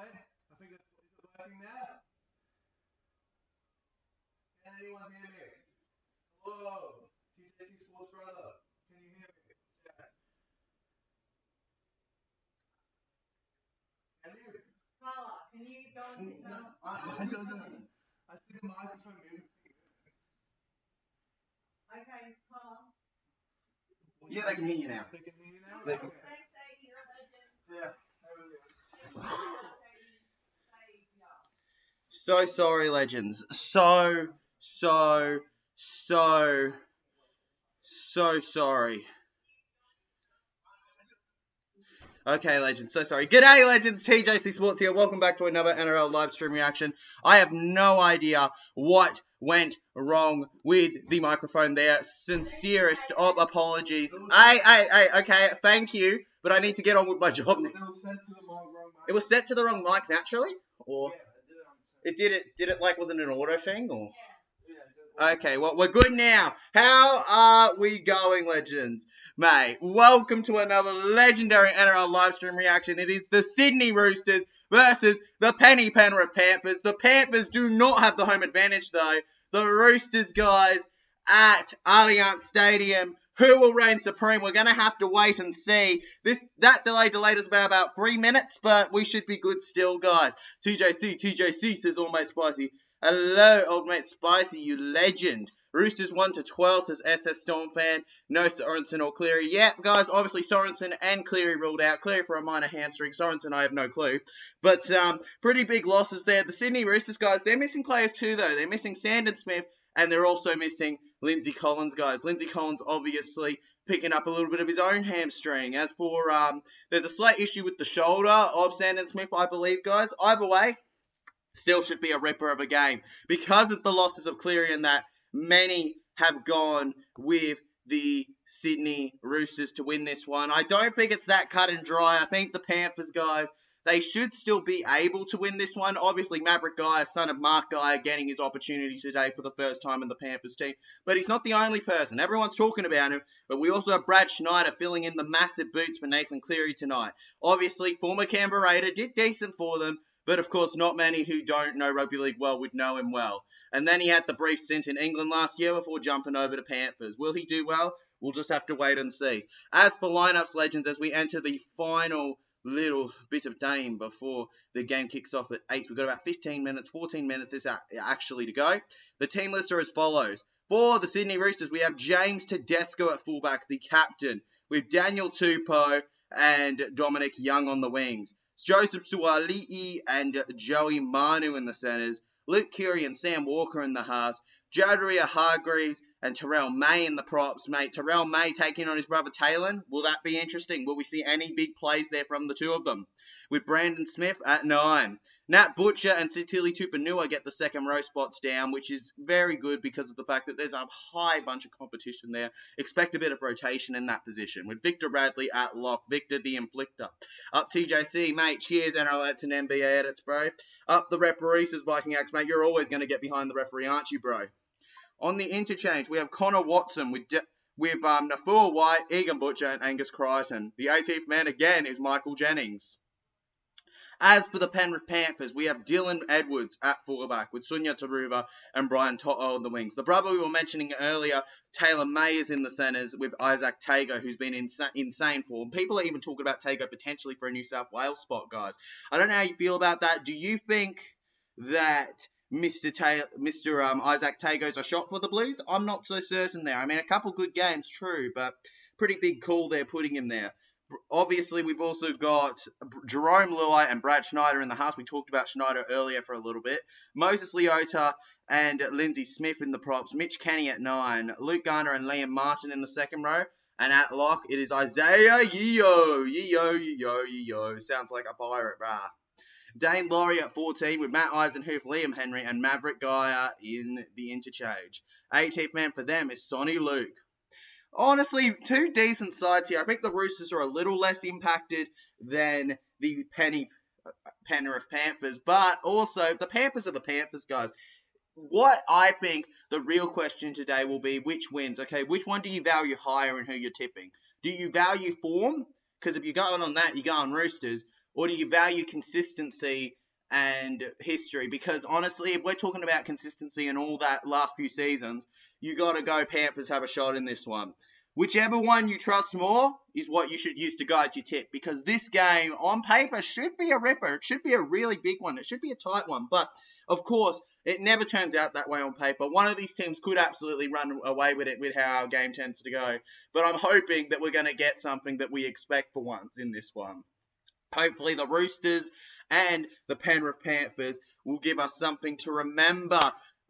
wait. I think it's working now. Can anyone hear me? Hello, TJC Sports Brother. Can you hear me? Yeah. Can you? Carla, can you go and sit down? I don't know. I see the microphone moving. Okay, Carla. Yeah, they can hear you now. They can hear you now? They Okay. can- Thanks, Sadie, you're a legend. Yeah. So sorry, legends. So sorry. Okay, legends, so sorry. G'day, legends. TJC Sports here. Welcome back to another NRL live stream reaction. I have no idea what went wrong with the microphone there. Sincerest of apologies. Okay, thank you. But I need to get on with my job now. It was set to the wrong mic naturally? Or it did it like wasn't an auto thing or? Okay, well, we're good now. How are we going, legends? Mate, welcome to another legendary NRL livestream reaction. It is the Sydney Roosters versus the Penrith Panthers. The Panthers do not have the home advantage, though. The Roosters, guys, at Allianz Stadium. Who will reign supreme? We're going to have to wait and see. That delay delayed us by about 3 minutes, but we should be good still, guys. TJC says All Mate Spicy. Hello, Old Mate Spicy, you legend. Roosters 1-12, says SS Storm fan. No Sorensen or Cleary. Yeah, guys, obviously Sorensen and Cleary ruled out. Cleary for a minor hamstring. Sorensen, I have no clue. But pretty big losses there. The Sydney Roosters, guys, they're missing players too, though. They're missing Sandon Smith, and they're also missing Lindsay Collins, guys. Lindsay Collins obviously picking up a little bit of his own hamstring. As for, there's a slight issue with the shoulder of Sandon Smith, I believe, guys. Either way, still should be a ripper of a game. Because of the losses of Cleary and that, many have gone with the Sydney Roosters to win this one. I don't think it's that cut and dry. I think the Panthers, guys, they should still be able to win this one. Obviously, Maverick Guy, son of Mark Guy, getting his opportunity today for the first time in the Panthers team. But he's not the only person. Everyone's talking about him. But we also have Brad Schneider filling in the massive boots for Nathan Cleary tonight. Obviously, former Canberra Raider, did decent for them. But, of course, not many who don't know rugby league well would know him well. And then he had the brief stint in England last year before jumping over to Panthers. Will he do well? We'll just have to wait and see. As for lineups, legends, as we enter the final little bit of time before the game kicks off at 8, we've got about 15 minutes, 14 minutes is actually to go. The team lists are as follows. For the Sydney Roosters, we have James Tedesco at fullback, the captain, with Daniel Tupou and Dominic Young on the wings. Joseph Suali'i and Joey Manu in the centres. Luke Keary and Sam Walker in the halves. Jadaria Hargreaves and Terrell May in the props. Mate, Terrell May taking on his brother Talon. Will that be interesting? Will we see any big plays there from the two of them? With Brandon Smith at 9. Nat Butcher and Sitili Tupanua get the second row spots down, which is very good because of the fact that there's a high bunch of competition there. Expect a bit of rotation in that position. With Victor Bradley at lock. Victor the Inflictor. Up TJC, mate. Cheers, NRL Edits and NBA Edits, bro. Up the referee, says Viking Axe, mate. You're always going to get behind the referee, aren't you, bro? On the interchange, we have Connor Watson with Nafua White, Egan Butcher, and Angus Crichton. The 18th man again is Michael Jennings. As for the Penrith Panthers, we have Dylan Edwards at fullback with Sunya Taruva and Brian To'o on the wings. The brother we were mentioning earlier, Taylor May, is in the centres with Isaac Tago, who's been in insane form. People are even talking about Tago potentially for a New South Wales spot, guys. I don't know how you feel about that. Do you think that Mr. Isaac Tago's a shot for the Blues? I'm not so certain there. I mean, a couple good games, true, but pretty big call there putting him there. Obviously, we've also got Jerome Luai and Brad Schneider in the half. We talked about Schneider earlier for a little bit. Moses Leota and Lindsay Smith in the props. Mitch Kenny at 9. Luke Garner and Liam Martin in the second row. And at lock, it is Isaiah Yeo. Yeo. Sounds like a pirate, brah. Dane Laurie at 14 with Matt Eisenhuth, Liam Henry, and Maverick Geyer in the interchange. 18th man for them is Sonny Luke. Honestly, two decent sides here. I think the Roosters are a little less impacted than the Penrith Panthers, but also the Panthers are the Panthers, guys. What I think the real question today will be which wins, okay? Which one do you value higher in who you're tipping? Do you value form? Because if you're going on that, you're going Roosters. or do you value consistency and history? Because honestly, if we're talking about consistency and all that last few seasons, you got to go Panthers have a shot in this one. Whichever one you trust more is what you should use to guide your tip, because this game on paper should be a ripper. It should be a really big one. It should be a tight one. But, of course, it never turns out that way on paper. One of these teams could absolutely run away with it with how our game tends to go. But I'm hoping that we're going to get something that we expect for once in this one. Hopefully the Roosters and the Penrith Panthers will give us something to remember.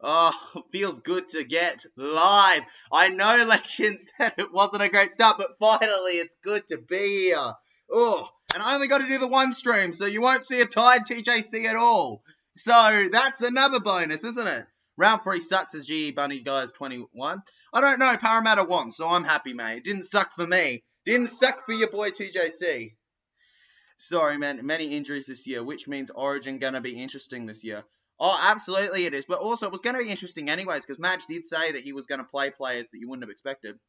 Oh, feels good to get live. I know, legends, that it wasn't a great start, but finally it's good to be here. Oh, and I only got to do the one stream, so you won't see a tied TJC at all. So that's another bonus, isn't it? Round 3 sucks as GE Bunny Guys 21. I don't know, Parramatta won, so I'm happy, mate. It didn't suck for me. Didn't suck for your boy TJC. Sorry, man. Many injuries this year, which means Origin going to be interesting this year. Oh, absolutely it is. But also, it was going to be interesting anyways, because Madge did say that he was going to play players that you wouldn't have expected.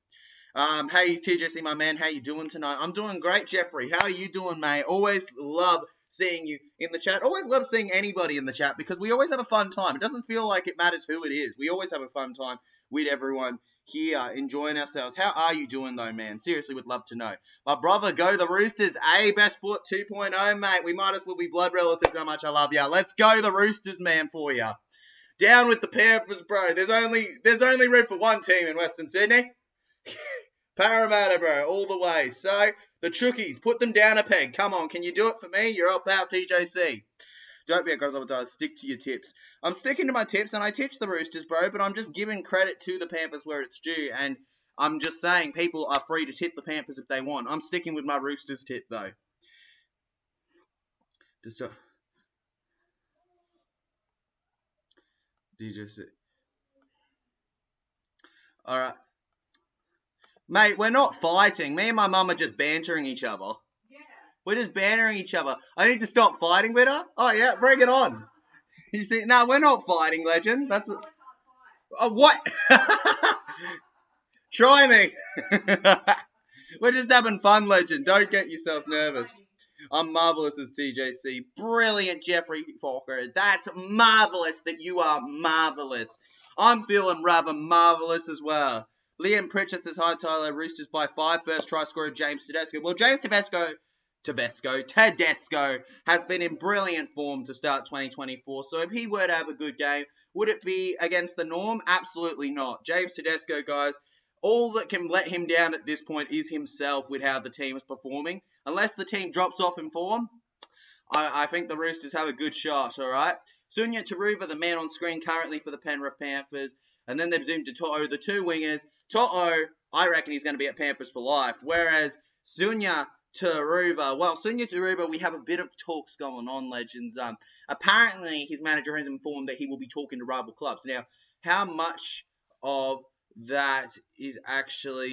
Hey, TJC, my man. How you doing tonight? I'm doing great, Jeffrey. How are you doing, mate? Always love seeing you in the chat. Always love seeing anybody in the chat, because we always have a fun time. It doesn't feel like it matters who it is. We always have a fun time with everyone here, enjoying ourselves. How are you doing, though, man? Seriously, would love to know. My brother, go the Roosters. Best Sport 2.0, mate. We might as well be blood relatives, how much I love ya. Let's go the Roosters, man, for ya. Down with the Panthers, bro. There's only room for one team in Western Sydney. Parramatta, bro, all the way. So, the Chookies, put them down a peg. Come on, can you do it for me? You're up out, TJC. Don't be a grasshopper, stick to your tips. I'm sticking to my tips, and I tipped the Roosters, bro, but I'm just giving credit to the Panthers where it's due, and I'm just saying people are free to tip the Panthers if they want. I'm sticking with my Roosters tip, though. Alright. Mate, we're not fighting. Me and my mum are just bantering each other. Yeah. We're just bantering each other. I need to stop fighting with her? Oh, yeah, bring it on. You see, no, we're not fighting, legend. That's what... Oh, what? Try me. We're just having fun, legend. Don't get yourself nervous. I'm marvellous as TJC. Brilliant, Jeffrey Falker. That's marvellous that you are marvellous. I'm feeling rather marvellous as well. Liam Pritchett says, hi, Tyler. Roosters by 5. First try scorer, James Tedesco. Well, James Tedesco has been in brilliant form to start 2024. So if he were to have a good game, would it be against the norm? Absolutely not. James Tedesco, guys, all that can let him down at this point is himself with how the team is performing. Unless the team drops off in form, I think the Roosters have a good shot, all right? Sunya Taruva, the man on screen currently for the Penrith Panthers. And then they've zoomed to To'o, the two wingers. To'o, I reckon he's going to be at Panthers for life. Whereas Sunya Taruva, we have a bit of talks going on, legends. Apparently, his manager has informed that he will be talking to rival clubs. Now, how much of that is actually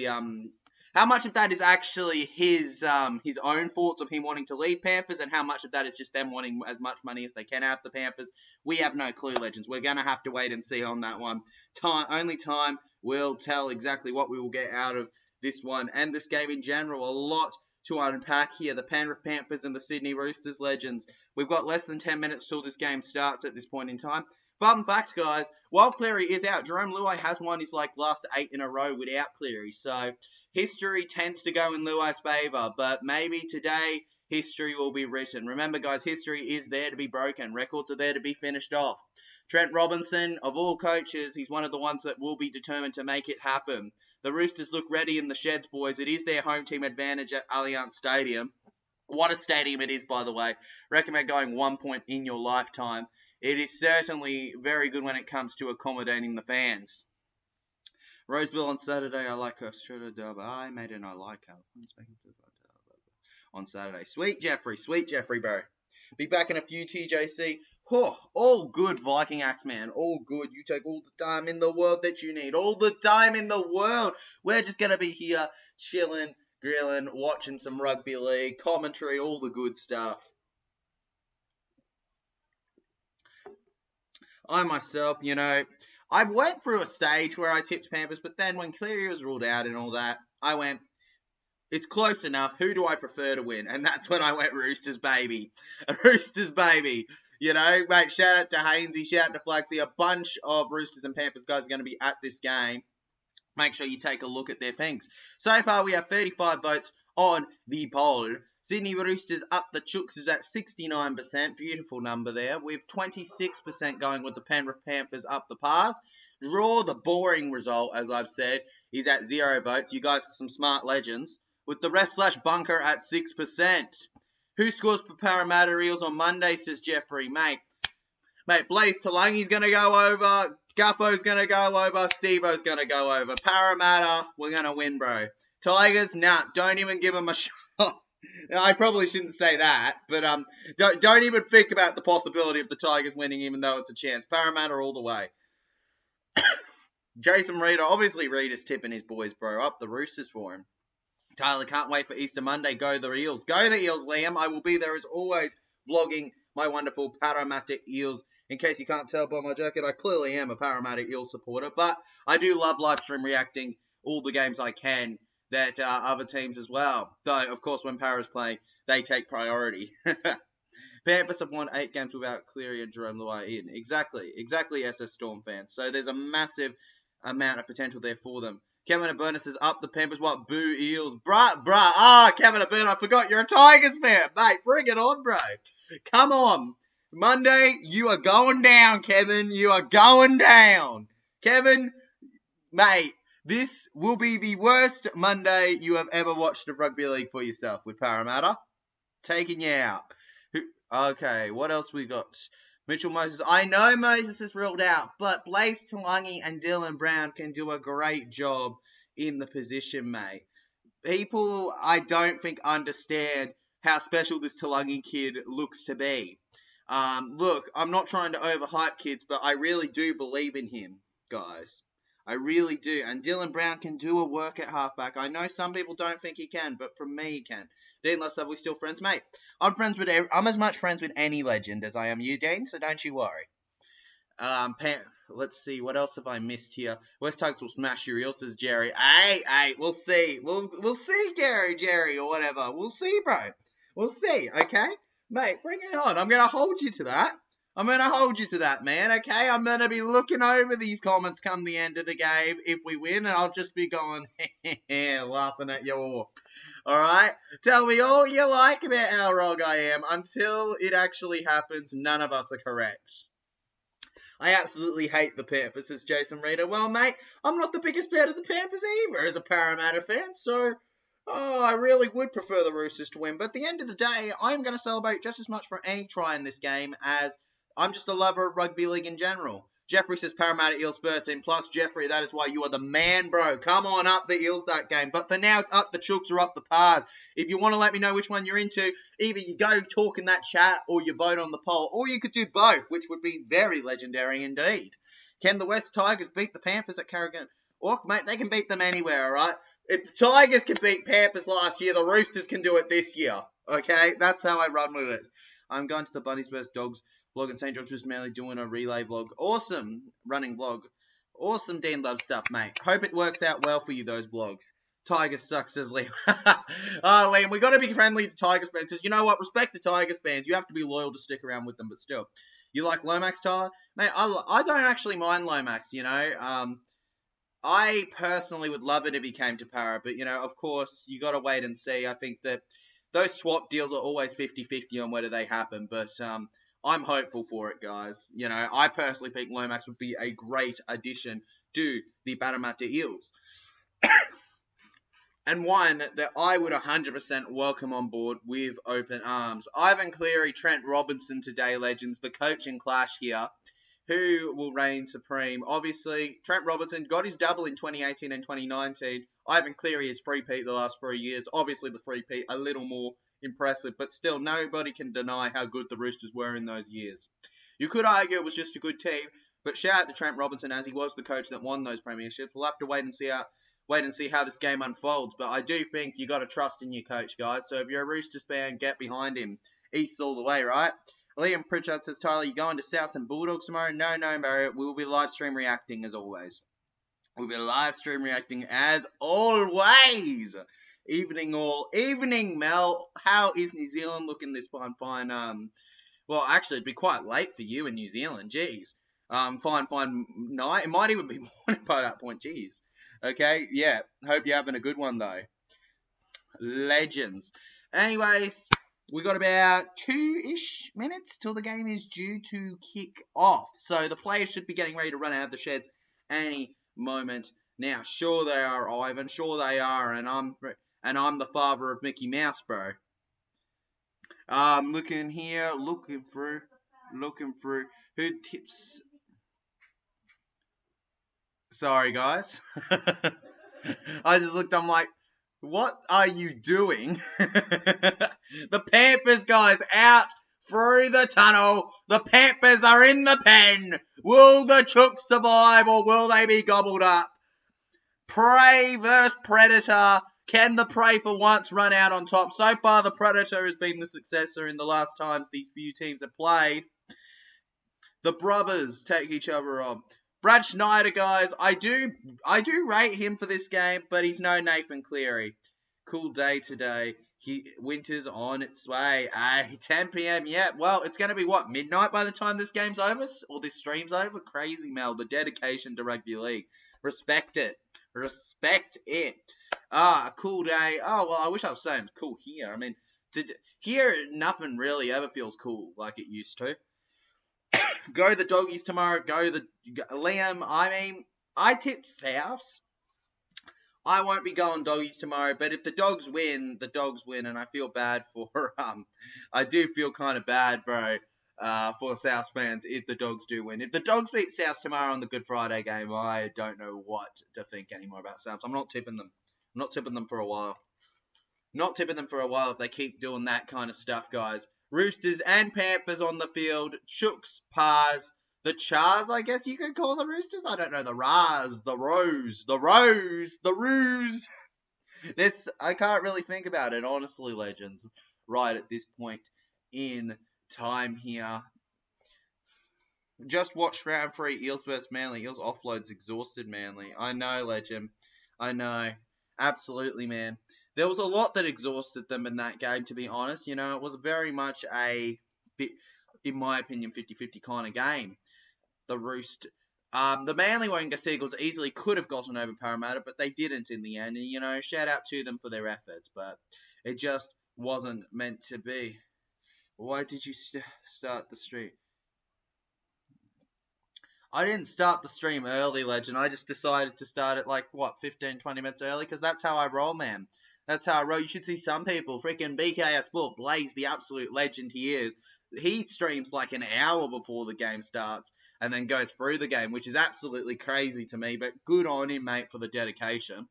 his own thoughts of him wanting to leave Panthers, and how much of that is just them wanting as much money as they can out of the Panthers? We have no clue, legends. We're going to have to wait and see on that one. Only time will tell exactly what we will get out of this one and this game in general. A lot to unpack here. The Penrith Panthers and the Sydney Roosters, legends. We've got less than 10 minutes till this game starts at this point in time. Fun fact, guys, while Cleary is out, Jerome Luai has won his last 8 in a row without Cleary. So history tends to go in Luai's favour, but maybe today history will be written. Remember, guys, history is there to be broken. Records are there to be finished off. Trent Robinson, of all coaches, he's one of the ones that will be determined to make it happen. The Roosters look ready in the sheds, boys. It is their home team advantage at Allianz Stadium. What a stadium it is, by the way. Recommend going 1 point in your lifetime. It is certainly very good when it comes to accommodating the fans. Roseville on Saturday, I like Australia Derby. I made it, I like her. On Saturday. Sweet Jeffrey, bro. Be back in a few, TJC. Oh, all good, Viking Axe, man. All good. You take all the time in the world that you need. All the time in the world. We're just going to be here chilling, grilling, watching some rugby league, commentary, all the good stuff. I myself, I went through a stage where I tipped Panthers, but then when Cleary was ruled out and all that, I went, It's close enough. Who do I prefer to win? And that's when I went Roosters, baby. Roosters, baby. You know, mate, shout out to Hainsey, shout out to Flaxy. A bunch of Roosters and Panthers guys are going to be at this game. Make sure you take a look at their things. So far, we have 35 votes on the poll. Sydney Roosters up the chooks is at 69%. Beautiful number there. With 26% going with the Penrith Panthers up the pass. Draw, the boring result, as I've said, is at 0 votes. You guys are some smart legends. With the rest / bunker at 6%. Who scores for Parramatta Eels on Monday, says Jeffrey. Mate, Blaze Talangi's going to go over. Guppo's going to go over. Sivo's going to go over. Parramatta, we're going to win, bro. Tigers, nah, don't even give them a shot. I probably shouldn't say that, but don't even think about the possibility of the Tigers winning, even though it's a chance. Parramatta all the way. Jason Reader, obviously Reader's tipping his boys, bro. Up the Roosters for him. Tyler, can't wait for Easter Monday. Go the Eels. Go the Eels, Liam. I will be there as always, vlogging my wonderful Parramatta Eels. In case you can't tell by my jacket, I clearly am a Parramatta Eels supporter, but I do love live stream reacting all the games I can that other teams as well. Though, of course, when Para's playing, they take priority. Panthers have won 8 games without Cleary and Jerome Luai in. Exactly, SS Storm fans. So there's a massive amount of potential there for them. Kevin Aberna says, up the Panthers, what? Boo Eels. Bruh. Kevin Aberna, I forgot you're a Tigers fan. Mate, bring it on, bro. Come on. Monday, you are going down, Kevin. You are going down. Kevin, mate, this will be the worst Monday you have ever watched of rugby league for yourself with Parramatta. Taking you out. Okay, what else we got? Mitchell Moses. I know Moses is ruled out, but Blaze Talangi and Dylan Brown can do a great job in the position, mate. People, I don't think, understand how special this Talangi kid looks to be. Look, I'm not trying to overhype kids, but I really do believe in him, guys. I really do. And Dylan Brown can do a work at halfback. I know some people don't think he can, but from me, he can. Dean, let's have we still friends, mate. I'm as much friends with any legend as I am you, Dean, so don't you worry. Let's see, what else have I missed here? West Tigers will smash your Eels, says Jerry. Hey, we'll see. We'll see, Jerry, or whatever. We'll see, bro. We'll see, okay? Mate, bring it on. I'm going to hold you to that. Man, okay? I'm going to be looking over these comments come the end of the game if we win, and I'll just be going, laughing at you all. Alright? Tell me all you like about how wrong I am. Until it actually happens, none of us are correct. I absolutely hate the Panthers, says Jason Reader. Well, mate, I'm not the biggest fan of the Panthers either as a Parramatta fan, so I really would prefer the Roosters to win. But at the end of the day, I'm going to celebrate just as much for any try in this game as I'm just a lover of rugby league in general. Jeffrey says Parramatta Eels 13 plus. Jeffrey, that is why you are the man, bro. Come on, up the Eels that game. But for now, it's up the chooks or up the pars. If you want to let me know which one you're into, either you go talk in that chat or you vote on the poll. Or you could do both, which would be very legendary indeed. Can the West Tigers beat the Panthers at Carrigan? Or, mate, they can beat them anywhere, all right? If the Tigers can beat Panthers last year, the Roosters can do it this year. Okay? That's how I run with it. I'm going to the Bunnies vs. Dogs vlog in St. George was mainly doing a relay vlog. Awesome running vlog. Awesome Dean Love stuff, mate. Hope it works out well for you, those vlogs. Tigers suck, says Liam. Liam, we got to be friendly to Tigers fans, because you know what? Respect the Tigers fans. You have to be loyal to stick around with them, but still. You like Lomax, Tyler? Mate, I don't actually mind Lomax, you know. I personally would love it if he came to Para, but, you know, of course, you got to wait and see. I think that those swap deals are always 50-50 on whether they happen, but I'm hopeful for it, guys. You know, I personally think Lomax would be a great addition to the Parramatta Eels. And one that I would 100% welcome on board with open arms. Ivan Cleary, Trent Robinson today, legends. The coaching clash here. Who will reign supreme? Obviously, Trent Robinson got his double in 2018 and 2019. Ivan Cleary is three-peat the last 3 years. Obviously, the three-peat a little more impressive, but still, nobody can deny how good the Roosters were in those years. You could argue it was just a good team, but shout out to Trent Robinson as he was the coach that won those premierships. We'll have to wait and see how this game unfolds, but I do think you got to trust in your coach, guys. So if you're a Roosters fan, get behind him. East all the way, right? Liam Pritchard says, Tyler, you going to South and Bulldogs tomorrow? No, Mario. We will be live stream reacting as always. We'll be live stream reacting as always. Evening all. Evening, Mel. How is New Zealand looking this fine? Well, actually, it'd be quite late for you in New Zealand. Jeez. Fine night. It might even be morning by that point. Jeez. Okay, yeah. Hope you're having a good one, though. Legends. Anyways, we got about 2-ish minutes till the game is due to kick off. So the players should be getting ready to run out of the sheds any moment now. Sure they are, Ivan. Sure they are. And I'm the father of Mickey Mouse, bro. Looking here, looking through. Who tips? Sorry, guys. I just looked, I'm like, what are you doing? The Panthers, guys, out through the tunnel. The Panthers are in the pen. Will the Chooks survive or will they be gobbled up? Prey versus Predator. Can the Prey for once run out on top? So far, the Predator has been the successor in the last times these few teams have played. The brothers take each other on. Brad Schneider, guys, I do rate him for this game, but he's no Nathan Cleary. Cool day today. Winter's on its way. 10 p.m. Yeah, well, it's going to be, what, midnight by the time this game's over? Or this stream's over? Crazy, Mel. The dedication to rugby league. Respect it. Respect it. Cool day. Oh, well, I wish I was saying cool here. I mean, here, nothing really ever feels cool like it used to. Go the doggies tomorrow. Liam, I mean, I tipped Souths. I won't be going doggies tomorrow, but if the dogs win, and I feel bad for, I do feel kind of bad, bro, for Souths fans if the dogs do win. If the dogs beat Souths tomorrow on the Good Friday game, I don't know what to think anymore about Souths. I'm not tipping them. I'm not tipping them for a while. Not tipping them for a while if they keep doing that kind of stuff, guys. Roosters and Panthers on the field. Chooks, Pars, the Chars, I guess you could call the Roosters. I don't know, the Ras, the Rose, the Roos. I can't really think about it, honestly, legends, right at this point in time here. Just watched round 3, Eels versus Manly. Eels offloads exhausted Manly. I know, legend. I know. Absolutely, man. There was a lot that exhausted them in that game, to be honest. You know, it was very much a, in my opinion, 50-50 kind of game. The Manly Warringah Seagulls easily could have gotten over Parramatta, but they didn't in the end. And, you know, shout out to them for their efforts, but it just wasn't meant to be. Why did you start the stream? I didn't start the stream early, legend. I just decided to start it like, 15, 20 minutes early? Because that's how I roll, man. That's how I roll. You should see some people. Freaking BKS Sport, Blaze, the absolute legend he is. He streams like an hour before the game starts and then goes through the game, which is absolutely crazy to me. But good on him, mate, for the dedication.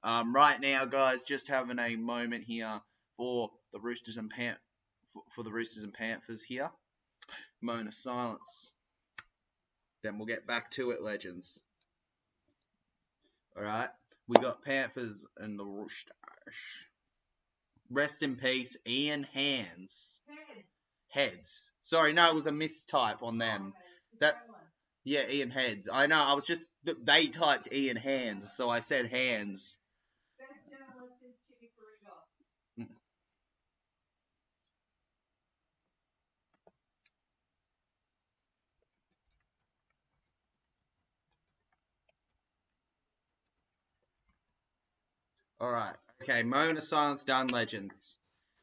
Right now, guys, just having a moment here for the Roosters and Panthers here. Moment of silence. Then we'll get back to it, legends. Alright, we got Panthers and the Roosters. Rest in peace, Ian Hands. Heads. Sorry, no, it was a mistype on them. Yeah, Ian Heads. I know, I was just, they typed Ian Hands, so I said Hands. Alright, okay, moment of silence done, legends.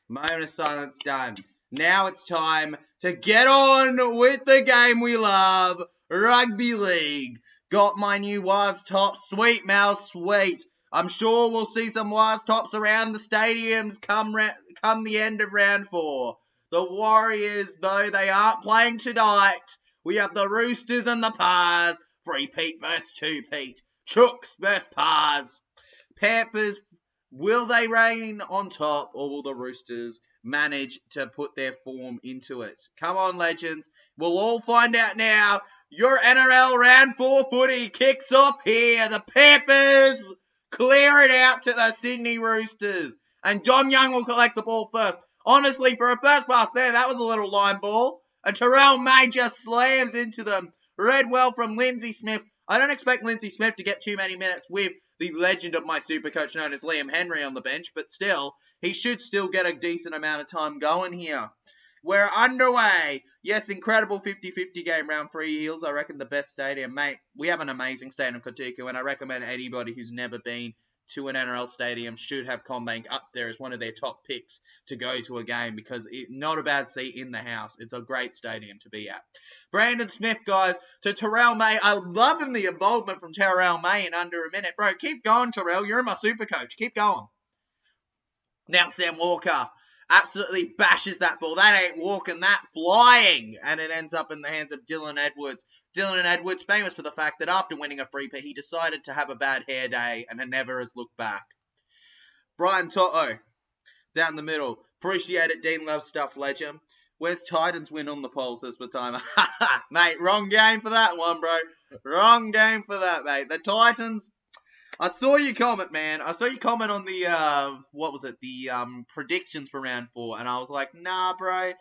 Moment of silence done. Now it's time to get on with the game we love, Rugby League. Got my new Waz tops, sweet Mel, sweet. I'm sure we'll see some Waz tops around the stadiums come the end of round 4. The Warriors, though they aren't playing tonight, we have the Roosters and the Pars, 3-peat versus 2-peat, Chooks versus Pars. Panthers, will they reign on top, or will the Roosters manage to put their form into it? Come on, legends. We'll all find out now. Your NRL round 4 footy kicks off here. The Panthers clear it out to the Sydney Roosters. And Dom Young will collect the ball first. Honestly, for a first pass there, that was a little line ball. And Terrell May just slams into them. Read well from Lindsay Smith. I don't expect Lindsay Smith to get too many minutes with the legend of my super coach known as Liam Henry on the bench, but still, he should still get a decent amount of time going here. We're underway. Yes, incredible 50-50 game, round 3 Eels. I reckon the best stadium. Mate, we have an amazing stadium, Kotuku, and I recommend anybody who's never been to an NRL stadium should have CommBank up there as one of their top picks to go to a game because not a bad seat in the house. It's a great stadium to be at. Brandon Smith, guys, to Terrell May. I'm loving the involvement from Terrell May in under a minute. Bro, keep going, Terrell. You're my super coach. Keep going. Now Sam Walker absolutely bashes that ball. That ain't walking, that flying. And it ends up in the hands of Dylan Edwards. Dylan Edwards, famous for the fact that after winning a free-pit, he decided to have a bad hair day and never has looked back. Brian Toto, down the middle. Appreciate it, Dean Love stuff, legend. Where's Titans win on the polls this time? Mate, wrong game for that one, bro. Wrong game for that, mate. The Titans... I saw you comment, man. I saw you comment on the, the predictions for round 4, and I was like, nah, bro.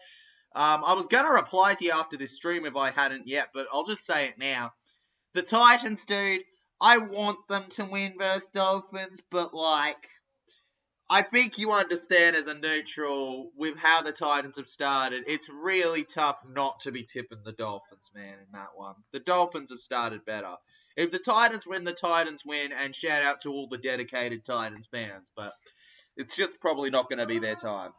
I was going to reply to you after this stream if I hadn't yet, but I'll just say it now. The Titans, dude, I want them to win versus Dolphins, but, like, I think you understand as a neutral with how the Titans have started. It's really tough not to be tipping the Dolphins, man, in that one. The Dolphins have started better. If the Titans win, and shout out to all the dedicated Titans fans, but it's just probably not going to be their time.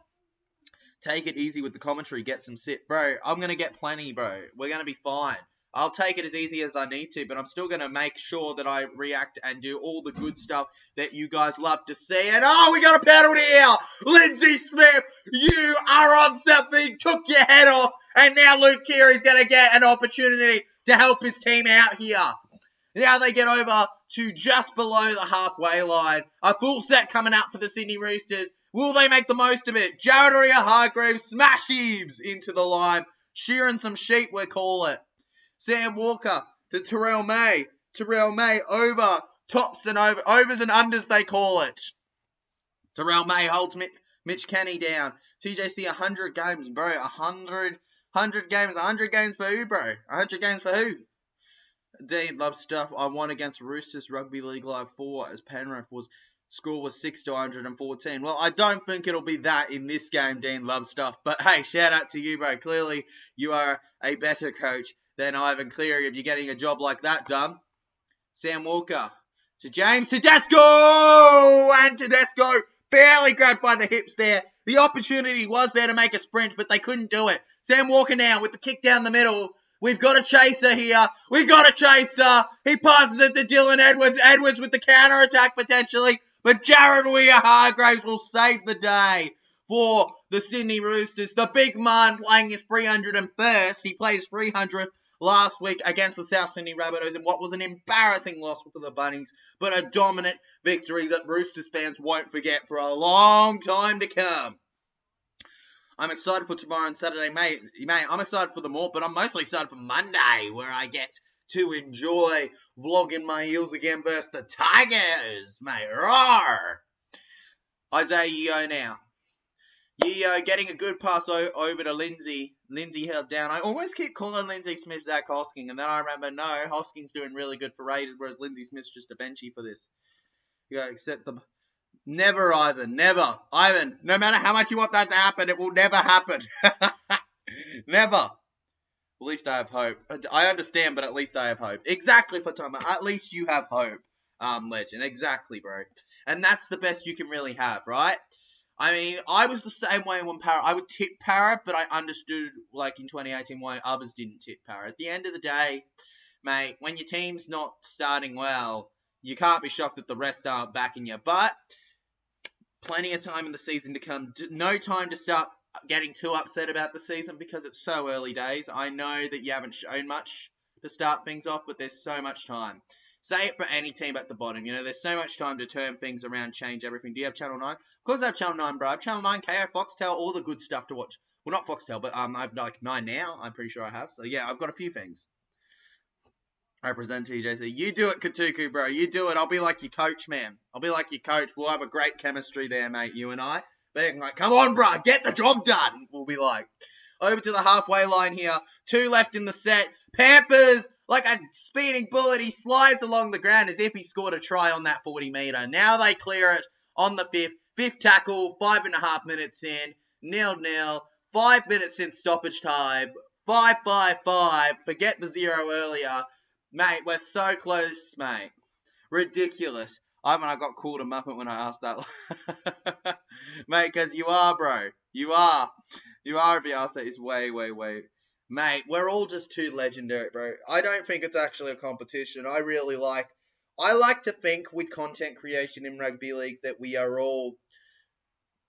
Take it easy with the commentary, get some sit. Bro, I'm going to get plenty, bro. We're going to be fine. I'll take it as easy as I need to, but I'm still going to make sure that I react and do all the good stuff that you guys love to see. And oh, we got a penalty here! Lindsay Smith, you are on something, took your head off, and now Luke Keary's going to get an opportunity to help his team out here. Now they get over to just below the halfway line. A full set coming out for the Sydney Roosters. Will they make the most of it? Jared Hargreaves smashes into the line. Shearing some sheep, we call it. Sam Walker to Terrell May. Terrell May over. Tops and over. Overs and unders, they call it. Terrell May holds Mitch Kenny down. TJC 100 games, bro. 100 games. 100 games for who, bro? 100 games for who? Dean Love stuff. I won against Roosters Rugby League Live 4 as Penrith score was 6-114. Well, I don't think it'll be that in this game, Dean Love stuff. But hey, shout out to you, bro. Clearly, you are a better coach than Ivan Cleary if you're getting a job like that done. Sam Walker to James Tedesco! And Tedesco barely grabbed by the hips there. The opportunity was there to make a sprint, but they couldn't do it. Sam Walker now with the kick down the middle. We've got a chaser here. We got a chaser. He passes it to Dylan Edwards. Edwards with the counter-attack potentially. But Jared Hargreaves will save the day for the Sydney Roosters. The big man playing his 301st. He played his 300th last week against the South Sydney Rabbitohs in what was an embarrassing loss for the Bunnies, but a dominant victory that Roosters fans won't forget for a long time to come. I'm excited for tomorrow and Saturday, mate. I'm excited for them all, but I'm mostly excited for Monday, where I get to enjoy vlogging my Eels again versus the Tigers, mate. Roar! Isaiah Yeo now. Yeo getting a good pass over to Lindsay. Lindsay held down. I always keep calling Lindsay Smith Zach Hosking, and then I remember, no, Hosking's doing really good for Raiders, whereas Lindsay Smith's just a benchy for this. You gotta accept them. Never, Ivan. Never. Ivan, no matter how much you want that to happen, it will never happen. Never. At least I have hope. I understand, but at least I have hope. Exactly, Fatama. At least you have hope, legend. Exactly, bro. And that's the best you can really have, right? I mean, I was the same way when I would tip Parrot, but I understood, like, in 2018 why others didn't tip Parrot. At the end of the day, mate, when your team's not starting well, you can't be shocked that the rest aren't backing you. But plenty of time in the season to come. No time to start getting too upset about the season because it's so early days. I know that you haven't shown much to start things off, but there's so much time. Say it for any team at the bottom. You know, there's so much time to turn things around, change everything. Do you have Channel 9? Of course I have Channel 9, bro. I have Channel 9, Kayo, Foxtel, all the good stuff to watch. Well, not Foxtel, but I have like 9 now. I'm pretty sure I have. So, yeah, I've got a few things. I represent TJC. You do it, Katuku, bro. You do it. I'll be like your coach, man. I'll be like your coach. We'll have a great chemistry there, mate, you and I. Being like, come on, bro, get the job done. We'll be like. Over to the halfway line here. 2 left in the set. Panthers Like a speeding bullet, he slides along the ground as if he scored a try on that 40 metre. Now they clear it on the fifth tackle, 5.5 minutes in, 0-0, 5 minutes in stoppage time, 5-5-5, forget the 0 earlier. Mate, we're so close, mate. Ridiculous. I got called a muppet when I asked that. Mate, because you are, bro. You are. You are if you ask that. It's way. Mate, we're all just too legendary, bro. I don't think it's actually a competition. I like to think with content creation in rugby league that we are all,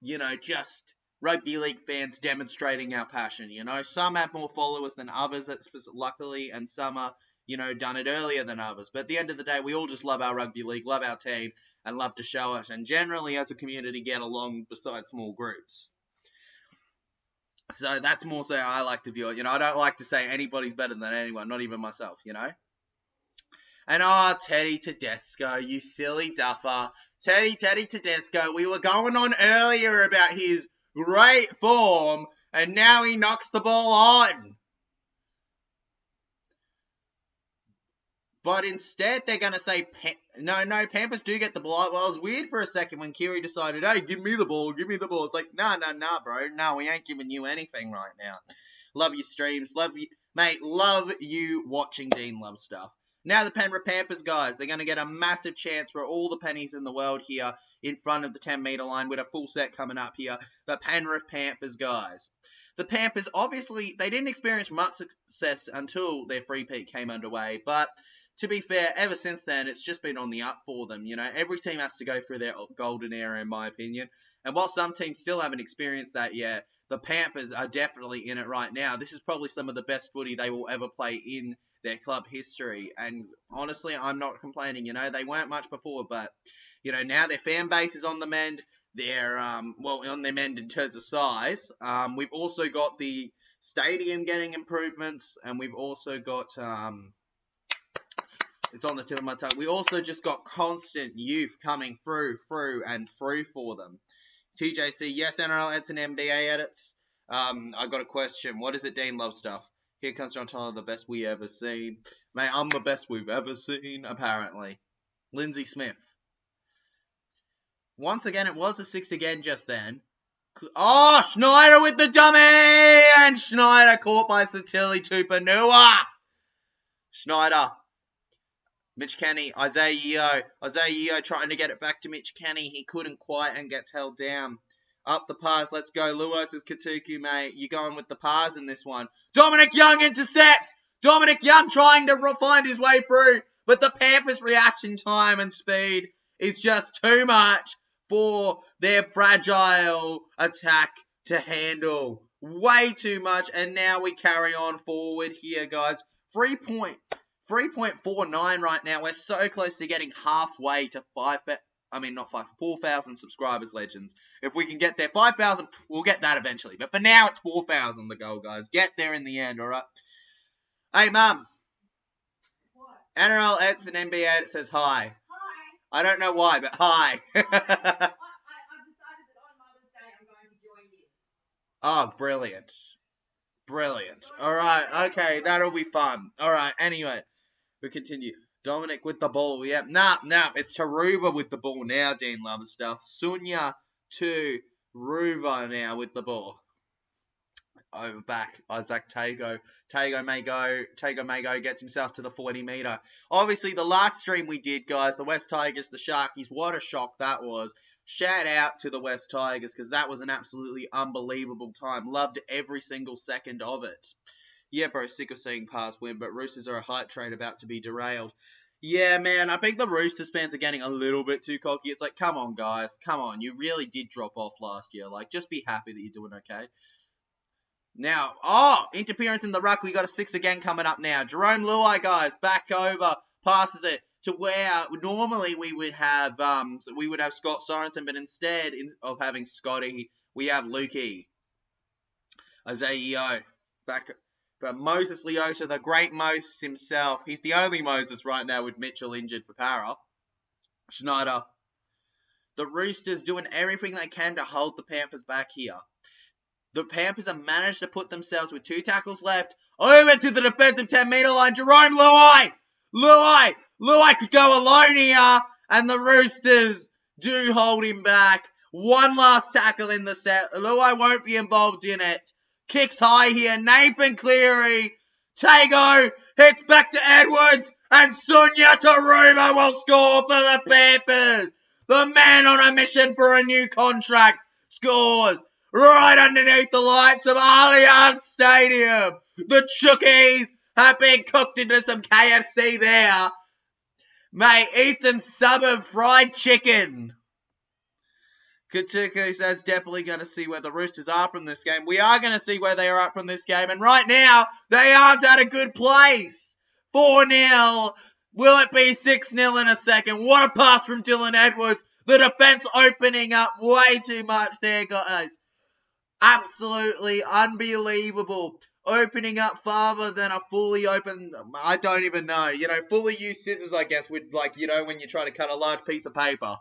just rugby league fans demonstrating our passion, Some have more followers than others, luckily, and some are, done it earlier than others. But at the end of the day, we all just love our rugby league, love our team, and love to show it, and generally as a community get along besides small groups. So that's more so I like to view it. I don't like to say anybody's better than anyone, not even myself, And Teddy Tedesco, you silly duffer. Teddy Tedesco, we were going on earlier about his great form, and now he knocks the ball on. But instead, they're going to say, no, Panthers do get the ball. Well, it was weird for a second when Kiri decided, hey, give me the ball. It's like, nah, bro. No, we ain't giving you anything right now. Love your streams. Mate, love you watching Dean Love stuff. Now the Penrith Panthers, guys, they're going to get a massive chance for all the pennies in the world here in front of the 10-metre line with a full set coming up here. The Penrith Panthers, guys. The Panthers, obviously, they didn't experience much success until their three-peat came underway, but to be fair, ever since then, it's just been on the up for them. Every team has to go through their golden era, in my opinion. And while some teams still haven't experienced that yet, the Panthers are definitely in it right now. This is probably some of the best footy they will ever play in their club history. And honestly, I'm not complaining. They weren't much before, but, now their fan base is on the mend. They're, on their mend in terms of size. We've also got the stadium getting improvements, and we've also got, it's on the tip of my tongue. We also just got constant youth coming through for them. TJC, yes, NRL edits and NBA edits. I got a question. What is it, Dean Love stuff? Here comes John Tyler, the best we ever seen. Mate, I'm the best we've ever seen, apparently. Lindsay Smith. Once again, it was a 6 again just then. Oh, Schneider with the dummy! And Schneider caught by Satili Tupanua. Schneider. Mitch Kenny, Isaiah Yeo trying to get it back to Mitch Kenny. He couldn't quite and gets held down. Up the pass, let's go. Lewis is Katuku, mate. You're going with the pass in this one. Dominic Young intercepts. Dominic Young trying to find his way through. But the Panthers' reaction time and speed is just too much for their fragile attack to handle. Way too much. And now we carry on forward here, guys. 3.49 right now. We're so close to getting halfway to 4,000 subscribers, legends. If we can get there, 5,000, we'll get that eventually. But for now, it's 4,000 the goal, guys. Get there in the end, alright? Hey, Mum. What? NRL Edits and NBA Edit says hi. Hi. I don't know why, but hi. I've decided that on Mother's Day I'm going to join you. Oh, brilliant. Alright, okay, that'll be fun. Alright, anyway. We continue. Dominic with the ball. Yep. Nah. It's Taruva with the ball now, Dean Love stuff. Sunya to Ruva now with the ball. Over back. Isaac Tago. Tago may go. Gets himself to the 40 metre. Obviously, the last stream we did, guys, the West Tigers, the Sharkies, what a shock that was. Shout out to the West Tigers, because that was an absolutely unbelievable time. Loved every single second of it. Yeah, bro, sick of seeing past win, but Roosters are a hype train about to be derailed. Yeah, man, I think the Roosters fans are getting a little bit too cocky. It's like, come on, guys, come on. You really did drop off last year. Like, just be happy that you're doing okay. Now, interference in the ruck. We got a 6 again coming up now. Jerome Luai, guys, back over, passes it to where normally we would have Scott Sorensen, but instead of having Scotty, we have Lukey. Isaiah Yeo, back. But Moses Leota, the great Moses himself. He's the only Moses right now with Mitchell injured for Para. Schneider. The Roosters doing everything they can to hold the Panthers back here. The Panthers have managed to put themselves with 2 tackles left over to the defensive 10-metre line. Jerome Luai! Luai could go alone here, and the Roosters do hold him back. One last tackle in the set. Luai won't be involved in it. Kicks high here. Nathan Cleary. Tago hits back to Edwards, and Sunya Taruba will score for the Panthers. The man on a mission for a new contract scores right underneath the lights of Allianz Stadium. The Chookies have been cooked into some KFC there. Mate, Eastern Suburb fried chicken. Katuku says definitely going to see where the Roosters are from this game. We are going to see where they are at from this game. And right now, they aren't at a good place. 4-0. Will it be 6-0 in a second? What a pass from Dylan Edwards. The defense opening up way too much there, guys. Absolutely unbelievable. Opening up farther than a fully open, I don't even know. You know, fully used scissors, I guess, with, like, you know, when you're trying to cut a large piece of paper.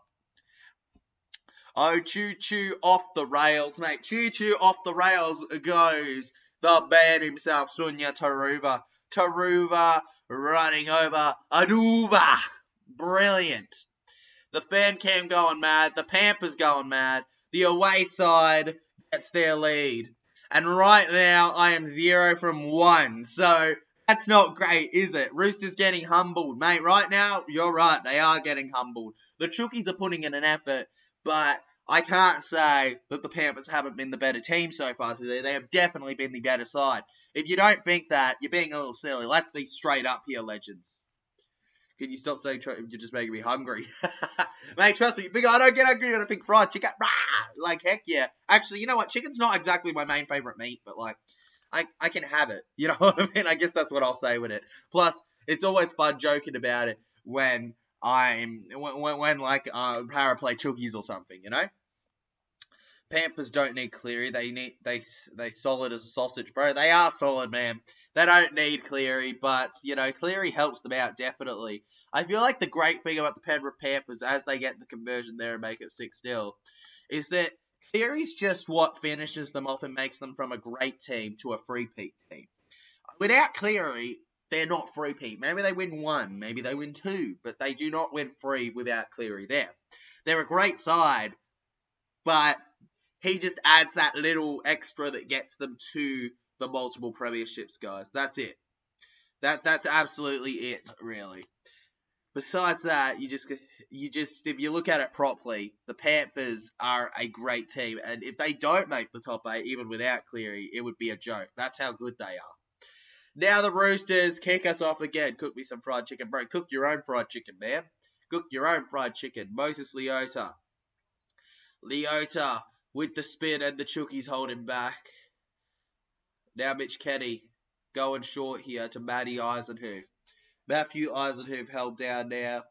Oh, choo-choo off the rails, mate. Choo-choo off the rails goes the man himself, Sunya Taruba. Taruba running over Aduba. Brilliant. The fan cam going mad. The Panthers going mad. The away side gets their lead. And right now, I am 0 from 1. So, that's not great, is it? Roosters getting humbled. Mate, right now, you're right. They are getting humbled. The Chookies are putting in an effort. But I can't say that the Panthers haven't been the better team so far today. They have definitely been the better side. If you don't think that, you're being a little silly. Let's be straight up here, legends. Can you stop saying you're just making me hungry? Mate, trust me, I don't get hungry when I think fried chicken. Rah! Like, heck yeah. Actually, you know what? Chicken's not exactly my main favourite meat, but, like, I can have it. You know what I mean? I guess that's what I'll say with it. Plus, it's always fun joking about it when Para play Chookies or something, you know? Panthers don't need Cleary. They solid as a sausage, bro. They are solid, man. They don't need Cleary, but, you know, Cleary helps them out, definitely. I feel like the great thing about the Penrith Panthers, as they get the conversion there and make it 6-0, is that Cleary's just what finishes them off and makes them from a great team to a three-peat team. Without Cleary, they're not three-peat. Maybe they win 1, maybe they win 2, but they do not win 3 without Cleary there. They're a great side, but he just adds that little extra that gets them to the multiple premierships, guys. That's it. That's absolutely it, really. Besides that, you just if you look at it properly, the Panthers are a great team, and if they don't make the top 8, even without Cleary, it would be a joke. That's how good they are. Now the Roosters kick us off again. Cook me some fried chicken, bro. Cook your own fried chicken, man. Cook your own fried chicken. Moses Leota with the spin, and the Chookies hold him back. Now Mitch Kenny going short here to Matty Eisenhuth. Matthew Eisenhuth held down now,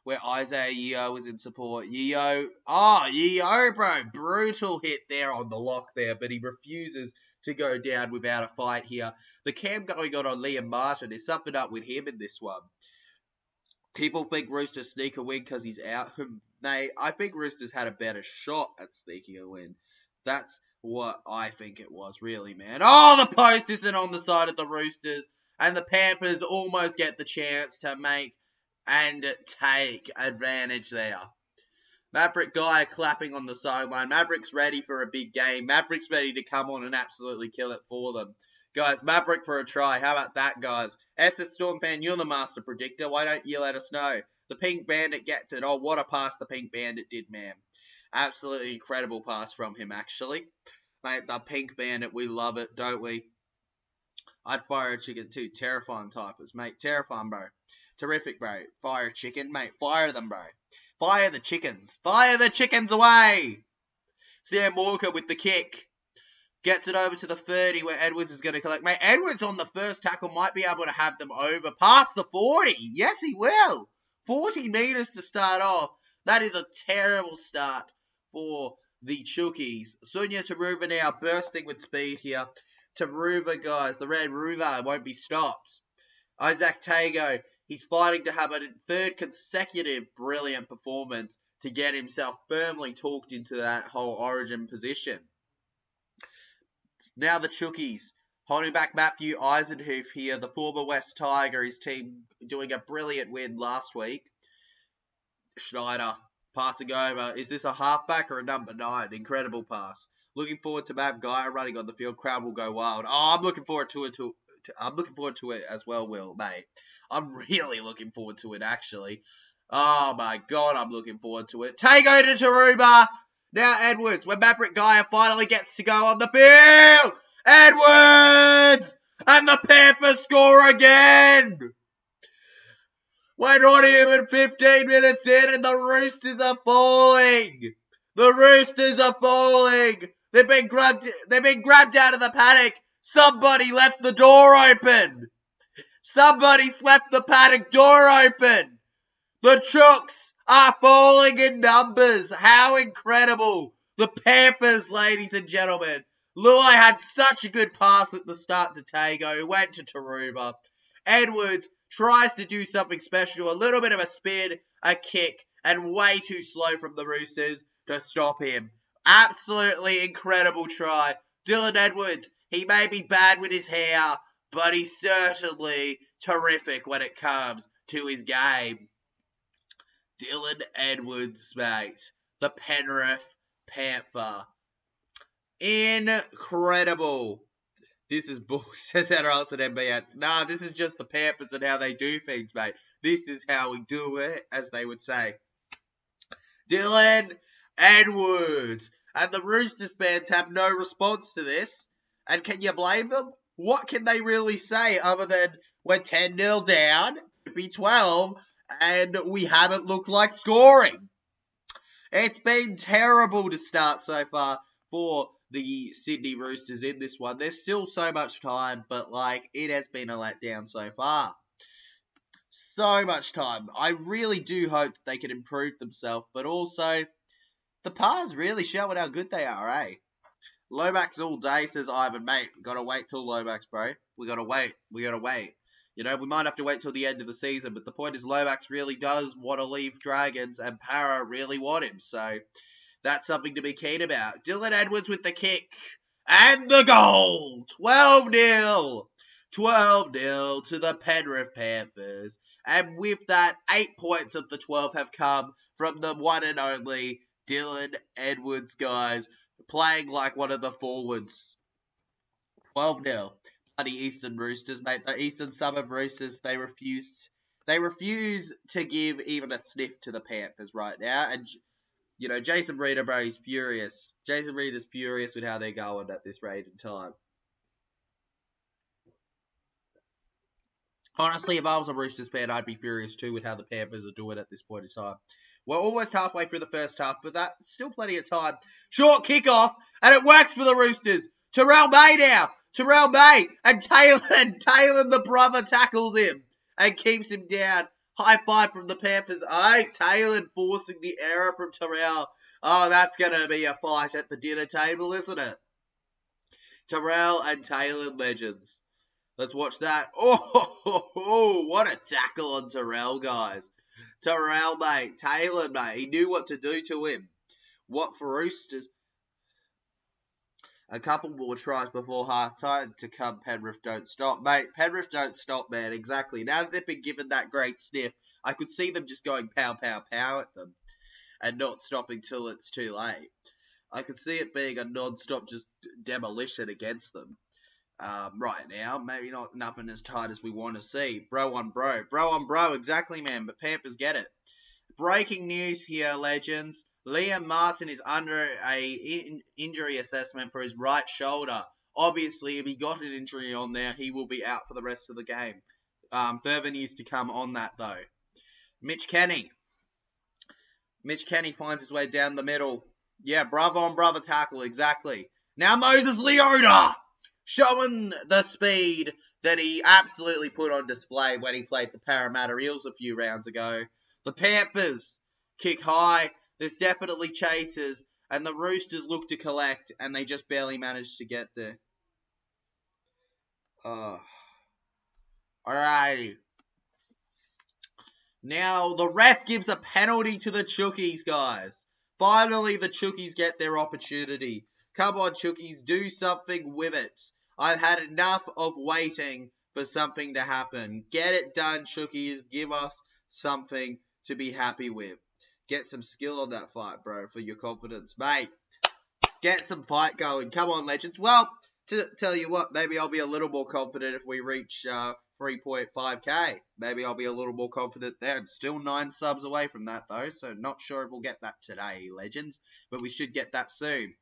where Isaiah Yeo was in support. Yeo, bro. Brutal hit there on the lock there, but he refuses to go down without a fight here. The cam going on Liam Martin is something up with him in this one. People think Roosters sneak a win because he's out. Mate, I think Roosters had a better shot at sneaking a win. That's what I think it was, really, man. Oh, the post isn't on the side of the Roosters. And the Panthers almost get the chance to make and take advantage there. Maverick Guy clapping on the sideline. Maverick's ready for a big game. Maverick's ready to come on and absolutely kill it for them. Guys, Maverick for a try. How about that, guys? SS Storm fan, you're the master predictor. Why don't you let us know? The Pink Bandit gets it. Oh, what a pass the Pink Bandit did, man. Absolutely incredible pass from him, actually. Mate, the Pink Bandit, we love it, don't we? I'd fire a chicken too. Terrifying typers, mate. Terrifying, bro. Terrific, bro. Fire a chicken, mate. Fire them, bro. Fire the chickens. Fire the chickens away! Sam Walker with the kick. Gets it over to the 30 where Edwards is going to collect. Mate, Edwards on the first tackle might be able to have them over past the 40. Yes, he will. 40 metres to start off. That is a terrible start for the Chookies. Sunya Taruva now bursting with speed here. Taruva, guys. The Red Ruva won't be stopped. Isaac Tago. He's fighting to have a third consecutive brilliant performance to get himself firmly talked into that whole origin position. Now the Chookies. Holding back Matthew Eisenhoof here, the former West Tiger, his team doing a brilliant win last week. Schneider passing over. Is this a halfback or a number 9? Incredible pass. Looking forward to Mav Guy running on the field. Crowd will go wild. Oh, I'm looking forward to it. I'm looking forward to it as well, Will, mate. I'm really looking forward to it, actually. Oh, my God, I'm looking forward to it. Tago to Taruba. Now Edwards, when Maverick Guy finally gets to go on the field. Edwards! And the Panthers score again! We're not even 15 minutes in and the Roosters are falling! The Roosters are falling! They've been grabbed out of the paddock! Somebody left the door open! Somebody's left the paddock door open! The Chooks are falling in numbers! How incredible! The Panthers, ladies and gentlemen! Luai had such a good pass at the start to Tago, went to Taruba. Edwards tries to do something special, a little bit of a spin, a kick, and way too slow from the Roosters to stop him. Absolutely incredible try. Dylan Edwards, he may be bad with his hair, but he's certainly terrific when it comes to his game. Dylan Edwards, mate. The Penrith Panther. Incredible. This is bull, says NRL and MBS. Nah, this is just the Panthers and how they do things, mate. This is how we do it, as they would say. Dylan Edwards. And the Roosters fans have no response to this. And can you blame them? What can they really say other than we're 10-0 down, could be 12, and we haven't looked like scoring? It's been terrible to start so far for the Sydney Roosters in this one. There's still so much time, but, like, it has been a letdown so far. So much time. I really do hope they can improve themselves, but also, the Pars really showing how good they are, eh? Lomax all day, says Ivan. Mate, we gotta wait till Lomax, bro. We gotta wait. You know, we might have to wait till the end of the season, but the point is Lomax really does want to leave Dragons, and Para really want him, so that's something to be keen about. Dylan Edwards with the kick. And the goal! 12-0! 12-0 to the Penrith Panthers. And with that, 8 points of the 12 have come from the one and only Dylan Edwards, guys. Playing like one of the forwards. 12-0. Bloody Eastern Roosters, mate. The Eastern Suburb Roosters, they refuse to give even a sniff to the Panthers right now. And, you know, Jason Reeder, bro, he's furious. Jason Reeder's furious with how they're going at this rate in time. Honestly, if I was a Roosters fan, I'd be furious too with how the Panthers are doing at this point in time. We're almost halfway through the first half, but that's still plenty of time. Short kickoff, and it works for the Roosters. Terrell May now. Terrell May. And Taylor the brother tackles him and keeps him down. High five from the Panthers. Taylor forcing the error from Terrell. Oh, that's going to be a fight at the dinner table, isn't it? Terrell and Taylor legends. Let's watch that. Oh, what a tackle on Terrell, guys. Terrell, mate. Taylor, mate. He knew what to do to him. What for Roosters? A couple more tries before half-time to come. Penrith don't stop. Mate, Penrith don't stop, man. Exactly. Now that they've been given that great sniff, I could see them just going pow, pow, pow at them and not stopping till it's too late. I could see it being a non-stop just demolition against them. Right now, maybe not nothing as tight as we want to see. Bro on bro. Bro on bro, exactly, man. But Panthers get it. Breaking news here, legends. Liam Martin is under a injury assessment for his right shoulder. Obviously, if he got an injury on there, he will be out for the rest of the game. Further news to come on that, though. Mitch Kenny. Mitch Kenny finds his way down the middle. Yeah, brother on brother tackle, exactly. Now Moses Leota! Showing the speed that he absolutely put on display when he played the Parramatta Eels a few rounds ago. The Panthers kick high. There's definitely chasers. And the Roosters look to collect. And they just barely managed to get there. Alrighty. Now, the ref gives a penalty to the Chookies, guys. Finally, the Chookies get their opportunity. Come on, Chookies, do something with it. I've had enough of waiting for something to happen. Get it done, Chookies. Give us something to be happy with. Get some skill on that fight, bro, for your confidence. Mate, get some fight going. Come on, legends. Well, to tell you what, maybe I'll be a little more confident if we reach 3.5k. Maybe I'll be a little more confident there. Still 9 subs away from that, though, so not sure if we'll get that today, legends. But we should get that soon.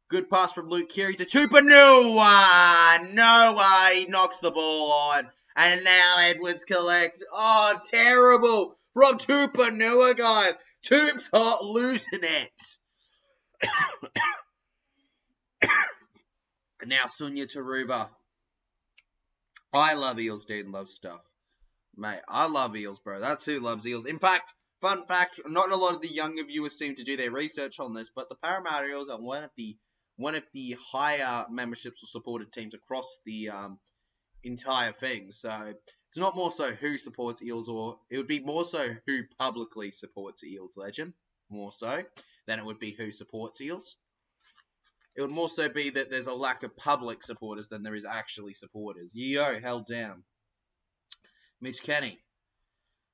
Good pass from Luke Keary to Tupanua. Noah, he knocks the ball on. And now Edwards collects. Oh, terrible from Tupanua, guys. Tup's hot losing it. And now Sunya Taruba. I love Eels, Dean loves stuff. Mate, I love Eels, bro. That's who loves Eels. In fact, fun fact, not a lot of the younger viewers seem to do their research on this, but the Parramatta Eels are one of the higher memberships or supported teams across the entire thing. So it's not more so who supports Eels, or it would be more so who publicly supports Eels, legend. More so than it would be who supports Eels. It would more so be that there's a lack of public supporters than there is actually supporters. Yo, held down. Mitch Kenny.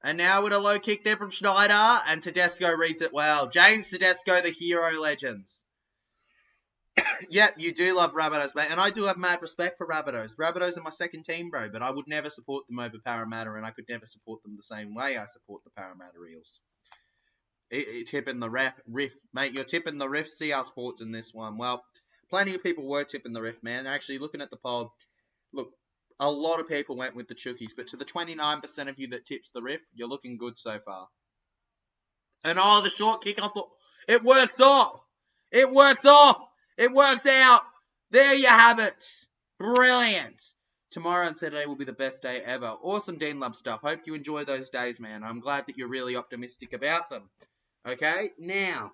And now with a low kick there from Schneider, and Tedesco reads it well. James Tedesco, the hero, legends. Yep, you do love Rabbitohs, mate. And I do have mad respect for Rabbitohs. Rabbitohs are my second team, bro. But I would never support them over Parramatta, and I could never support them the same way I support the Parramatta Eels. Tipping the riff. Mate, you're tipping the riff. CR Sports in this one. Well, plenty of people were tipping the riff, man. Actually, looking at the poll, look, a lot of people went with the Chookies. But to the 29% of you that tips the riff, you're looking good so far. And the short kick, I thought, it works off. It works off. It works out. There you have it. Brilliant. Tomorrow and Saturday will be the best day ever. Awesome Dean Love stuff. Hope you enjoy those days, man. I'm glad that you're really optimistic about them. Okay, now,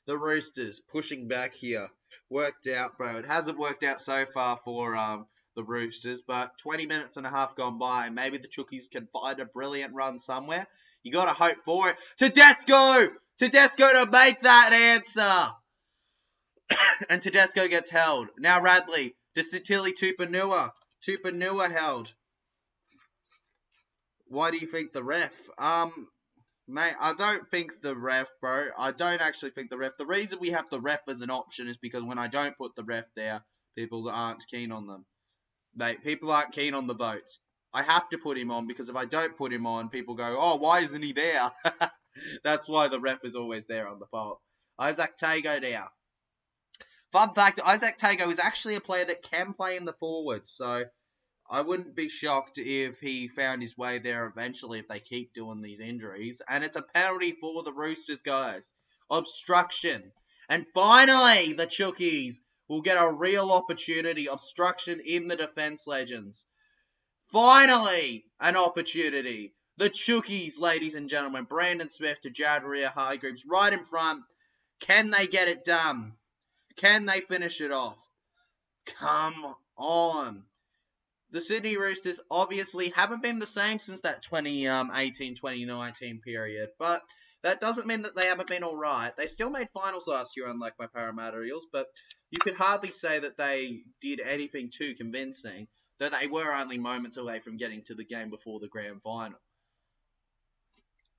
the Roosters pushing back here. Worked out, bro. It hasn't worked out so far for the Roosters, but 20 minutes and a half gone by. Maybe the Chookies can find a brilliant run somewhere. You got to hope for it. Tedesco! Tedesco to make that answer! And Tedesco gets held. Now Radley to Sitili Tupanua. Tupanua held. Why do you think the ref? Mate, I don't think the ref, bro. I don't actually think the ref. The reason we have the ref as an option is because when I don't put the ref there, people aren't keen on them. Mate, people aren't keen on the votes. I have to put him on because if I don't put him on, people go, oh, why isn't he there? That's why the ref is always there on the poll. Isaac Tago now. Fun fact, Isaac Tago is actually a player that can play in the forwards, so I wouldn't be shocked if he found his way there eventually if they keep doing these injuries. And it's a penalty for the Roosters, guys. Obstruction. And finally, the Chookies will get a real opportunity. Obstruction in the defence, legends. Finally, an opportunity. The Chookies, ladies and gentlemen. Brandon Smith to Jadria Hargreaves right in front. Can they get it done? Can they finish it off? Come on. The Sydney Roosters obviously haven't been the same since that 2018-2019 period, but that doesn't mean that they haven't been alright. They still made finals last year, unlike my Parramatta Eels, but you could hardly say that they did anything too convincing, though they were only moments away from getting to the game before the grand final.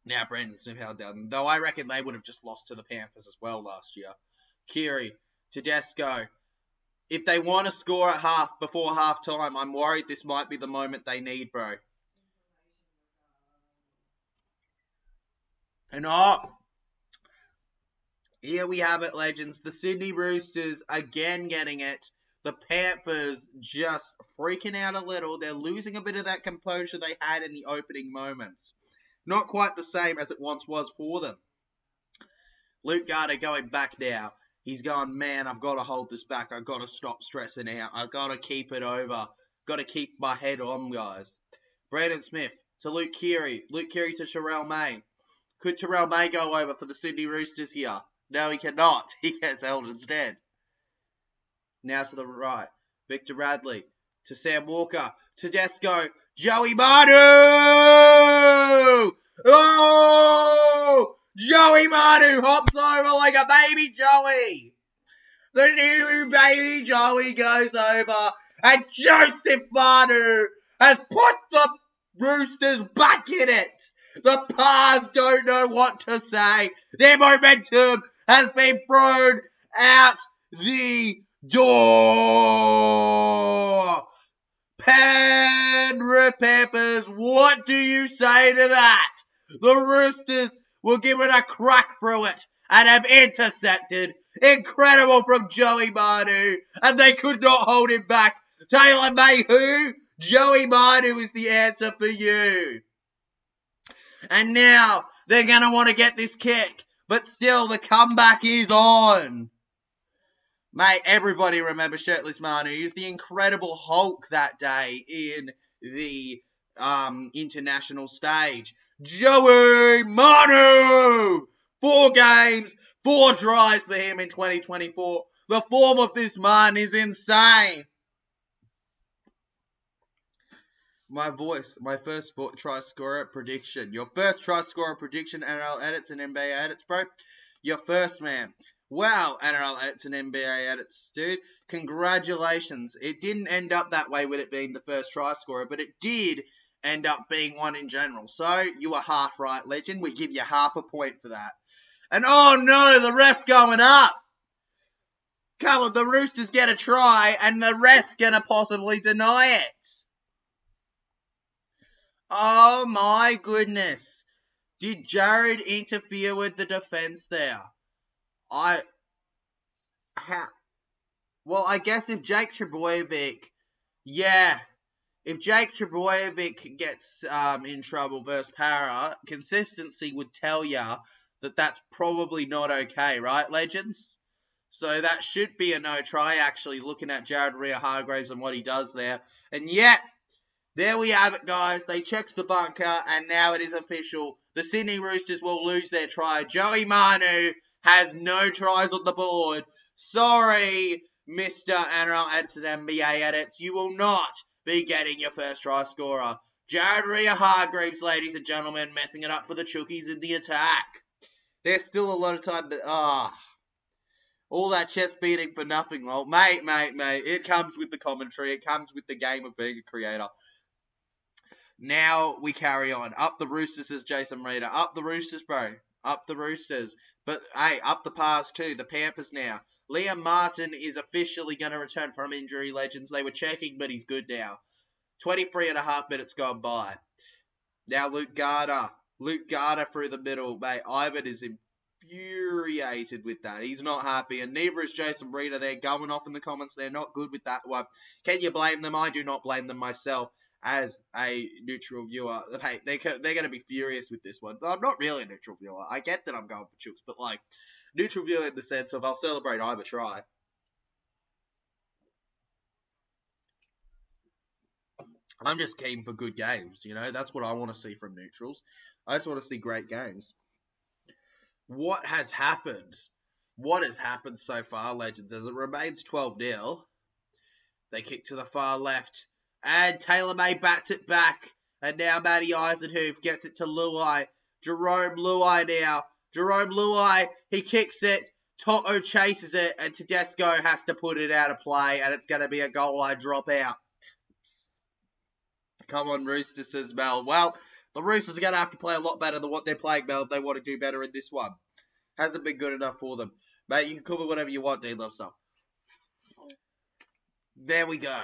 Now Brandon Smith held down, though I reckon they would have just lost to the Panthers as well last year. Keary, Tedesco. If they want to score at before half time, I'm worried this might be the moment they need, bro. And here we have it, legends. The Sydney Roosters again getting it. The Panthers just freaking out a little. They're losing a bit of that composure they had in the opening moments. Not quite the same as it once was for them. Luke Garner going back now. He's going, man, I've got to hold this back. I've got to stop stressing out. I've got to keep it over. Got to keep my head on, guys. Brandon Smith to Luke Keary. Luke Keary to Terrell May. Could Terrell May go over for the Sydney Roosters here? No, he cannot. He gets held instead. Now to the right. Victor Radley to Sam Walker. Tedesco. Joey Manu! Oh! Joey Manu hops over like a baby Joey. The new baby Joey goes over, and Joseph Manu has put the Roosters back in it. The Pars don't know what to say. Their momentum has been thrown out the door. Penrith Panthers, what do you say to that? The Roosters were given a crack through it and have intercepted. Incredible from Joey Manu, and they could not hold him back. Taylor Mayhew, Joey Manu is the answer for you. And now they're going to want to get this kick, but still the comeback is on. Mate, everybody remembers Shirtless Manu. He was the Incredible Hulk that day in the international stage. Joey Manu! 4 games, 4 tries for him in 2024. The form of this man is insane. My first try scorer prediction. Your first try scorer prediction, NRL edits and NBA edits, bro. Your first, man. Wow, NRL edits and NBA edits, dude. Congratulations. It didn't end up that way with it being the first try scorer, but it did end up being one in general. So, you were half right, legend. We give you half a point for that. And oh no, the ref's going up. Come on, the Roosters get a try, and the ref's gonna possibly deny it. Oh my goodness. Did Jared interfere with the defense there? Well, I guess if Jake Trbojevic, if Jake Trbojevic gets in trouble versus Para, consistency would tell ya that that's probably not okay, right, legends? So that should be a no try, actually, looking at Jared Rea-Hargreaves and what he does there. And yet, there we have it, guys. They checked the bunker, and now it is official. The Sydney Roosters will lose their try. Joey Manu has no tries on the board. Sorry, Mr. NRL Edits and NBA Edits. You will not be getting your first try scorer. Jared Rea-Hargreaves, ladies and gentlemen, messing it up for the Chookies in the attack. There's still a lot of time, but all that chest beating for nothing. Well, mate, it comes with the commentary. It comes with the game of being a creator. Now we carry on. Up the Roosters, says Jason Reader. Up the Roosters, bro. Up the Roosters. But, hey, up the Pars too. The Panthers now. Liam Martin is officially going to return from injury, legends. They were checking, but he's good now. 23.5 minutes gone by. Now Luke Garner. Luke Garner through the middle. Mate, Ivan is infuriated with that. He's not happy, and neither is Jason Reader. They're going off in the comments. They're not good with that one. Can you blame them? I do not blame them myself. As a neutral viewer, hey, they're going to be furious with this one. I'm not really a neutral viewer. I get that I'm going for Chooks, but, like, neutral viewer in the sense of I'll celebrate either try. I'm just keen for good games, you know? That's what I want to see from neutrals. I just want to see great games. What has happened? What has happened so far, legends? As it remains 12-0, they kick to the far left. And Taylor May bats it back. And now Matty Eisenhuth gets it to Luai. Jerome Luai now. Jerome Luai, he kicks it. Toto chases it. And Tedesco has to put it out of play. And it's going to be a goal line dropout. Come on, Roosters, says Mel. Well, the Roosters are going to have to play a lot better than what they're playing, Mel, if they want to do better in this one. Hasn't been good enough for them. Mate, you can cover whatever you want, D-Love stuff. There we go.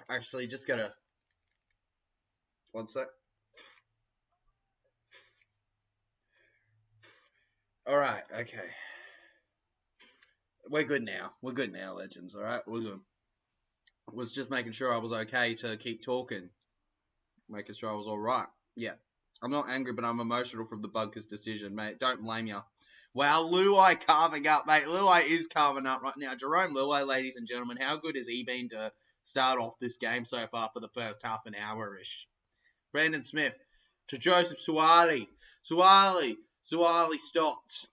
Actually, just gotta... One sec. Alright, okay. We're good now. We're good now, legends, alright? We're good. Was just making sure I was okay to keep talking. Making sure I was alright. Yeah. I'm not angry, but I'm emotional from the Bunkers decision, mate. Don't blame ya. Wow, Luai carving up, mate. Luai is carving up right now. Jerome Luai, ladies and gentlemen, how good has he been to start off this game so far for the first half an hour-ish? Brandon Smith to Joseph Suwali. Suwali stopped.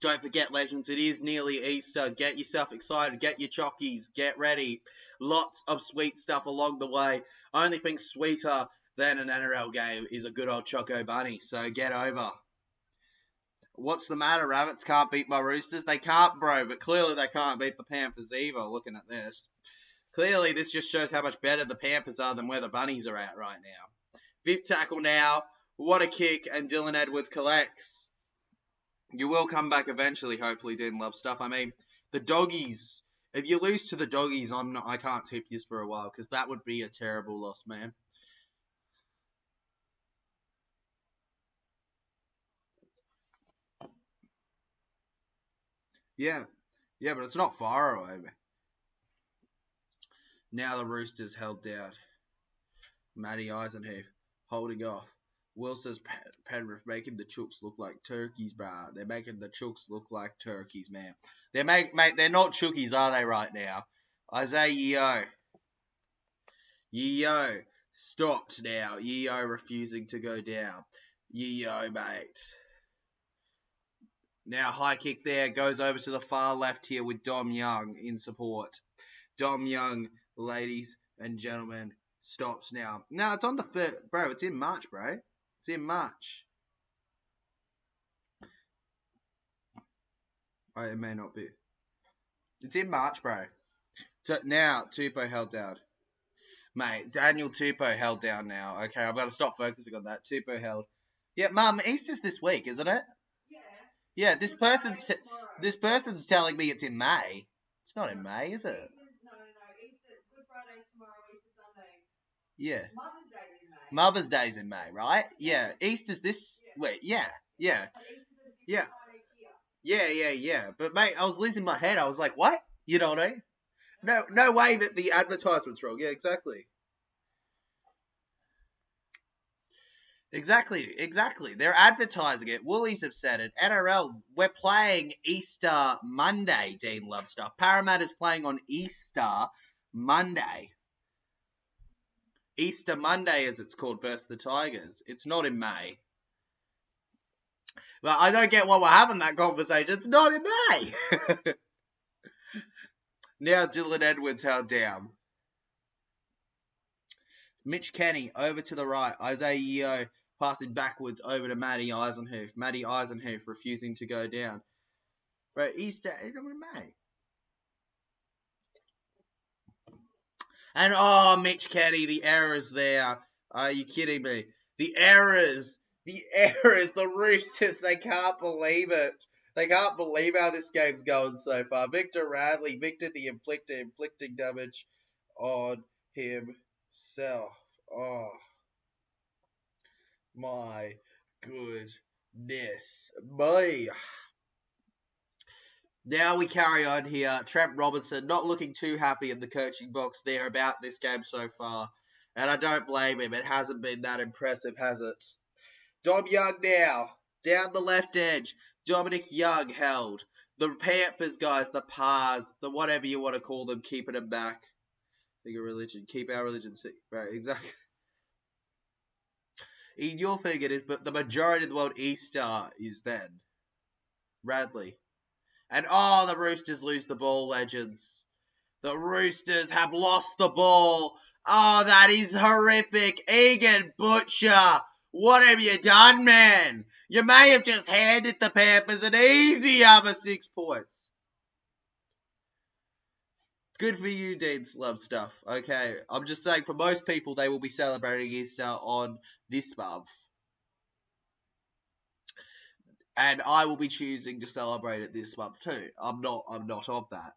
Don't forget, legends, it is nearly Easter. Get yourself excited. Get your chockies. Get ready. Lots of sweet stuff along the way. Only thing sweeter than an NRL game is a good old Choco Bunny. So get over. What's the matter? Rabbits can't beat my Roosters? They can't, bro, but clearly they can't beat the Panthers either, looking at this. Clearly, this just shows how much better the Panthers are than where the Bunnies are at right now. Fifth tackle now. What a kick, and Dylan Edwards collects. You will come back eventually, hopefully, Dean Love stuff. I mean, the Doggies. If you lose to the Doggies, I can't tip you for a while, because that would be a terrible loss, man. Yeah, but it's not far away, man. Now the Roosters held down. Matty Eisenhuth holding off. Will says Penrith making the Chooks look like turkeys, bruh. They're making the Chooks look like turkeys, man. They're not Chookies, are they, right now? Isaiah Yeo stopped now. Yeo refusing to go down. Yeo, mate. Now high kick there. Goes over to the far left here with Dom Young in support. Dom Young, ladies and gentlemen, stops now. No, it's on the first. Bro, it's in March, bro. It's in March. Oh, it may not be. It's in March, bro. So now, Tupou held down. Mate, Daniel Tupou held down now. Okay, I've got to stop focusing on that. Tupou held. Yeah, Mum, Easter's this week, isn't it? Yeah. Yeah, this person's telling me it's in May. It's not in May, is it? No. Easter, Good Friday's tomorrow, Easter Sunday's. Yeah. Mother's Day in May. Mother's Day's in May, right? Yeah. Easter's this week. Yeah. Yeah. Yeah. But mate, I was losing my head. I was like, what? You know what I mean? No way that the advertisement's wrong. Yeah, exactly. Exactly. They're advertising it. Woolies have said it. NRL, we're playing Easter Monday, Dean Love stuff. Parramatta's playing on Easter Monday. Easter Monday, as it's called, versus the Tigers. It's not in May. Well, I don't get why we're having that conversation. It's not in May. Now Dylan Edwards held down. Mitch Kenny over to the right. Isaiah Yeo passing backwards over to Matty Eisenhuth. Matty Eisenhuth refusing to go down. Bro, Easter, it's not in May. And Mitch Kenny, the errors there. Are you kidding me? The errors. The Roosters, they can't believe it. They can't believe how this game's going so far. Victor Radley, Victor the Inflictor, inflicting damage on himself. Oh, my goodness me. Now we carry on here. Trent Robinson not looking too happy in the coaching box there about this game so far. And I don't blame him. It hasn't been that impressive, has it? Dom Young now. Down the left edge. Dominic Young held. The Panthers, guys, the Pars, the whatever you want to call them, keeping them back. Think of religion. Keep our religion safe. Right, exactly. In your thing it is, but the majority of the world Easter is then. Radley. And the Roosters lose the ball, legends. The Roosters have lost the ball. Oh, that is horrific. Egan Butcher. What have you done, man? You may have just handed the Panthers an easy other 6 points. Good for you, Deans Love stuff. Okay, I'm just saying, for most people, they will be celebrating Easter on this month. And I will be choosing to celebrate it this month too. I'm not of that.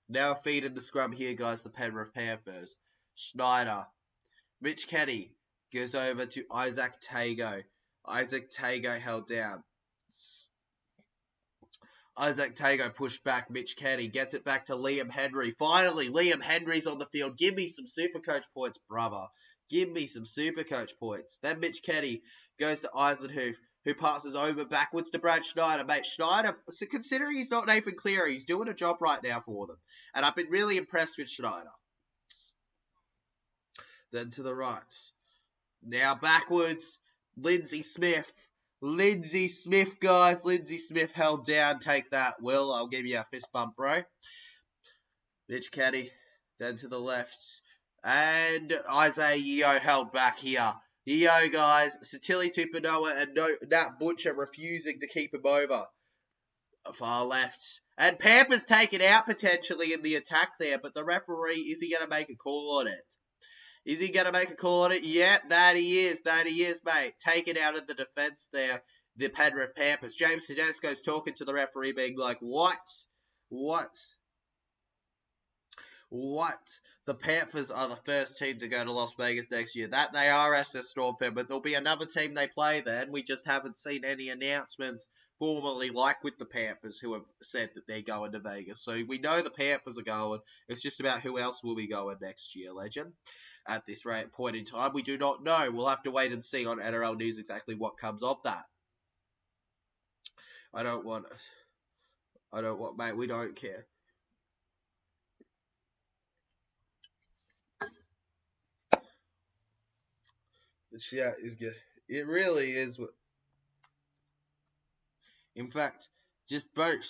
Now feeding the scrum here, guys, the Penrith Panthers. Schneider. Mitch Kenny goes over to Isaac Tago. Isaac Tago held down. Isaac Tago pushed back. Mitch Kenny gets it back to Liam Henry. Finally, Liam Henry's on the field. Give me some Supercoach points, brother. Give me some Supercoach points. Then Mitch Kenny goes to Eisenhuth, who passes over backwards to Brad Schneider. Mate, Schneider, considering he's not Nathan Cleary, he's doing a job right now for them. And I've been really impressed with Schneider. Then to the right. Now backwards, Lindsay Smith. Lindsay Smith, guys. Lindsay Smith held down. Take that, Will. I'll give you a fist bump, bro. Mitch Kenny. Then to the left. And Isaiah Yeo held back here. Yo, guys. Satili Tupanoa and Nat Butcher refusing to keep him over. Far left. And Pamper's taken out potentially in the attack there, but the referee, is he going to make a call on it? Is he going to make a call on it? Yep, that he is. That he is, mate. Taken out of the defence there, the Penrith Panthers. James Tedesco's talking to the referee being like, what? The Panthers are the first team to go to Las Vegas next year. That they are SS Storm Pen, but there'll be another team they play then. We just haven't seen any announcements formally like with the Panthers who have said that they're going to Vegas. So we know the Panthers are going. It's just about who else will be going next year, legend. At this point in time, we do not know. We'll have to wait and see on NRL News exactly what comes of that. I don't want, mate. We don't care. The chat is good. It really is. In fact, just both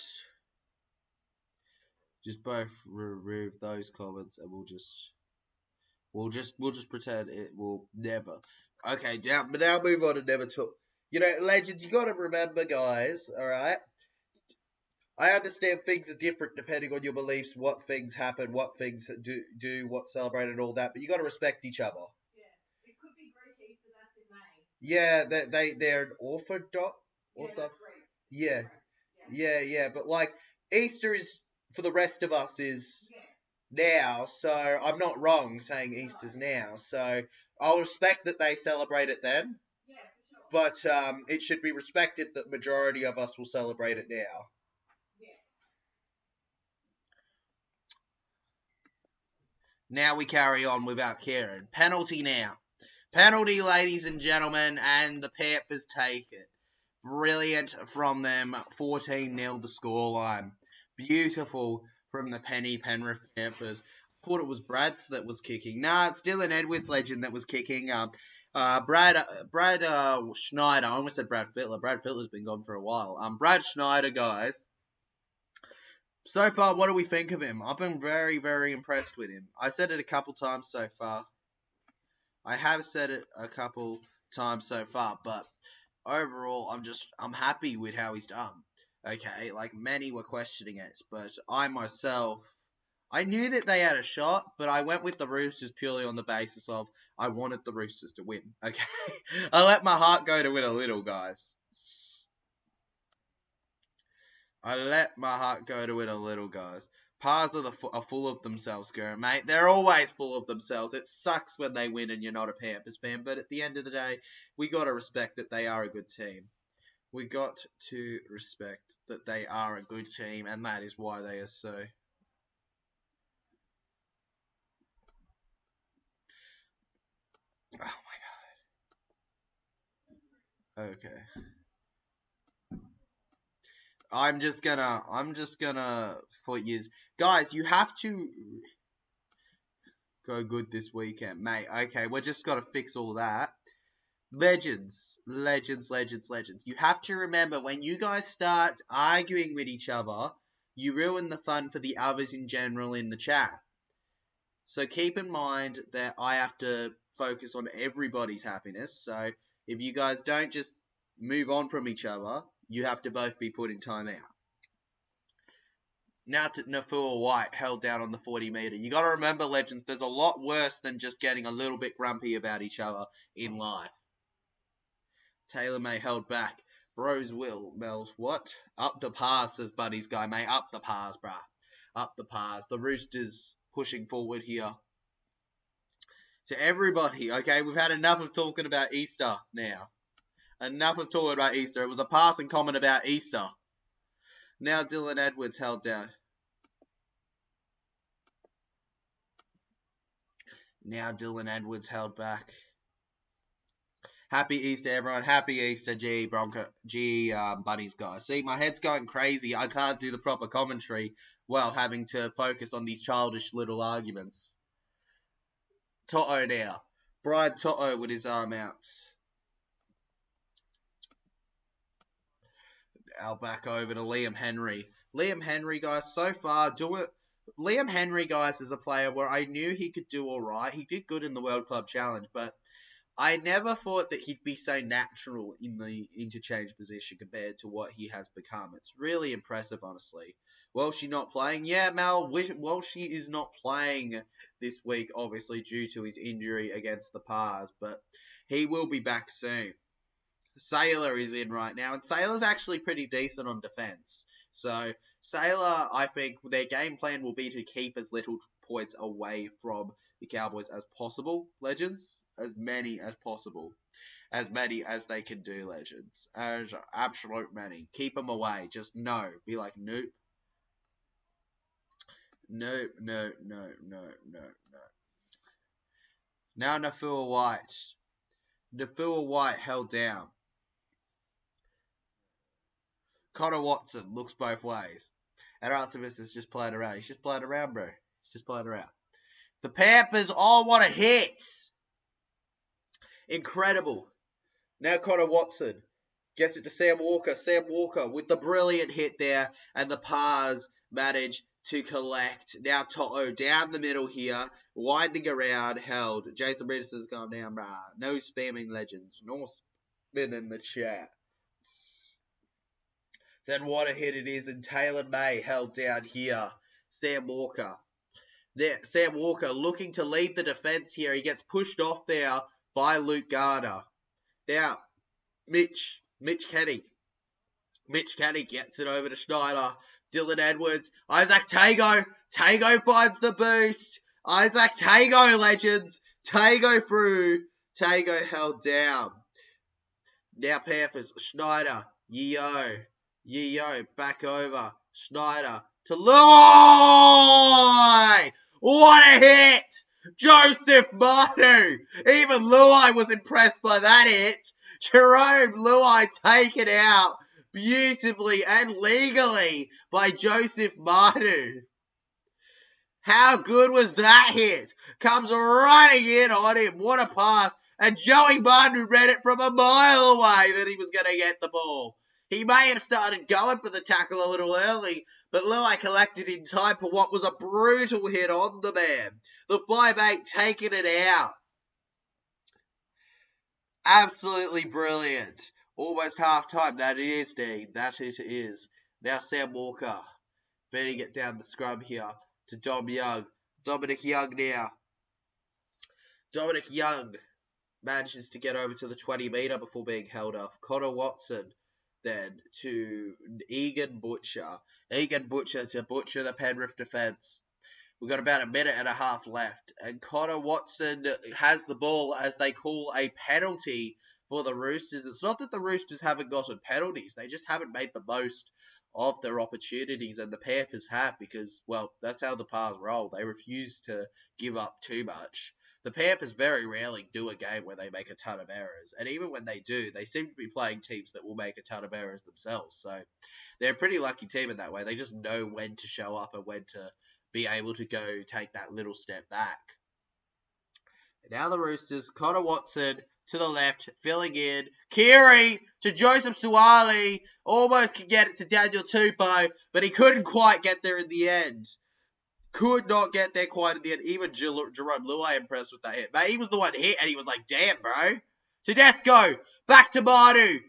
remove those comments, and we'll just pretend it will never. Okay, now move on to never talk. You know, legends, you got to remember, guys. All right. I understand things are different depending on your beliefs, what things happen, what things do, what's celebrated, and all that. But you got to respect each other. Yeah, it could be Greek Easter. That's in May. Yeah, they're an Orthodox or something. Yeah. Yeah. But like Easter is for the rest of us is now, so I'm not wrong saying Easter's now. So I'll respect that they celebrate it then. Yeah, for sure. But it should be respected that the majority of us will celebrate it now. Now we carry on without Kieran. Penalty now. Penalty, ladies and gentlemen, and the Panthers take it. Brilliant from them. 14-0 the scoreline. Beautiful from the Penrith Panthers. I thought it was Brad's that was kicking. Nah, it's Dylan Edwards, legend, that was kicking. Brad Schneider. I almost said Brad Fittler. Brad Fittler's been gone for a while. Brad Schneider, guys. So far, what do we think of him? I've been very, very impressed with him. I said it a couple times so far. I have said it a couple times so far, but overall, I'm happy with how he's done. Okay, like many were questioning it, but I myself, I knew that they had a shot, but I went with the Roosters purely on the basis of I wanted the Roosters to win. Okay, I let my heart go to win a little, guys. I let my heart go to it a little, guys. Pars are full of themselves, girl, mate. They're always full of themselves. It sucks when they win and you're not a Panthers fan, but at the end of the day, we got to respect that they are a good team. We got to respect that they are a good team, and that is why they are so. Oh my god. Okay. I'm just gonna for years. Guys, you have to go good this weekend, mate. Okay, we're just gotta fix all that. Legends. You have to remember, when you guys start arguing with each other, you ruin the fun for the others in general in the chat. So keep in mind that I have to focus on everybody's happiness. So if you guys don't just move on from each other, you have to both be put in time out. Now to Nafua White, held down on the 40 metre. You got to remember, legends, there's a lot worse than just getting a little bit grumpy about each other in life. Taylor May held back. Bros will. Mel's what? Up the pass, says Buddy's guy, mate. Up the pass, bruh. Up the pass. The Roosters pushing forward here. To everybody, okay? We've had enough of talking about Easter now. Enough of talking about Easter. It was a passing comment about Easter. Now Dylan Edwards held down. Now Dylan Edwards held back. Happy Easter, everyone. Happy Easter, Bunnies, guys. See, my head's going crazy. I can't do the proper commentary while having to focus on these childish little arguments. Toto now. Brian Toto with his arm out. Now back over to Liam Henry. Liam Henry, guys, so far, Liam Henry, guys, is a player where I knew he could do all right. He did good in the World Club Challenge, but I never thought that he'd be so natural in the interchange position compared to what he has become. It's really impressive, honestly. Welshie not playing? Yeah, Mel, Welshie is not playing this week, obviously, due to his injury against the Pars, but he will be back soon. Sailor is in right now, and Sailor's actually pretty decent on defense. So, Sailor, I think their game plan will be to keep as little points away from the Cowboys as possible, Legends. As many as possible. As many as they can do, Legends. As absolute many. Keep them away. Just no. Be like, nope. Nope, no, no, no, no, no. Now Nafua White. Nafua White held down. Connor Watson looks both ways. And Artemis is just playing around. He's just playing around, bro. He's just playing around. The Panthers all want a hit. Incredible. Now Connor Watson gets it to Sam Walker. Sam Walker with the brilliant hit there. And the Pars manage to collect. Now Toto down the middle here. Winding around. Held. Jason Bridgeson's gone down. No spamming, Legends. No spin in the chat. Then what a hit it is. And Taylor May held down here. Sam Walker. There, Sam Walker looking to lead the defense here. He gets pushed off there by Luke Garner. Now, Mitch Kenny. Mitch Kenny gets it over to Schneider. Dylan Edwards. Isaac Tago. Tago finds the boost. Isaac Tago, Legends. Tago through. Tago held down. Now Panthers. Schneider. Yeo. Back over. Schneider to Luai. What a hit! Joseph Manu. Even Luai was impressed by that hit. Jerome Luai taken out beautifully and legally by Joseph Manu. How good was that hit? Comes running in on him. What a pass. And Joey Manu read it from a mile away that he was going to get the ball. He may have started going for the tackle a little early, but Luai collected in time for what was a brutal hit on the man. The 5'8" taking it out. Absolutely brilliant. Almost half time. That it is, Dean. That it is. Now Sam Walker. Better get down the scrum here to Dom Young. Dominic Young now. Dominic Young manages to get over to the 20 metre before being held off. Connor Watson then to Egan Butcher. Egan Butcher to butcher the Penrith defence. We've got about a minute and a half left. And Connor Watson has the ball as they call a penalty for the Roosters. It's not that the Roosters haven't gotten penalties. They just haven't made the most of their opportunities. And the Panthers have because, well, that's how the Pars roll. They refuse to give up too much. The Panthers very rarely do a game where they make a ton of errors. And even when they do, they seem to be playing teams that will make a ton of errors themselves. So they're a pretty lucky team in that way. They just know when to show up and when to be able to go take that little step back. And now the Roosters, Connor Watson to the left, filling in. Keary to Joseph Suwali. Almost could get it to Daniel Tupou, but he couldn't quite get there in the end. Could not get there quite in the end. Even Jerome Luai impressed with that hit. Mate, he was the one hit, and he was like, damn, bro. Tedesco. Back to Manu.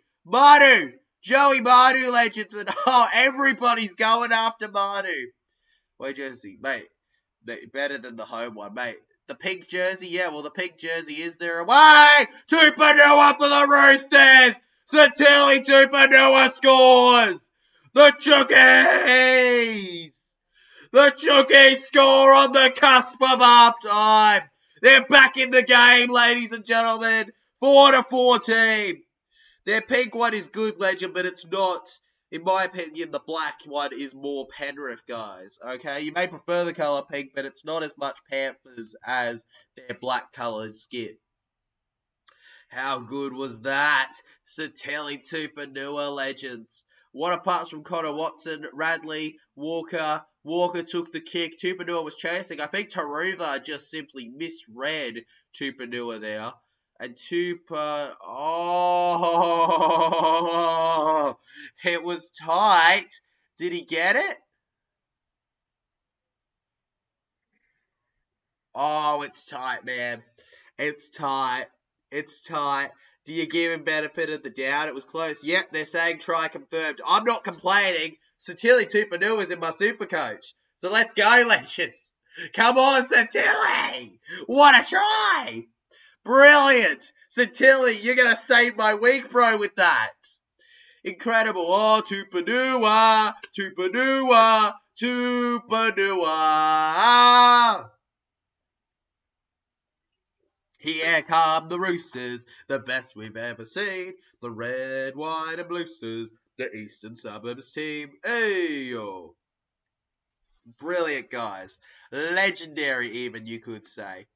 Joey Manu, Legends. And everybody's going after Manu. Wait, jersey, mate. Better than the home one, mate. The pink jersey, yeah, well, the pink jersey is there away. Tupanua for the Roosters. Satili Tupanua scores. The Chookies. The Chookies score on the cusp of half time. They're back in the game, ladies and gentlemen. 4-14. Their pink one is good, Legend, but it's not. In my opinion, the black one is more Penrith, guys. Okay, you may prefer the colour pink, but it's not as much Panthers as their black-coloured skin. How good was that? Satili Tupanua, Legends. What a pass from Connor Watson, Radley, Walker. Walker took the kick. Tupanua was chasing. I think Taruva just simply misread Tupanua there. And Tupa, it was tight. Did he get it? Oh, it's tight, man. It's tight. It's tight. Do you give him benefit of the doubt? It was close. Yep, they're saying try confirmed. I'm not complaining. Satili Tupanua is in my super coach. So let's go, legends. Come on, Satili. What a try. Brilliant. Satili, you're going to save my week, bro, with that. Incredible. Oh, Tupanua. Tupanua. Tupanua. Here come the Roosters, the best we've ever seen. The red, white and bluesters, the eastern suburbs team. Ayo. Brilliant, guys. Legendary, even, you could say.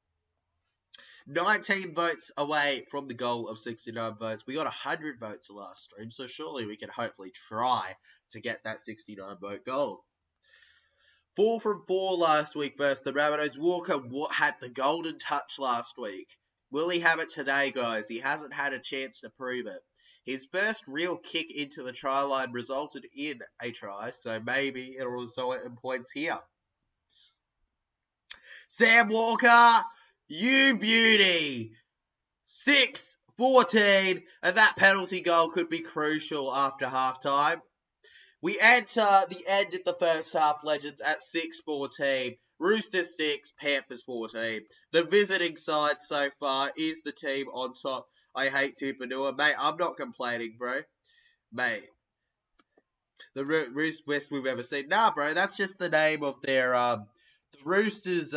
19 votes away from the goal of 69 votes. We got 100 votes last stream, so surely we can hopefully try to get that 69 vote goal. 4 from 4 last week versus the Rabbitohs. Walker had the golden touch last week. Will he have it today, guys? He hasn't had a chance to prove it. His first real kick into the try line resulted in a try, so maybe it'll result in points here. Sam Walker, you beauty! 6-14, and that penalty goal could be crucial after halftime. We enter the end of the first half, legends, at 6-14. Roosters 6, Panthers 14. The visiting side so far is the team on top. I hate Tupanua. Mate, I'm not complaining, bro. Mate. The Roosters best we've ever seen. Nah, bro, that's just the name of their, the Roosters,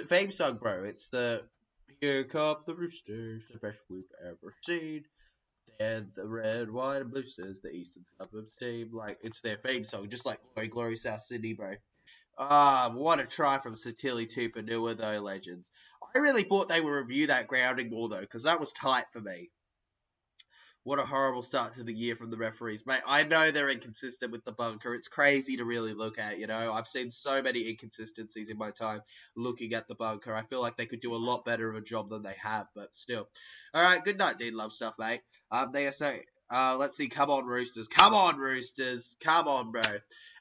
theme song, bro. It's the, here come the Roosters, the best we've ever seen. And the red, white, and bluesters, the eastern suburbs team. Like, it's their theme song, just like Glory, Glory, South Sydney, bro. What a try from Satili Tupanua, though, legend. I really thought they would review that grounding ball, though, because that was tight for me. What a horrible start to the year from the referees. Mate, I know they're inconsistent with the bunker. It's crazy to really look at, you know. I've seen so many inconsistencies in my time looking at the bunker. I feel like they could do a lot better of a job than they have, but still. All right, good night, Dean Love stuff, mate. They are saying, let's see, come on, Roosters. Come on, Roosters. Come on, bro.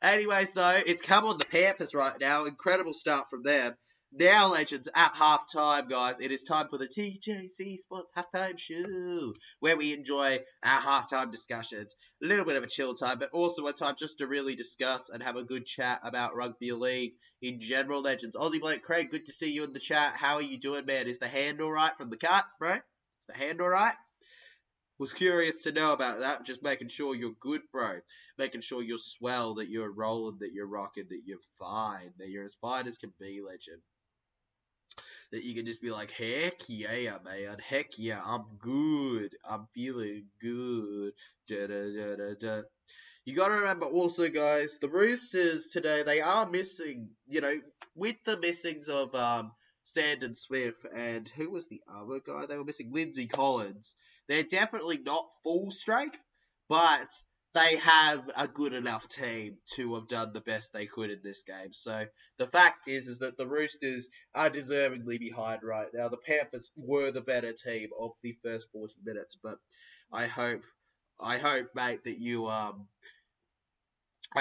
Anyways, though, it's come on the Panthers right now. Incredible start from them. Now, legends, at halftime, guys, it is time for the TJC Sports Halftime Show, where we enjoy our halftime discussions. A little bit of a chill time, but also a time just to really discuss and have a good chat about rugby league in general, legends. Aussie Blake Craig, good to see you in the chat. How are you doing, man? Is the hand all right from the cut, bro? Is the hand all right? Was curious to know about that. Just making sure you're good, bro. Making sure you're swell, that you're rolling, that you're rocking, that you're fine, that you're as fine as can be, legend. That you can just be like, heck yeah, man. Heck yeah, I'm good. I'm feeling good. Da, da, da, da, da. You got to remember also, guys, the Roosters today, they are missing, you know, with the missings of Sandon Smith and who was the other guy they were missing? Lindsay Collins. They're definitely not full strength, but they have a good enough team to have done the best they could in this game. So the fact is that the Roosters are deservingly behind right now. The Panthers were the better team of the first 40 minutes, but I hope, mate, that you I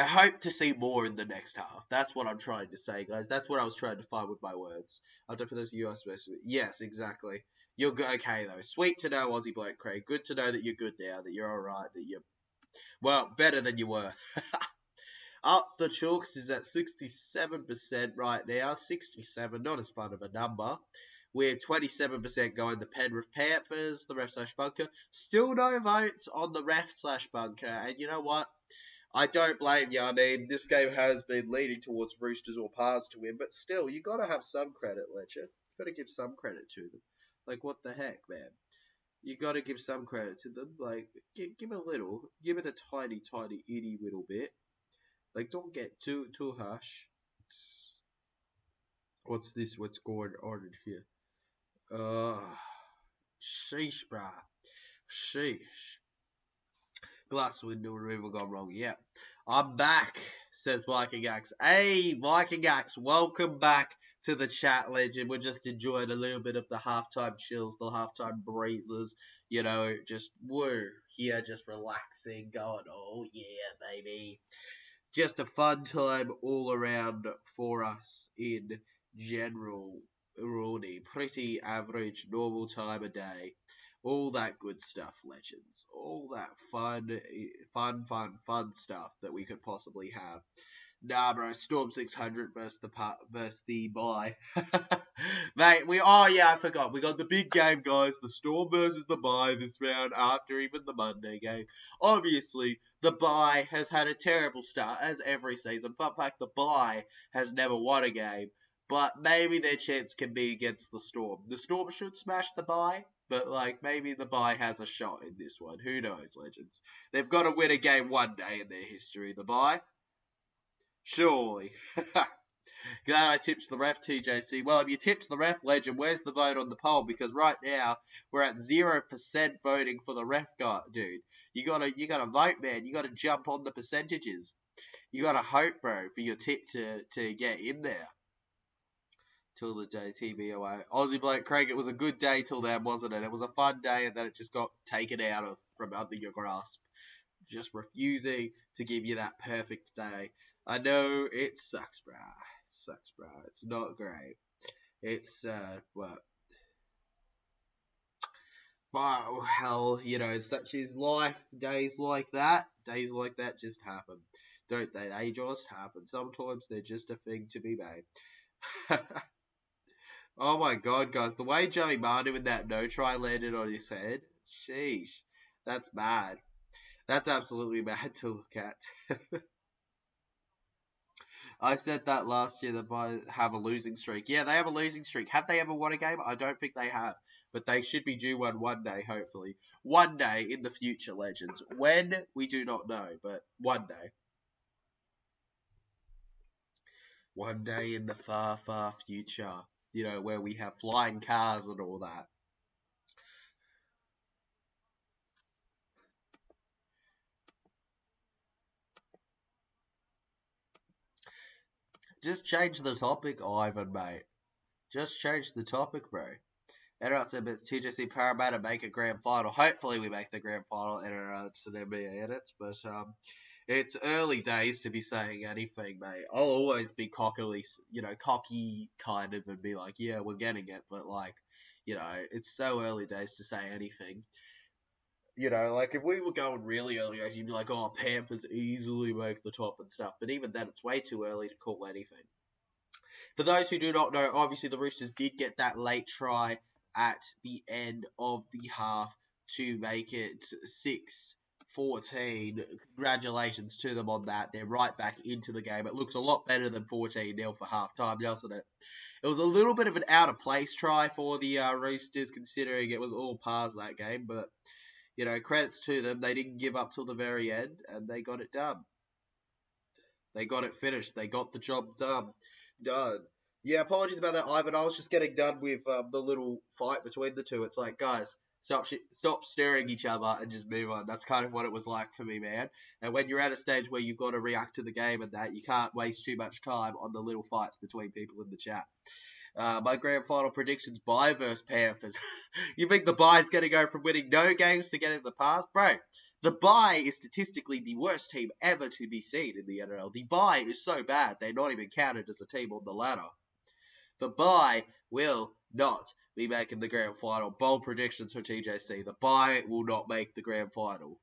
hope to see more in the next half. That's what I'm trying to say, guys. That's what I was trying to find with my words. I've done for those US special. Yes, exactly. You're okay, though. Sweet to know, Aussie Blake Craig. Good to know that you're good now, that you're alright, that you're, well, better than you were. Up the Chalks is at 67% right now. 67, not as fun of a number. We're 27% going the Penrith Panthers, the ref/bunker. Still no votes on the ref/bunker. And you know what? I don't blame you. I mean, this game has been leading towards Roosters or Pars to win, but still, you got to have some credit, Ledger. You got to give some credit to them. Like, what the heck, man? You got to give some credit to them. Like, give a little. Give it a tiny, tiny, itty little bit. Like, don't get too harsh. What's this? What's going on here? Sheesh, brah. Sheesh. Glass window removal gone wrong. Yeah. I'm back, says Viking Axe. Hey, Viking Axe, welcome back to the chat, legend. We're just enjoying a little bit of the halftime chills, the halftime breezes. You know, just we're here just relaxing, going, oh yeah, baby. Just a fun time all around for us in general. Rooney, pretty average, normal time of day. All that good stuff, legends. All that fun stuff that we could possibly have. Nah, bro. Storm 600 versus the bye. Mate, I forgot. We got the big game, guys. The Storm versus the bye this round after even the Monday game. Obviously, the bye has had a terrible start, as every season. But fact, the bye has never won a game. But maybe their chance can be against the Storm. The Storm should smash the bye. But, maybe the bye has a shot in this one. Who knows, legends? They've got to win a game one day in their history. The bye. Surely. Glad I tipped the ref, TJC. Well, if you tipped the ref, legend, where's the vote on the poll? Because right now, we're at 0% voting for the ref guy, dude. You gotta vote, man. You gotta jump on the percentages. You gotta hope, bro, for your tip to get in there. Till the day TV away. Aussie bloke Craig, it was a good day till then, wasn't it? It was a fun day, and then it just got taken out from under your grasp. Just refusing to give you that perfect day. I know it sucks, bruh. It's not great. It's sad, but wow, hell, such is life. Days like that just happen, don't they? They just happen. Sometimes they're just a thing to be made. Oh my god, guys, the way Joey Manu in that no try landed on his head, sheesh, that's bad. That's absolutely bad to look at. I said that last year that they have a losing streak. Yeah, they have a losing streak. Have they ever won a game? I don't think they have. But they should be due one day, hopefully. One day in the future, legends. When? We do not know, but one day. One day in the far, far future. Where we have flying cars and all that. Just change the topic, Ivan, mate. Just change the topic, bro. Interrupt said it's TJC Parramatta make a grand final. Hopefully we make the grand final. Interrupts and NBA edits, but it's early days to be saying anything, mate. I'll always be cocky kind of, and be like, yeah, we're getting it, but it's so early days to say anything. If we were going really early days, you'd be like, oh, Panthers easily make the top and stuff. But even then, it's way too early to call anything. For those who do not know, obviously the Roosters did get that late try at the end of the half to make it 6-14. Congratulations to them on that. They're right back into the game. It looks a lot better than 14-0 for halftime, doesn't it? It was a little bit of an out-of-place try for the Roosters, considering it was all pars that game. But, credits to them. They didn't give up till the very end, and they got it done. They got it finished. They got the job done. Yeah, apologies about that, Ivan. I was just getting done with the little fight between the two. It's like, guys, stop staring each other and just move on. That's kind of what it was like for me, man. And when you're at a stage where you've got to react to the game and that, you can't waste too much time on the little fights between people in the chat. My grand final predictions, bye versus Panthers. You think the bye's going to go from winning no games to getting the pass? Bro, the bye is statistically the worst team ever to be seen in the NRL. The bye is so bad, they're not even counted as a team on the ladder. The bye will not be making the grand final. Bold predictions for TJC. The bye will not make the grand final.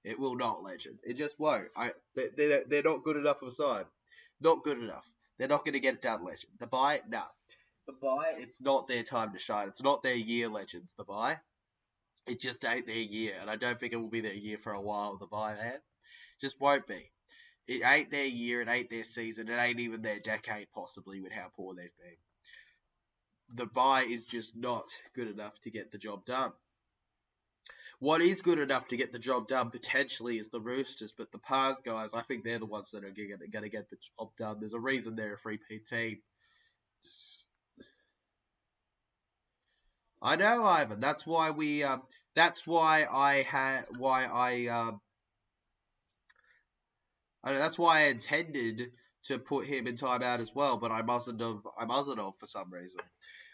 It will not, legends. It just won't. They're not good enough of a side. Not good enough. They're not going to get it done, legend. The bye, no. The bye, it's not their time to shine. It's not their year, legends. The bye. It just ain't their year, and I don't think it will be their year for a while, the bye, man. Just won't be. It ain't their year, it ain't their season, it ain't even their decade, possibly, with how poor they've been. The bye is just not good enough to get the job done. What is good enough to get the job done, potentially, is the Roosters, but the Pars guys, I think they're the ones that are going to get the job done. There's a reason they're a 3P team. I know, Ivan. That's why that's why I intended to put him in timeout as well, but I mustn't have for some reason.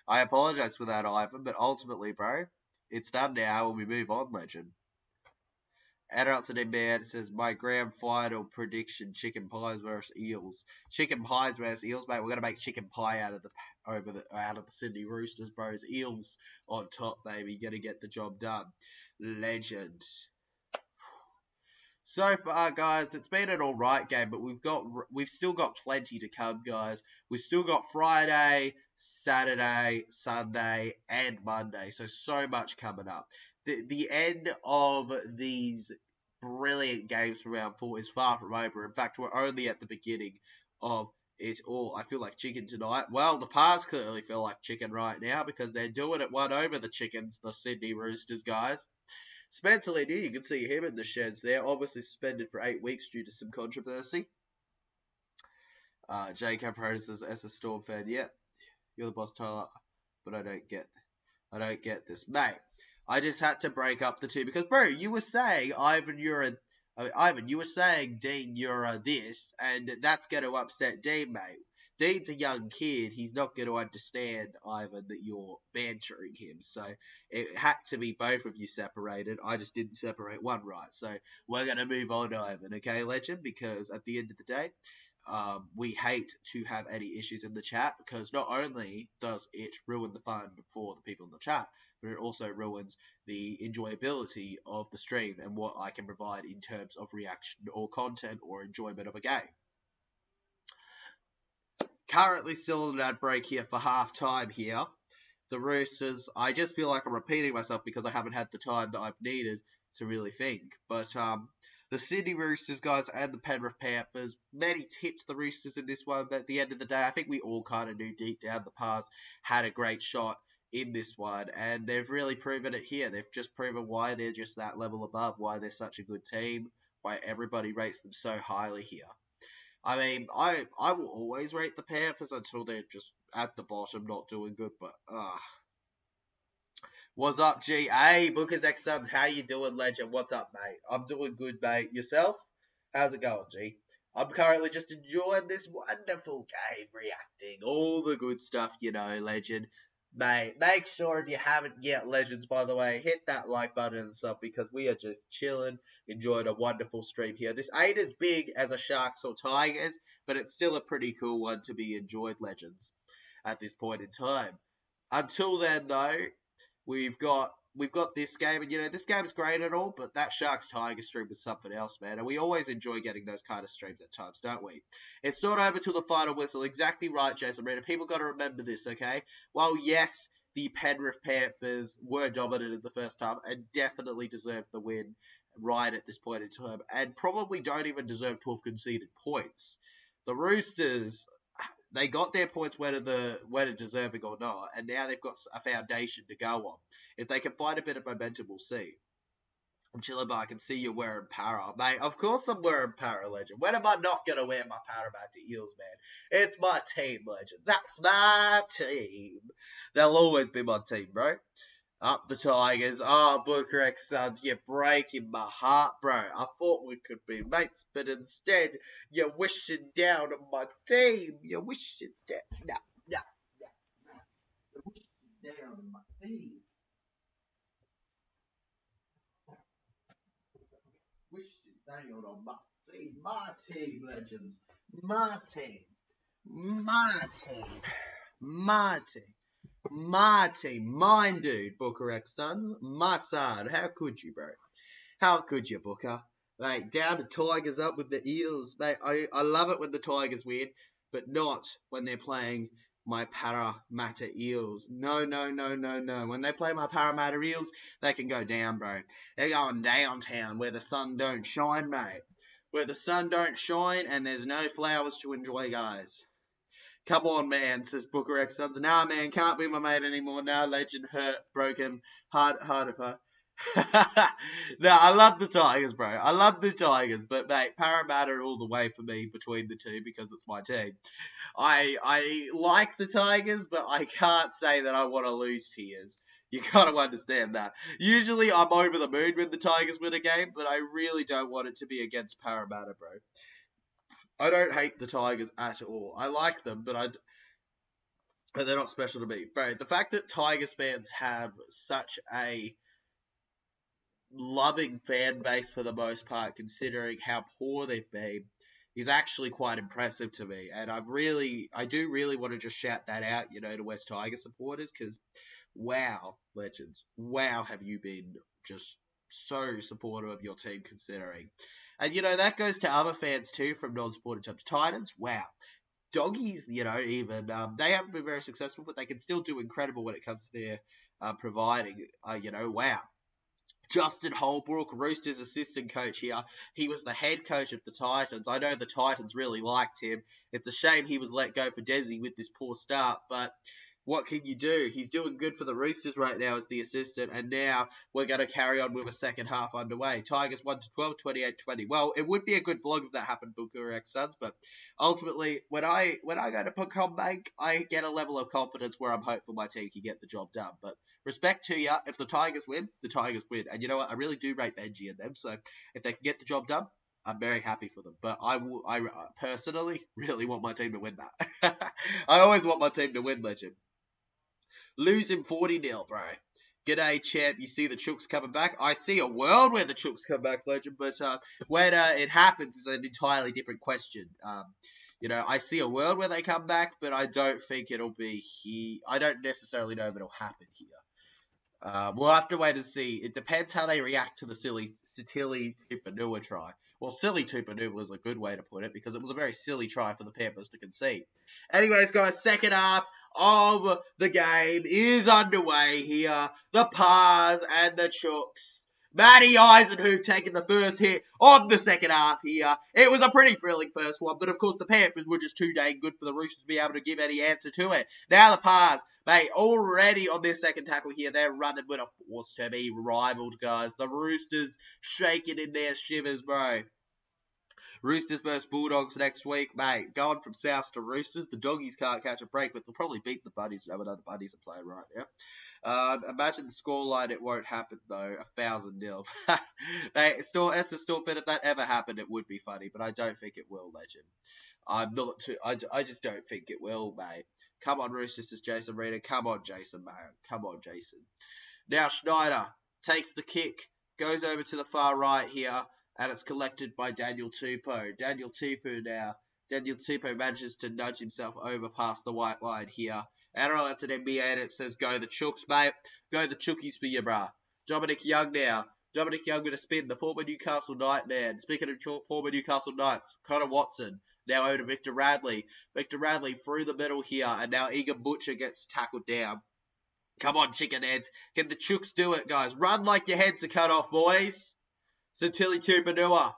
I apologize for that, Ivan, but ultimately, bro, it's done now and we move on, legend. Adults in man, it says my grand final prediction: chicken pies versus eels. Chicken pies versus eels, mate. We're gonna make chicken pie out of the Sydney Roosters, bros. Eels on top, baby. Gonna get the job done. Legend. So far, guys, it's been an alright game, but we've still got plenty to come, guys. We've still got Friday, Saturday, Sunday, and Monday. So much coming up. The end of these brilliant games from round 4 is far from over. In fact, we're only at the beginning of it all. I feel like chicken tonight. Well, the Pars clearly feel like chicken right now because they're doing it one over the Chickens, the Sydney Roosters, guys. Spencer Lee, you can see him in the sheds there, obviously suspended for 8 weeks due to some controversy. J.K. Proses as a Storm fan, yeah, you're the boss, Tyler, but I don't get this, mate. I just had to break up the two because, bro, you were saying Ivan, you were saying Dean, you're this, and that's going to upset Dean, mate. Dean's a young kid. He's not going to understand, Ivan, that you're bantering him. So it had to be both of you separated. I just didn't separate one right. So we're going to move on, Ivan, okay, legend? Because at the end of the day, we hate to have any issues in the chat because not only does it ruin the fun for the people in the chat, but it also ruins the enjoyability of the stream and what I can provide in terms of reaction or content or enjoyment of a game. Currently still in that break here for half time here. The Roosters, I just feel like I'm repeating myself because I haven't had the time that I've needed to really think. But the Sydney Roosters, guys, and the Penrith Panthers, many tipped the Roosters in this one, but at the end of the day, I think we all kind of knew deep down the Pars had a great shot in this one, and they've really proven it here. They've just proven why they're just that level above, why they're such a good team, why everybody rates them so highly here. I mean, I will always rate the Panthers until they're just at the bottom, not doing good, but, What's up, G? Hey, Booker's X-Subs, how you doing, legend? What's up, mate? I'm doing good, mate. Yourself? How's it going, G? I'm currently just enjoying this wonderful game, reacting, all the good stuff, you know, legend. Mate, make sure if you haven't yet, legends, by the way, hit that like button and stuff because we are just chilling, enjoying a wonderful stream here. This ain't as big as a Sharks or Tigers, but it's still a pretty cool one to be enjoyed, legends, at this point in time. Until then, though, we've got this game, and you know this game's great and all, but that Sharks Tigers stream is something else, man. And we always enjoy getting those kind of streams at times, don't we? It's not over till the final whistle. Exactly right, Jason Reader. People got to remember this, okay? Well, yes, the Penrith Panthers were dominant in the first half and definitely deserved the win right at this point in time, and probably don't even deserve to have conceded points. The Roosters, they got their points whether deserving or not, and now they've got a foundation to go on. If they can find a bit of momentum, we'll see. I'm chilling, but I can see you're wearing para. Mate, of course I'm wearing para, legend. When am I not going to wear my Parramatta Eels, man? It's my team, legend. That's my team. They'll always be my team, bro. Up the Tigers. Oh, Booker X Suns, you're breaking my heart, bro. I thought we could be mates, but instead, you're wishing down on my team. You're wishing down. No. You're wishing down on my team. Wishing down on my team. My team, legends. My team. My team. My team. My team, mine, dude, Booker X Suns, my side. How could you, bro? How could you, Booker? Like, down the Tigers, up with the Eels. Mate, I love it when the Tigers win, but not when they're playing my Parramatta Eels. No. When they play my Parramatta Eels, they can go down, bro. They're going downtown where the sun don't shine, mate. Where the sun don't shine and there's no flowers to enjoy, guys. Come on, man, says Booker X Suns. Nah, man, can't be my mate anymore. Now, legend, hurt, broken, hard of her. No, I love the Tigers, bro. I love the Tigers, but mate, Parramatta all the way for me between the two because it's my team. I like the Tigers, but I can't say that I want to lose tears. You gotta understand that. Usually I'm over the moon when the Tigers win a game, but I really don't want it to be against Parramatta, bro. I don't hate the Tigers at all. I like them, but they're not special to me. Bro, the fact that Tigers fans have such a loving fan base for the most part, considering how poor they've been, is actually quite impressive to me. And I do really want to just shout that out, to West Tiger supporters, because wow, legends, wow, have you been just so supportive of your team considering. And, that goes to other fans too from non-sporting teams. Titans, wow. Doggies, even, they haven't been very successful, but they can still do incredible when it comes to their providing, wow. Justin Holbrook, Roosters assistant coach here. He was the head coach of the Titans. I know the Titans really liked him. It's a shame he was let go for Desi with this poor start, but what can you do? He's doing good for the Roosters right now as the assistant, and now we're going to carry on with a second half underway. Tigers 1-12, 28-20. Well, it would be a good vlog if that happened, Booker X Suns, but ultimately, when I go to Pecom Bank, I get a level of confidence where I'm hopeful my team can get the job done. But respect to ya, if the Tigers win, the Tigers win. And you know what? I really do rate Benji and them, so if they can get the job done, I'm very happy for them. But I personally really want my team to win that. I always want my team to win, legend. Losing 40-0, bro. G'day, champ. You see the Chooks coming back? I see a world where the Chooks come back, legend. But when it happens, it's an entirely different question. I see a world where they come back, but I don't think it'll be here. I don't necessarily know if it'll happen here. We'll have to wait and see. It depends how they react to the silly Tupanua try. Well, silly Tupanua was a good way to put it, because it was a very silly try for the Panthers to concede. Anyways, guys, second half of the game is underway here. The Pars and the Chooks. Matty Eisenhoop taking the first hit of the second half here. It was a pretty thrilling first one, but of course the Panthers were just too dang good for the Roosters to be able to give any answer to it. Now the Pars, mate, already on their second tackle here, they're running with a force to be rivaled, guys. The Roosters shaking in their shivers, bro. Roosters versus Bulldogs next week, mate. Going from Souths to Roosters. The Doggies can't catch a break, but they'll probably beat the Buddies. I know the Buddies are playing right now. Imagine the scoreline. It won't happen, though. 1,000-0. It's still fit. If that ever happened, it would be funny, but I don't think it will, legend. I'm not too. I just don't think it will, mate. Come on, Roosters, says Jason Reader. Come on, Jason, mate. Come on, Jason. Now, Schneider takes the kick. Goes over to the far right here. And it's collected by Daniel Tupou. Daniel Tupou manages to nudge himself over past the white line here. And that's an NBA, and it says, go the Chooks, mate. Go the Chookies for you, brah. Dominic Young now. Dominic Young with a spin. The former Newcastle Knight man. Speaking of former Newcastle Knights, Connor Watson. Now over to Victor Radley. Victor Radley through the middle here. And now Egan Butcher gets tackled down. Come on, chicken heads. Can the Chooks do it, guys? Run like your heads are cut off, boys. Sitili Tupanua.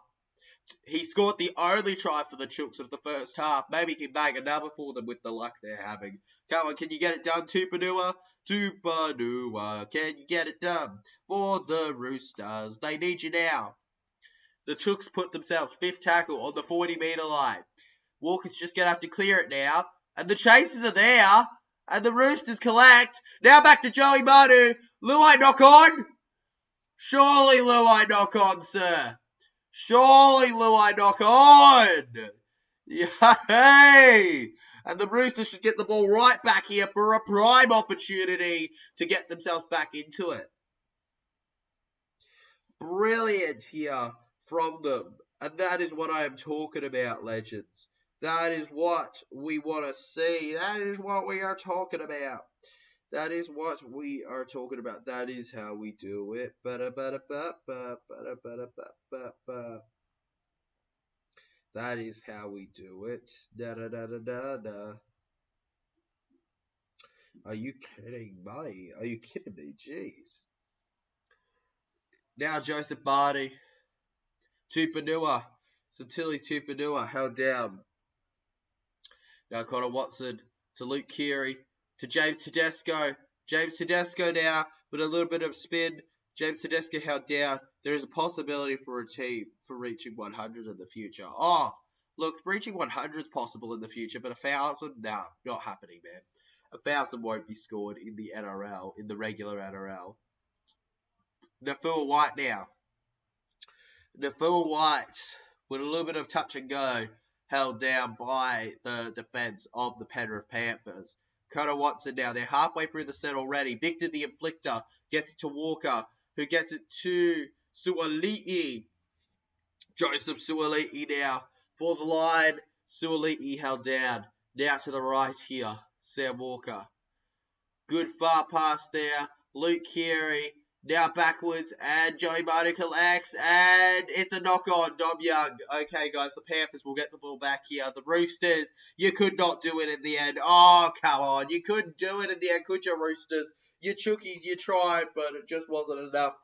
He scored the only try for the Chooks of the first half. Maybe he can bag another for them with the luck they're having. Come on, can you get it done, Tupanua? Tupanua, can you get it done for the Roosters? They need you now. The Chooks put themselves fifth tackle on the 40-metre line. Walker's just going to have to clear it now. And the Chasers are there. And the Roosters collect. Now back to Joey Manu. Luai knock on. Surely Luai knock on, sir. Surely Luai knock on. Yay! And the Roosters should get the ball right back here for a prime opportunity to get themselves back into it. Brilliant here from them. And that is what I am talking about, legends. That is what we want to see. That is what we are talking about. That is what we are talking about. That is how we do it. That is how we do it. Are you kidding me? Are you kidding me? Jeez. Now Joseph Barty. Tupanua. Sitili Tupanua held down. Now Connor Watson to Luke Keary. To James Tedesco. James Tedesco now with a little bit of spin. James Tedesco held down. There is a possibility for a team for reaching 100 in the future. Oh, look, reaching 100 is possible in the future, but 1,000? Nah, not happening, man. 1,000 won't be scored in the NRL, in the regular NRL. Nafua White now. Nafua White with a little bit of touch and go held down by the defense of the Penrith Panthers. Connor Watson now. They're halfway through the set already. Victor the Inflictor gets it to Walker, who gets it to Suoli'i. Joseph Suoli'i now for the line. Suoli'i held down. Now to the right here. Sam Walker. Good far pass there. Luke Keary. Now backwards. And Joey Manu collects. And it's a knock on. Dom Young. Okay, guys. The Panthers will get the ball back here. The Roosters. You could not do it in the end. Oh, come on. You couldn't do it in the end, could you, Roosters? You chookies, you tried, but it just wasn't enough.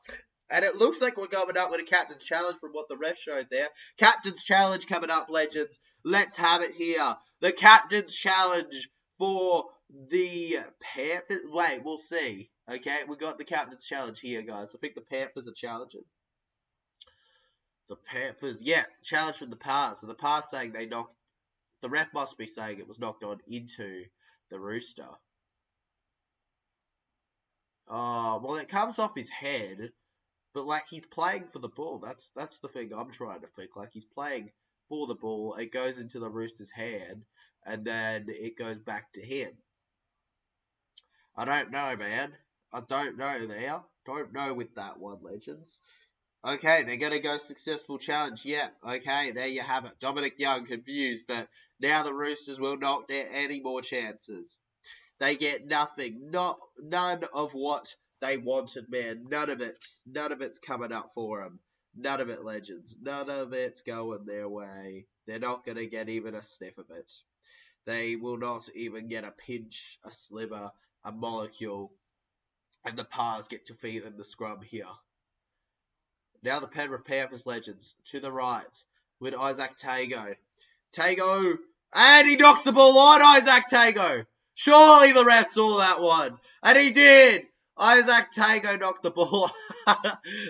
And it looks like we're coming up with a captain's challenge from what the ref showed there. Captain's challenge coming up, legends. Let's have it here. The captain's challenge for the Panthers. Wait, we'll see. Okay, we got the captain's challenge here, guys. I think the Panthers are challenging. The Panthers, yeah, challenge from the pass. So the pass saying they knocked. The ref must be saying it was knocked on into the Rooster. Oh, well, it comes off his head. But, like, he's playing for the ball. That's the thing I'm trying to think. Like, he's playing for the ball. It goes into the Rooster's hand. And then it goes back to him. I don't know, man. I don't know there. Don't know with that one, legends. Okay, they're going to go successful challenge. Yeah, okay, there you have it. Dominic Young confused. But now the Roosters will not get any more chances. They get nothing. None of what they wanted, man. None of it. None of it's coming up for them. None of it, legends. None of it's going their way. They're not going to get even a sniff of it. They will not even get a pinch, a sliver, a molecule. And the Pars get to feed in the scrum here. Now the Penrith Panthers, legends, to the right with Isaac Tago. Tago, and he knocks the ball on Isaac Tago. Surely the ref saw that one. And he did. Isaac Tago knocked the ball.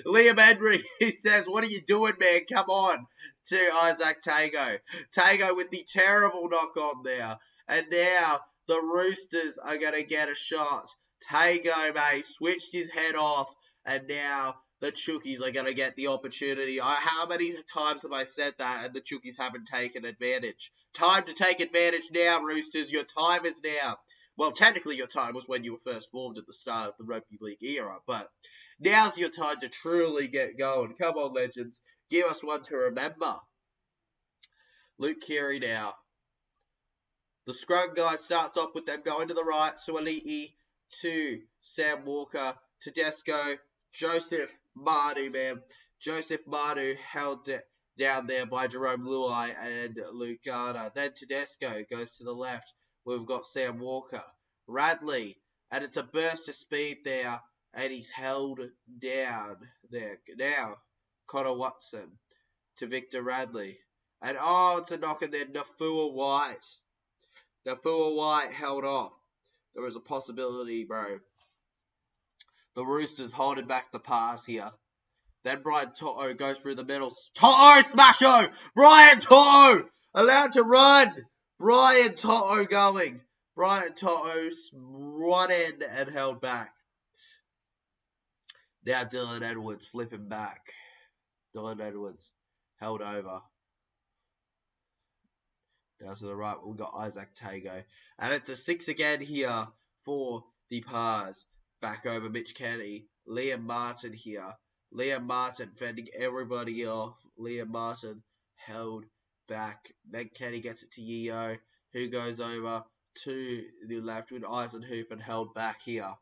Liam Henry, he says, what are you doing, man? Come on. To Isaac Tago. Tago with the terrible knock on there. And now the Roosters are going to get a shot. Tago, mate, switched his head off. And now the Chookies are going to get the opportunity. How many times have I said that and the Chookies haven't taken advantage? Time to take advantage now, Roosters. Your time is now. Well, technically your time was when you were first formed at the start of the rugby league era, but now's your time to truly get going. Come on, legends. Give us one to remember. Luke Keary now. The scrum guy starts off with them going to the right. Suoli'i to Sam Walker. Tedesco. Joseph Manu, man. Joseph Manu held down there by Jerome Luai and Luke Garner. Then Tedesco goes to the left. We've got Sam Walker. Radley. And it's a burst of speed there. And he's held down there. Now, Connor Watson to Victor Radley. And it's a knock in there. Nafua White. Nafua White held off. There was a possibility, bro. The Roosters holding back the pass here. Then Brian To'o goes through the middle. To'o smasho! Brian To'o allowed to run. Brian To'o going. Brian To'o's run in and held back. Now Dylan Edwards flipping back. Dylan Edwards held over. Now to the right, we've got Isaac Tago. And it's a 6 again here for the Pars. Back over Mitch Kenny. Liam Martin here. Liam Martin fending everybody off. Liam Martin held back. Then Kenny gets it to Yeo, who goes over to the left with Eisenhuth and held back here.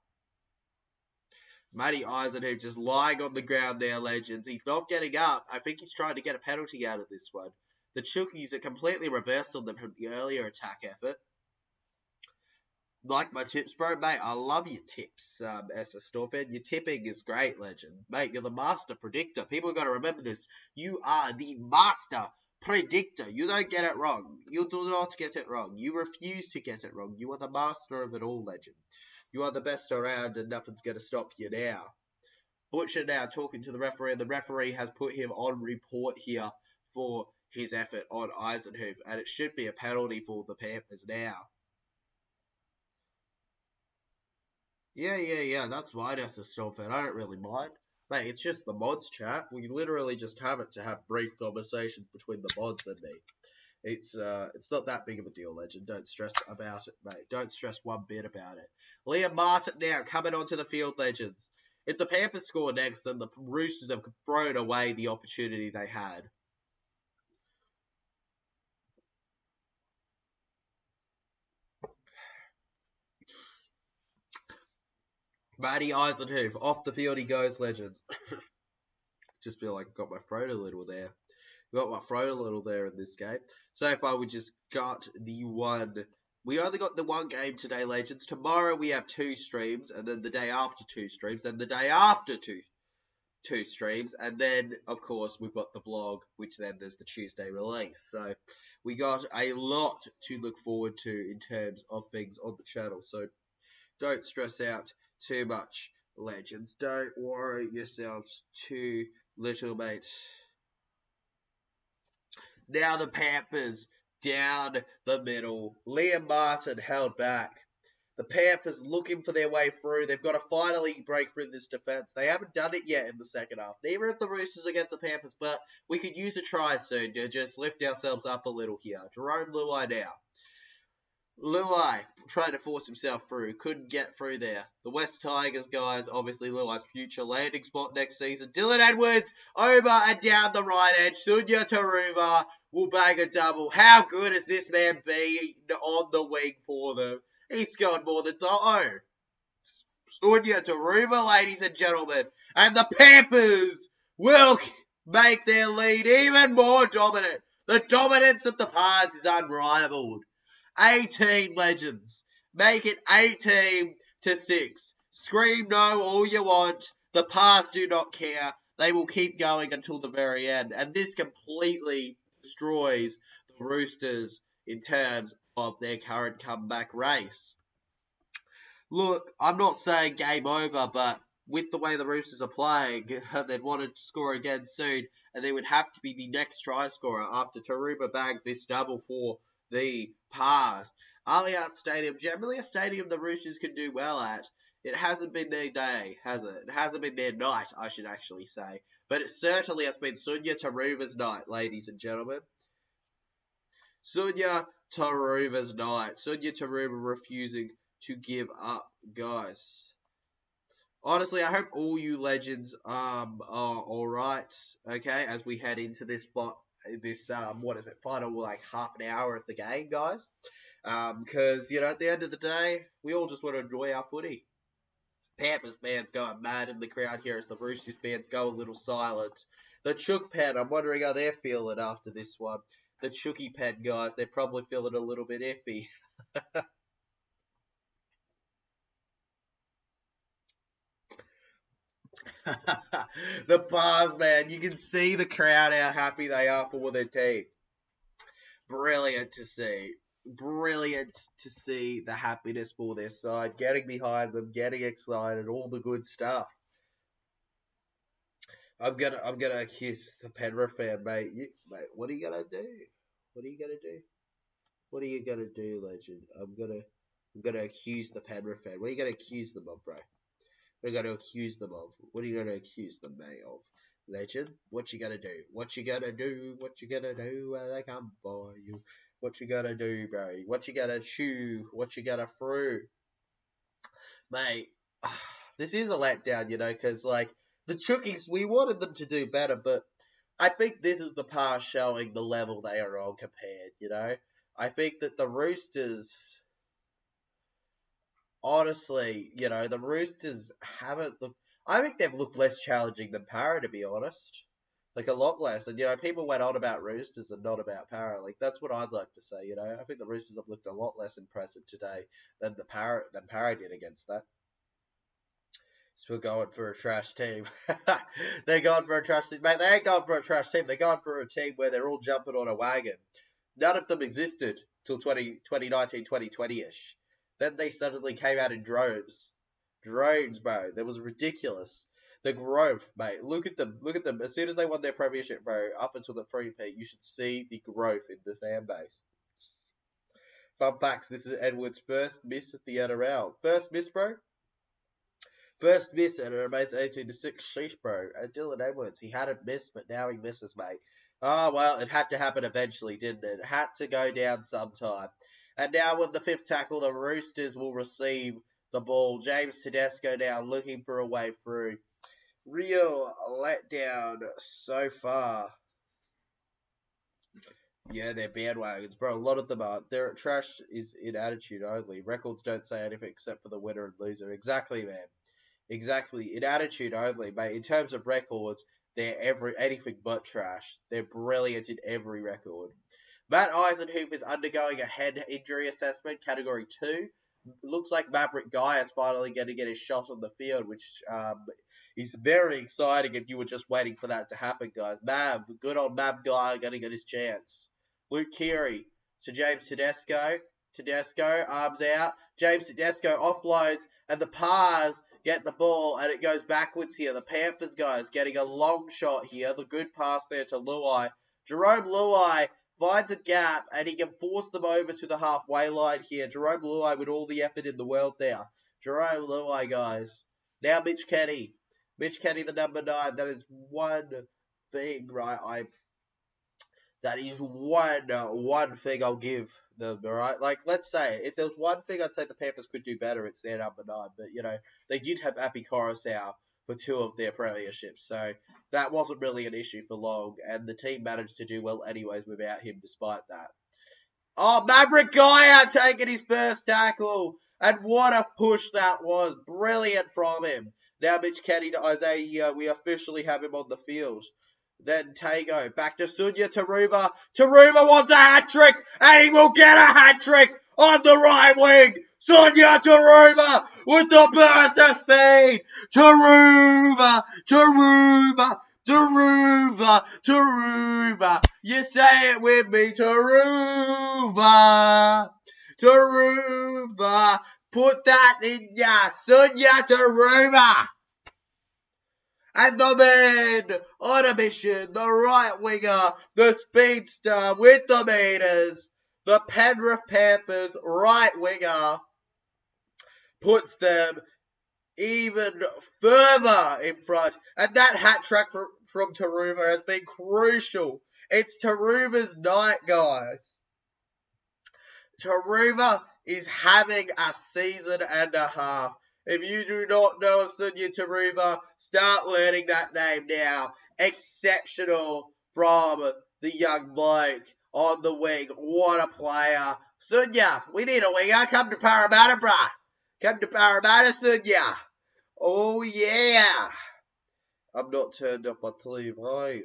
Matty Eisenhuth just lying on the ground there, legends. He's not getting up. I think he's trying to get a penalty out of this one. The Chookies are completely reversed on them from the earlier attack effort. Like my tips, bro, mate. I love your tips, as a store fan. Your tipping is great, legend. Mate, you're the master predictor. People got to remember this. You are the master predictor. You don't get it wrong. You do not get it wrong. You refuse to get it wrong. You are the master of it all, legend. You are the best around and nothing's going to stop you now. Butcher now talking to the referee, and the referee has put him on report here for his effort on Eisenhuth, and it should be a penalty for the Panthers now. Yeah, that's fine as a store fan. I don't really mind. Mate, it's just the mods chat. We literally just have it to have brief conversations between the mods and me. It's not that big of a deal, legend. Don't stress about it, mate. Don't stress one bit about it. Liam Martin now coming onto the field, legends. If the Panthers score next, then the Roosters have thrown away the opportunity they had. Matty Eisenhuth, off the field he goes, legends. Just feel like I got my throat a little there. In this game. So far, we just got the one. We only got the one game today, legends. Tomorrow we have 2 streams, and then the day after 2 streams, then the day after two streams, and then, of course, we've got the vlog, which then there's the Tuesday release. So we got a lot to look forward to in terms of things on the channel. So don't stress out too much, legends. Don't worry yourselves too little, mate. Now the Panthers down the middle. Liam Martin held back. The Panthers looking for their way through. They've got to finally break through this defense. They haven't done it yet in the second half. Neither of the Roosters against the Panthers, but we could use a try soon to just lift ourselves up a little here. Jerome Luai now. Luai trying to force himself through. Couldn't get through there. The West Tigers, guys, obviously Luai's future landing spot next season. Dylan Edwards over and down the right edge. Sunya Taruva will bang a double. How good has this man been on the wing for them? He's scored more than Sunya Taruva, ladies and gentlemen. And the Panthers will make their lead even more dominant. The dominance of the Pars is unrivaled. 18, legends. Make it 18-6. Scream no all you want. The Pars do not care. They will keep going until the very end. And this completely destroys the Roosters in terms of their current comeback race. Look, I'm not saying game over, but with the way the Roosters are playing, they'd want to score again soon, and they would have to be the next try scorer after Taruba bagged this double for the Pars. Allianz Stadium, generally a stadium the Roosters can do well at. It hasn't been their day, has it? It hasn't been their night, I should actually say. But it certainly has been Sunya Taruva's night, ladies and gentlemen. Sunya Taruva's night. Sunya Taruva refusing to give up, guys. Honestly, I hope all you legends are alright, okay, as we head into this spot. This final like half an hour of the game, guys, because at the end of the day we all just want to enjoy our footy. Panthers fans going mad in the crowd here as the Roosters fans go a little silent. The Chook Pen, I'm wondering how they're feeling after this one. The Chooky Pen guys, they're probably feeling a little bit iffy. The Pars, man, you can see the crowd how happy they are for their team. Brilliant to see. Brilliant to see the happiness for their side, getting behind them, getting excited, all the good stuff. I'm gonna accuse the Penrith fan, mate. Mate, what are you gonna do? What are you gonna do? What are you gonna do, legend? I'm gonna accuse the Penrith fan. What are you gonna accuse them of, bro? What are you gonna accuse them of? What are you gonna accuse them, mate, of? Legend, what you gonna do? What you gonna do? What you gonna do when they come for you? What you gonna do, bro? What you gonna chew? What you gonna through? Mate, this is a letdown, because, the Chookies, we wanted them to do better, but I think this is the Pars showing the level they are on compared, I think that the Roosters, honestly, the Roosters haven't looked... I think they've looked less challenging than Para, to be honest. Like, a lot less. And, people went on about Roosters and not about Para. Like, that's what I'd like to say, I think the Roosters have looked a lot less impressive today than Para did against that. So we're going for a trash team. They're going for a trash team. Mate, they ain't going for a trash team. They're going for a team where they're all jumping on a wagon. None of them existed till 2019, 2020-ish. Then they suddenly came out in droves. Drones, bro. That was ridiculous. The growth, mate. Look at them. Look at them. As soon as they won their premiership, bro, up until the 3P, you should see the growth in the fan base. Fun facts. This is Edwards' first miss at the NRL. First miss, bro. First miss, and it remains 18-6. Sheesh, bro. And Dylan Edwards, he hadn't missed, but now he misses, mate. Oh, well, it had to happen eventually, didn't it? It had to go down sometime. And now with the fifth tackle, the Roosters will receive the ball. James Tedesco now looking for a way through. Real letdown so far. Yeah, they're bandwagons, bro. A lot of them are. Their trash is in attitude only. Records don't say anything except for the winner and loser. Exactly, man. Exactly. In attitude only, mate. In terms of records, they're anything but trash. They're brilliant in every record. Matt Eisenhoop is undergoing a head injury assessment, category 2. Looks like Maverick Guy is finally going to get his shot on the field, which is very exciting if you were just waiting for that to happen, guys. Good old Mav Guy going to get his chance. Luke Keary to James Tedesco. Tedesco, arms out. James Tedesco offloads, and the Pars get the ball, and it goes backwards here. The Panthers guys getting a long shot here. The good pass there to Luai. Jerome Luai finds a gap, and he can force them over to the halfway line here. Jerome Luai with all the effort in the world there. Jerome Luai, guys. Now Mitch Kenny. Mitch Kenny, the number 9. That is one thing, right? That is one thing I'll give them, right? Like, let's say, if there's one thing I'd say the Panthers could do better, it's their number 9. But, you know, they did have Api Coruscant for 2 of their premierships, so that wasn't really an issue for long, and the team managed to do well anyways without him despite that. Oh, Maverick Guy taking his first tackle, and what a push that was. Brilliant from him. Now Mitch Kenny to Isaiah, we officially have him on the field. Then Tago, back to Sunya Taruba. Taruba wants a hat-trick, and he will get a hat-trick on the right wing. Sunya Taruba with the burst of speed. Taruba. You say it with me, Taruba. Put that in ya, Sunya Taruba. And the man on a mission, the right winger, the speedster with the meters, the Penrith Panthers right winger, puts them even further in front. And that hat trick from Taruba has been crucial. It's Taruba's night, guys. Taruba is having a season and a half. If you do not know of Sunya Taruba, start learning that name now. Exceptional from the young bloke on the wing. What a player. Sunya, we need a winger. Come to Parramatta, bruh. Come to Parramatta, Sunya. Oh, yeah. I'm not turned up, I tell you, bruh.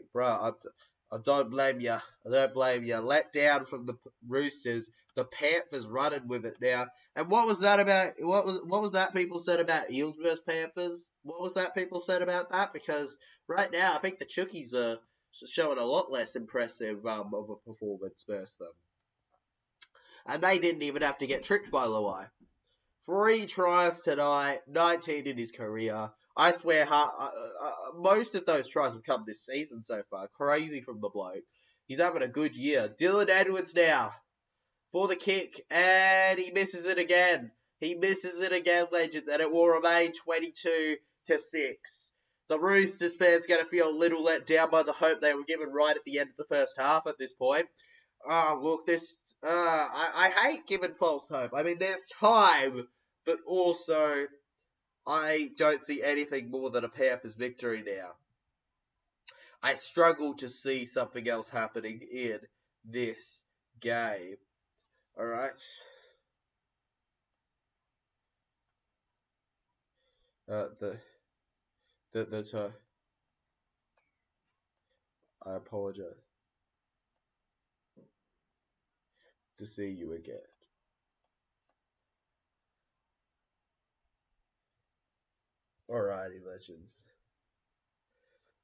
I don't blame you. Let down from the Roosters. The Panthers running with it now. And what was that about? What was that people said about Eels versus Panthers? What was that people said about that? Because right now, I think the Chookies are showing a lot less impressive of a performance versus them. And they didn't even have to get tricked by Luai. 3 tries tonight, 19 in his career. I swear, most of those tries have come this season so far. Crazy from the bloke. He's having a good year. Dylan Edwards now for the kick, and he misses it again. Legends, and it will remain 22-6. The Roosters fans going to feel a little let down by the hope they were given right at the end of the first half at this point. Look, I hate giving false hope. I mean, there's time, but also I don't see anything more than a Panthers victory now. I struggle to see something else happening in this game. Alright. I apologize to see you again. Alrighty, legends.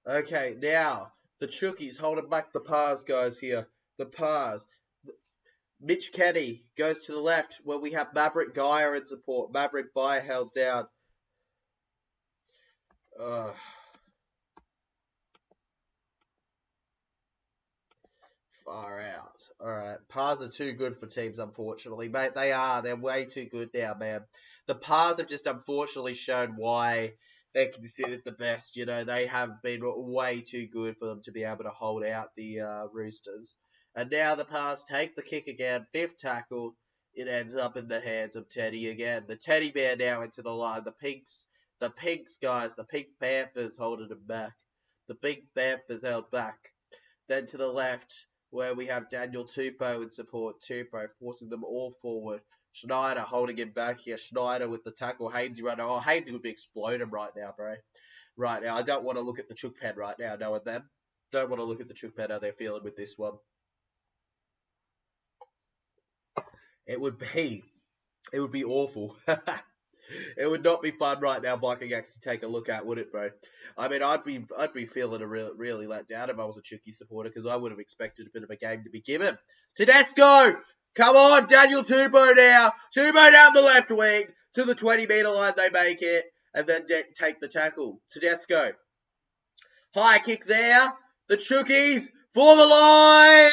Okay, now, the Chookies holding back the Pars guys here. The Pars. Mitch Kenny goes to the left where we have Maverick Guy in support. Maverick Guy held down. Far out. Alright, Pars are too good for teams, unfortunately. Mate, they are. They're way too good now, man. The Pars have just unfortunately shown why they're considered the best. You know, they have been way too good for them to be able to hold out the Roosters. And now the Pars take the kick again. 5th tackle. it ends up in the hands of Teddy again. The Teddy bear now into the line. The Pinks, guys, the Pink Panthers holding him back. The Pink Panthers held back. Then to the left, where we have Daniel Tupou in support. Tupou forcing them all forward. Schneider holding him back here. Schneider with the tackle. Hainsey running. Oh, Hainsey would be exploding right now, bro. Right now. I don't want to look at the chook pad right now, knowing them. Don't want to look at the chook pad, how they're feeling with this one. It would be awful. It would not be fun right now, Viking actually take a look at, would it, bro? I mean, I'd be feeling really let down if I was a Chucky supporter, because I would have expected a bit of a game to be given. Tedesco! Come on, Daniel Tupou now. Tupou down the left wing. To the 20-metre line, they make it. And then take the tackle. Tedesco. High kick there. The Chookies for the line.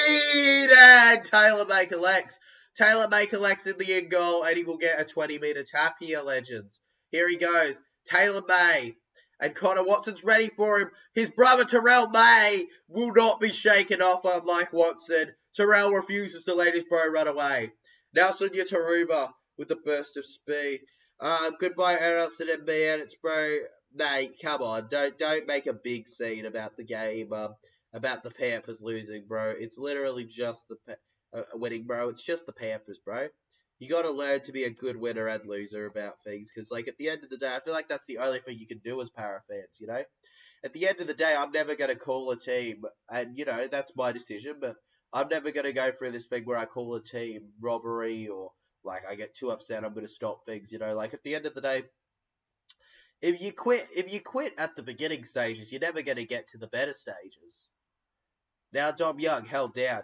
And Taylor May collects. Taylor May collects in the in goal, and he will get a 20-metre tap here, legends. Here he goes. Taylor May. And Connor Watson's ready for him. His brother Terrell May will not be shaken off, unlike Watson. Terrell refuses to let his bro run away. Now Sunya Taruba with the burst of speed. Goodbye, Errolson and man. It's bro. Mate, come on. Don't make a big scene about the game. About the Panthers losing, bro. It's literally just the winning, bro. It's just the Panthers, bro. You got to learn to be a good winner and loser about things, because, like, at the end of the day, I feel like that's the only thing you can do as Para fans, you know? At the end of the day, I'm never going to call a team, and, you know, that's my decision, but I'm never going to go through this thing where I call a team robbery or, like, I get too upset, I'm going to stop things, you know? Like, at the end of the day, if you quit at the beginning stages, you're never going to get to the better stages. Now, Dom Young held down.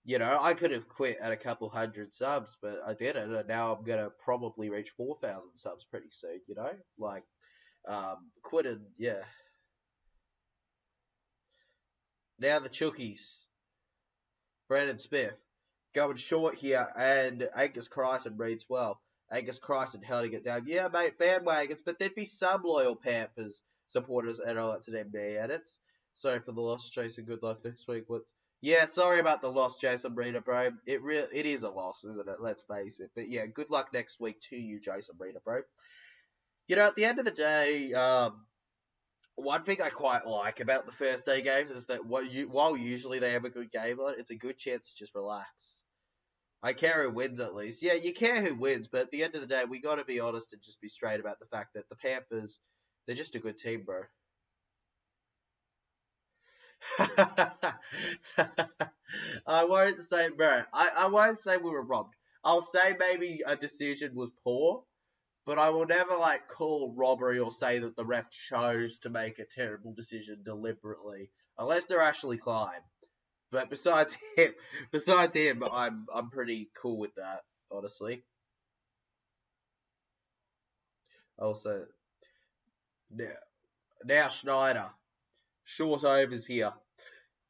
You know, I could have quit at a couple hundred subs, but I didn't, and now I'm going to probably reach 4,000 subs pretty soon, you know? Like, quitting, yeah. Now the Chookies. Brandon Smith going short here, and Angus Crichton reads well. Angus Crichton holding it down. Yeah, mate, bandwagons, but there'd be some loyal Panthers supporters and all that to them there, and it's sorry for the loss, Jason. Good luck next week. Yeah, sorry about the loss, Jason Breeder, bro. It is a loss, isn't it? Let's face it. But yeah, good luck next week to you, Jason Breeder, bro. You know, at the end of the day, one thing I quite like about the first day games is that while usually they have a good game on, it's a good chance to just relax. I care who wins, at least. Yeah, you care who wins, but at the end of the day, we got to be honest and just be straight about the fact that the Panthers, they're just a good team, bro. I won't say, bro. I won't say we were robbed. I'll say maybe a decision was poor, but I will never like call robbery or say that the ref chose to make a terrible decision deliberately, unless they're actually Klein. But besides him, I'm pretty cool with that, honestly. Also, now Schneider. Short overs here.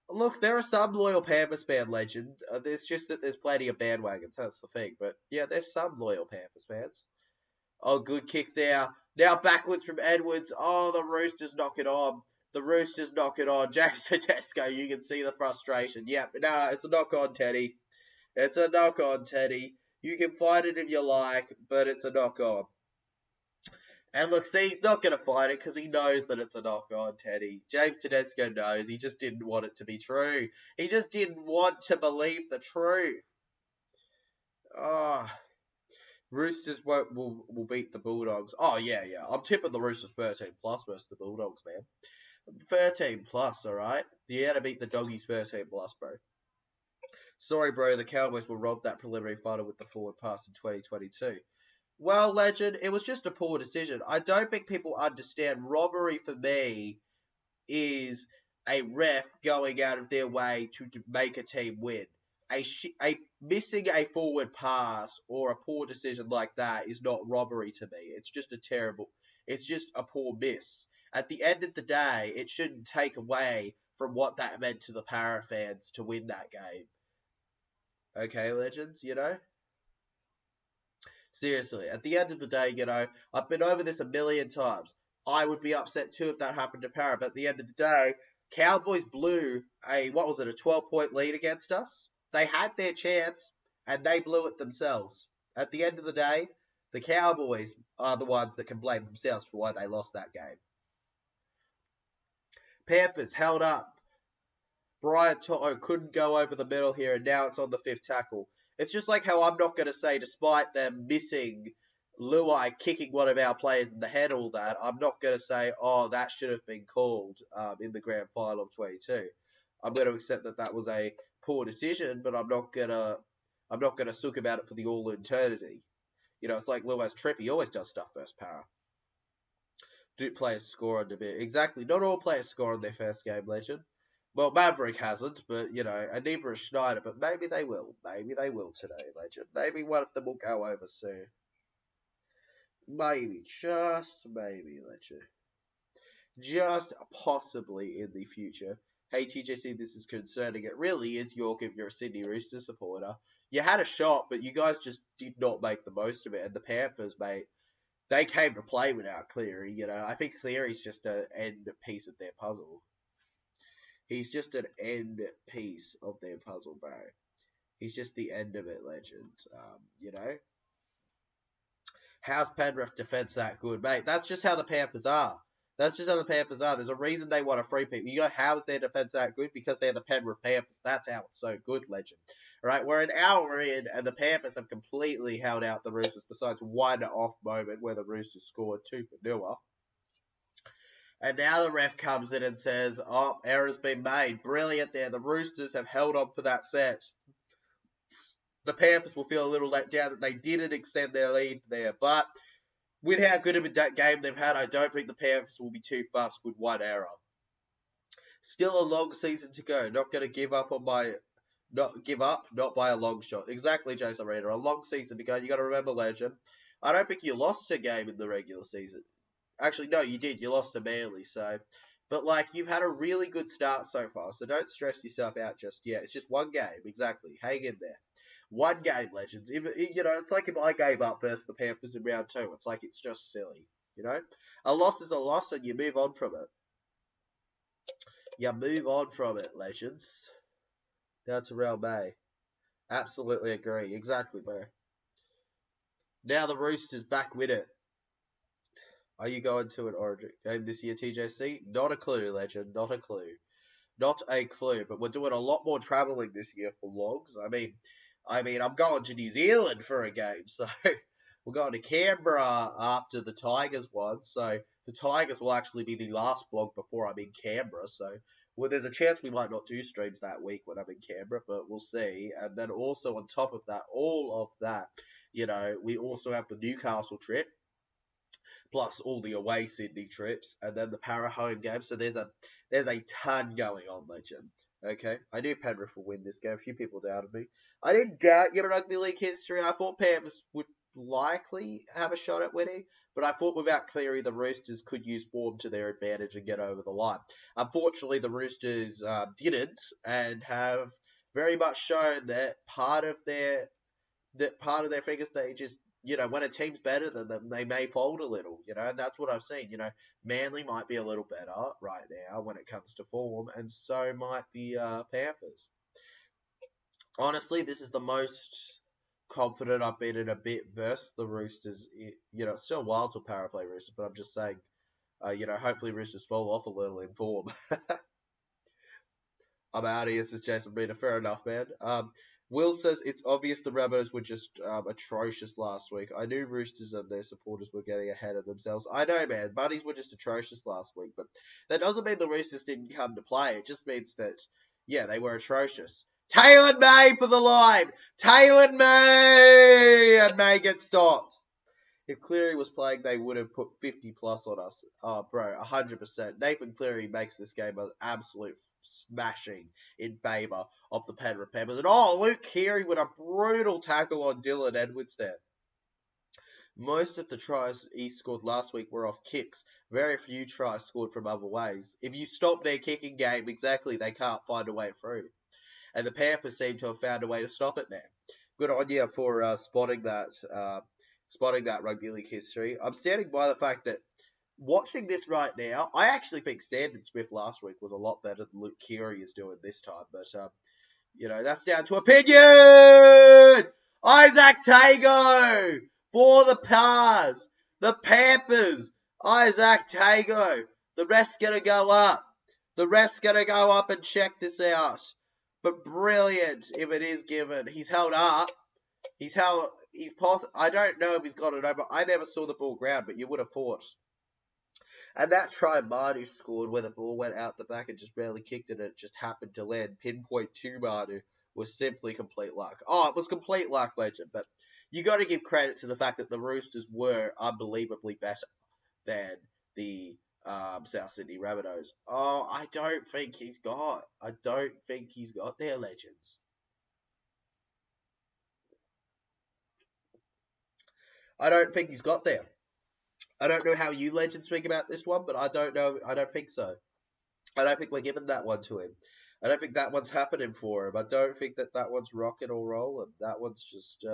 Look, there are some loyal Panthers fan legend. It's just that there's plenty of bandwagons. That's the thing. But yeah, there's some loyal Panthers fans. Oh, good kick there. Now backwards from Edwards. Oh, the Roosters knock it on. The Roosters knock it on. James Tedesco, you can see the frustration. Yep, no, it's a knock on, Teddy. It's a knock on, Teddy. You can fight it if you like, but it's a knock on. And look, see, he's not going to fight it because he knows that it's a knock-on, Teddy. James Tedesco knows. He just didn't want it to be true. He just didn't want to believe the truth. Oh, Roosters will beat the Bulldogs. Oh, yeah. I'm tipping the Roosters 13+ versus the Bulldogs, man. 13+, all right? You had to beat the Doggies 13+, bro. Sorry, bro, the Cowboys will rob that preliminary final with the forward pass in 2022. Well, legend, it was just a poor decision. I don't think people understand robbery for me is a ref going out of their way to make a team win. A missing a forward pass or a poor decision like that is not robbery to me. It's just a poor miss. At the end of the day, it shouldn't take away from what that meant to the Para fans to win that game. Okay, legends, you know? Seriously, at the end of the day, you know, I've been over this a million times. I would be upset too if that happened to Para, but at the end of the day, Cowboys blew a 12-point lead against us. They had their chance, and they blew it themselves. At the end of the day, the Cowboys are the ones that can blame themselves for why they lost that game. Panthers held up. Brian Toto couldn't go over the middle here, and now it's on the 5th tackle. It's just like how I'm not going to say, despite them missing Luai kicking one of our players in the head, all that, I'm not going to say, oh, that should have been called in the grand final of 22. I'm going to accept that that was a poor decision, but I'm not going to sook about it for the all eternity. You know, it's like Luai's trip. He always does stuff first para. Do players score on debut? Exactly. Not all players score on their first game, Legend. Well, Maverick hasn't, but, you know, and neither is Schneider, but maybe they will. Maybe they will today, Legend. Maybe one of them will go over soon. Maybe, just maybe, Legend. Just possibly in the future. Hey, TJC, this is concerning. It really is, York, if you're a Sydney Roosters supporter. You had a shot, but you guys just did not make the most of it. And the Panthers, mate, they came to play without Cleary. You know, I think Cleary's just an end piece of their puzzle. He's just an end piece of their puzzle, bro. He's just the end of it, Legend. You know? How's Penrith defense that good? Mate, that's just how the Panthers are. That's just how the Panthers are. There's a reason they want a free pick. You go, how is their defense that good? Because they're the Penrith Panthers. That's how it's so good, Legend. Right? We're an hour in, and the Panthers have completely held out the Roosters, besides one off moment where the Roosters scored 2-0. And now the ref comes in and says, oh, error's been made. Brilliant there. The Roosters have held on for that set. The Panthers will feel a little let down that they didn't extend their lead there. But with how good of a game they've had, I don't think the Panthers will be too fussed with one error. Still a long season to go. Not going to give up on my... Not give up, not by a long shot. Exactly, Jason Reader. A long season to go. You got to remember, Legend. I don't think you lost a game in the regular season. Actually, no, you did. You lost to Manly, so... But, like, you've had a really good start so far, so don't stress yourself out just yet. It's just one game, exactly. Hang in there. One game, Legends. You know, it's like if I gave up versus the Panthers in round 2. It's like it's just silly, you know? A loss is a loss, and you move on from it. You move on from it, Legends. Now to Real May. Absolutely agree. Exactly, bro. Now the Roosters back with it. Are you going to an Origin game this year, TJC? Not a clue, Legend. Not a clue. Not a clue. But we're doing a lot more travelling this year for logs. I mean, I'm going to New Zealand for a game. So we're going to Canberra after the Tigers one. So the Tigers will actually be the last vlog before I'm in Canberra. So well, there's a chance we might not do streams that week when I'm in Canberra, but we'll see. And then also on top of that, all of that, you know, we also have the Newcastle trip. Plus all the away Sydney trips, and then the para home game. So there's a ton going on, Legend. Okay, I knew Penrith would win this game. A few people doubted me. I didn't doubt your rugby league history. I thought Panthers would likely have a shot at winning, but I thought without Cleary, the Roosters could use form to their advantage and get over the line. Unfortunately, the Roosters didn't, and have very much shown that part of their figure stage is, you know, when a team's better than them, they may fold a little, you know, and that's what I've seen. You know, Manly might be a little better right now when it comes to form, and so might the Panthers. Honestly, this is the most confident I've been in a bit versus the Roosters. You know, it's still wild to para play Roosters, but I'm just saying, you know, hopefully Roosters fall off a little in form. I'm out of here, says Jason Reader. Fair enough, man. Will says, it's obvious the Rabbitohs were just atrocious last week. I knew Roosters and their supporters were getting ahead of themselves. I know, man. Buddies were just atrocious last week. But that doesn't mean the Roosters didn't come to play. It just means that, yeah, they were atrocious. Taylor May for the line! Taylor May! And May gets stopped. If Cleary was playing, they would have put 50 plus on us. Oh, bro, 100%. Nathan Cleary makes this game an absolute smashing in favour of the Penrith Panthers. And Luke Keary with a brutal tackle on Dylan Edwards there. Most of the tries he scored last week were off kicks. Very few tries scored from other ways. If you stop their kicking game, exactly, they can't find a way through. And the Panthers seem to have found a way to stop it now. Good on you for spotting that rugby league history. I'm standing by the fact that watching this right now, I actually think Sandon Smith last week was a lot better than Luke Keary is doing this time. But, you know, that's down to opinion! Isaac Tago for the Pars. The Panthers. Isaac Tago. The ref's going to go up. The ref's going to go up and check this out. But brilliant if it is given. He's held up. I don't know if he's got it over. I never saw the ball ground, but you would have thought. And that try Manu scored where the ball went out the back and just barely kicked it and it just happened to land pinpoint to Manu was simply complete luck. Oh, it was complete luck, legend, but you got to give credit to the fact that the Roosters were unbelievably better than the South Sydney Rabbitohs. Oh, I don't think he's got there, legends. I don't think he's got there. I don't know how you legends think about this one, but I don't know. I don't think so. I don't think we're giving that one to him. I don't think that one's happening for him. I don't think that one's rocking or rolling. That one's just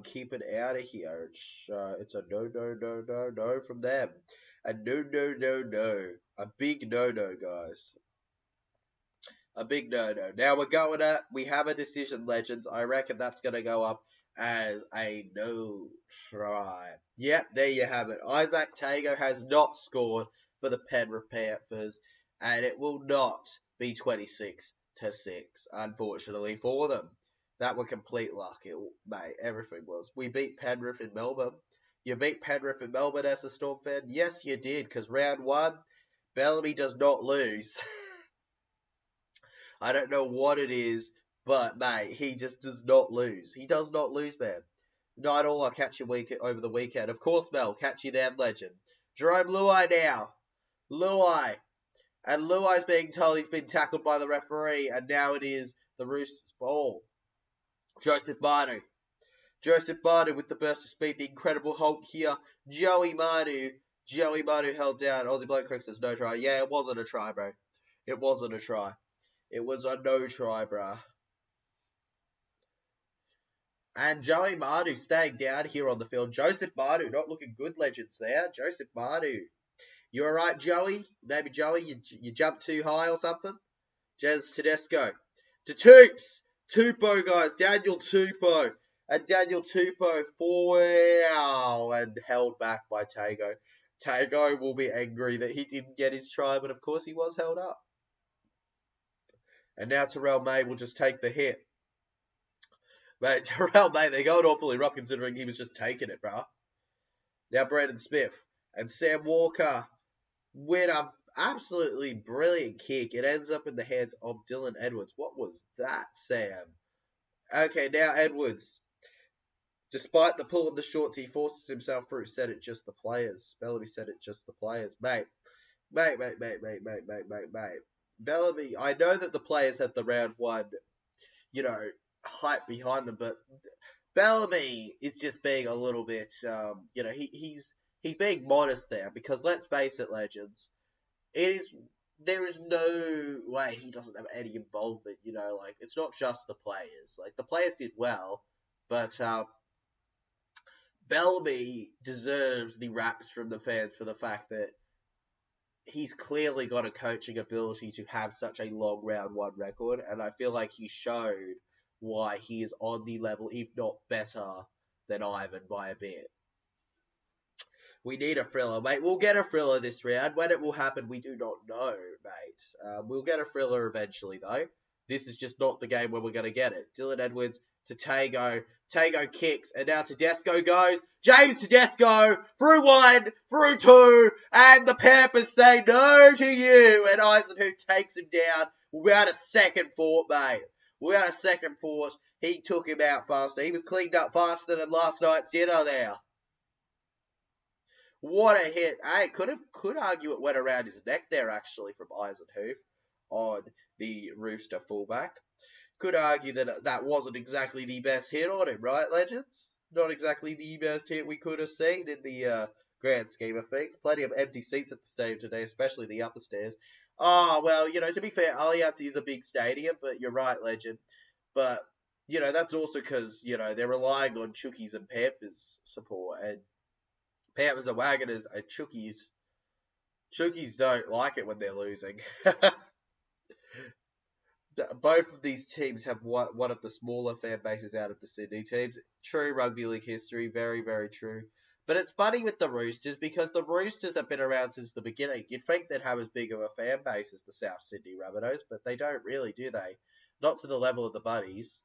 keep it out of here. It's a no from them. A no. A big no, guys. A big no. Now we have a decision, legends. I reckon that's going to go up as a no try. Yep, there you have it. Isaac Tago has not scored for the Penrith Panthers, and it will not be 26-6, unfortunately for them. That was complete luck. Mate, everything was. We beat Penrith in Melbourne. You beat Penrith in Melbourne as a Storm fan? Yes, you did, because round one, Bellamy does not lose. I don't know what it is, but, mate, he just does not lose. He does not lose, man. Night all, I'll catch you over the weekend. Of course, Mel, catch you then, legend. Jerome Luai now. Luai. And Luai's being told he's been tackled by the referee, and now it is the Roosters' ball. Joseph Manu with the burst of speed, the incredible Hulk here. Joey Manu held down. Aussie Bloke Crick says no try. Yeah, it wasn't a try, bro. It wasn't a try. It was a no try, bruh. And Joey Manu staying down here on the field. Joseph Manu not looking good, legends there. Joseph Manu. You alright, Joey? Maybe Joey, you jumped too high or something? Jez Tedesco. To Toops. Tupou, guys. Daniel Tupou. And Daniel Tupou and held back by Tago. Tago will be angry that he didn't get his try, but of course he was held up. And now Terrell May will just take the hit. Mate, Terrell May, they're going awfully rough considering he was just taking it, bruh. Now Brandon Smith and Sam Walker with an absolutely brilliant kick. It ends up in the hands of Dylan Edwards. What was that, Sam? Okay, now Edwards. Despite the pull of the shorts, he forces himself through. Said it just the players. Bellamy said it just the players. Mate. Bellamy, I know that the players had the round one, hype behind them, but Bellamy is just being a little bit, he's being modest there, because let's face it, legends, there is no way he doesn't have any involvement, it's not just the players. The players did well, but Bellamy deserves the raps from the fans for the fact that he's clearly got a coaching ability to have such a long round one record, and I feel like he showed why he is on the level, if not better, than Ivan by a bit. We need a thriller, mate. We'll get a thriller this round. When it will happen, we do not know, mate. We'll get a thriller eventually, though. This is just not the game where we're going to get it. Dylan Edwards to Tago. Tago kicks, and now Tedesco goes. James Tedesco, through one, through two, and the Panthers say no to you. And Eisenhuth takes him down without a second thought, mate. Without a second thought, he took him out faster. He was cleaned up faster than last night's dinner there. What a hit. Hey, could argue it went around his neck there, actually, from Eisenhuth on the Rooster fullback. Could argue that wasn't exactly the best hit on him, right, legends? Not exactly the best hit we could have seen in the grand scheme of things. Plenty of empty seats at the stadium today, especially the upper stairs. Oh, well, to be fair, Allianz is a big stadium, but you're right, legend. But, that's also because, they're relying on Chookies and Panthers support, and Panthers are Wagoners and Chookies don't like it when they're losing. both of these teams have one of the smaller fan bases out of the Sydney teams. True rugby league history, very, very true. But it's funny with the Roosters because the Roosters have been around since the beginning. You'd think they'd have as big of a fan base as the South Sydney Rabbitohs, but they don't really, do they? Not to the level of the Buddies.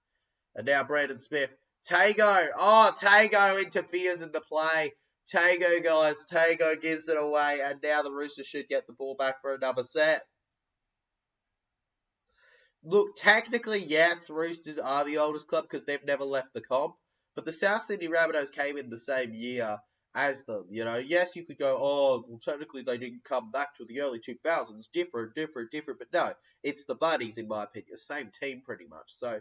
And now Brandon Smith. Tago! Oh, Tago interferes in the play. Tago, guys. Tago gives it away, and now the Roosters should get the ball back for another set. Look, technically, yes, Roosters are the oldest club because they've never left the comp. But the South Sydney Rabbitohs came in the same year as them, you know. Yes, you could go, oh, well, technically they didn't come back to the early 2000s. Different. But no, it's the Buddies, in my opinion. Same team, pretty much. So,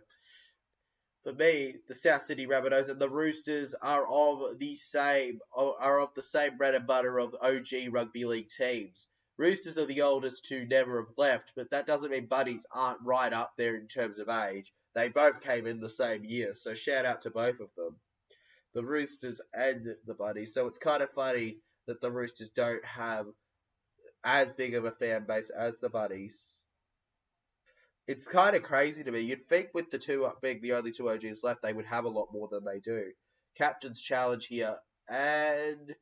for me, the South Sydney Rabbitohs and the Roosters are of the same bread and butter of OG rugby league teams. Roosters are the oldest to never have left, but that doesn't mean Buddies aren't right up there in terms of age. They both came in the same year, so shout out to both of them, the Roosters and the Buddies. So it's kind of funny that the Roosters don't have as big of a fan base as the Buddies. It's kind of crazy to me. You'd think with the two being the only two OGs left, they would have a lot more than they do. Captain's challenge here, and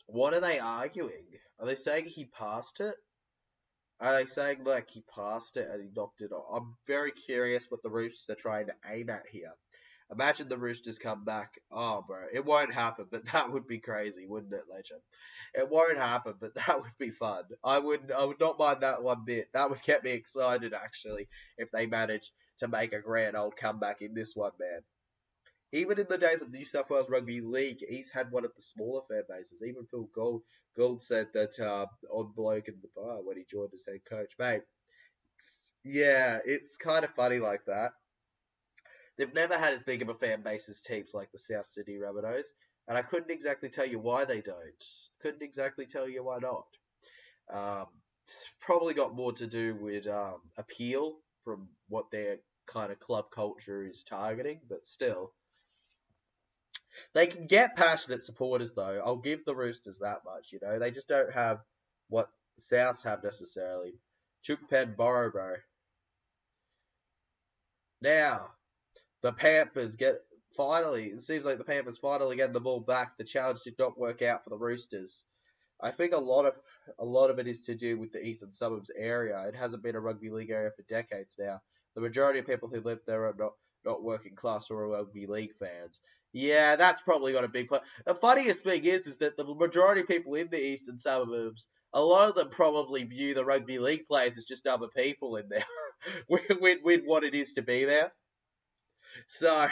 what are they arguing? Are they saying he passed it? Are they saying, like, he passed it and he knocked it off? I'm very curious what the Roosters are trying to aim at here. Imagine the Roosters come back. Oh, bro, it won't happen, but that would be crazy, wouldn't it, Legend? It won't happen, but that would be fun. I would not mind that one bit. That would get me excited, actually, if they managed to make a grand old comeback in this one, man. Even in the days of New South Wales Rugby League, he's had one of the smaller fan bases. Even Phil Gould said that on Bloke in the Bar when he joined as head coach. Mate, yeah, it's kind of funny like that. They've never had as big of a fan base as teams like the South Sydney Rabbitohs, and I couldn't exactly tell you why they don't. Couldn't exactly tell you why not. Probably got more to do with appeal from what their kind of club culture is targeting, but still. They can get passionate supporters, though. I'll give the Roosters that much, you know. They just don't have what Souths have necessarily. Chukpen Boro, bro. Now, the Panthers it seems like the Panthers finally get the ball back. The challenge did not work out for the Roosters. I think a lot of it is to do with the eastern suburbs area. It hasn't been a rugby league area for decades now. The majority of people who live there are not working class or rugby league fans. Yeah, that's probably got a big part. The funniest thing is that the majority of people in the eastern suburbs, a lot of them probably view the rugby league players as just other people in there with what it is to be there. So,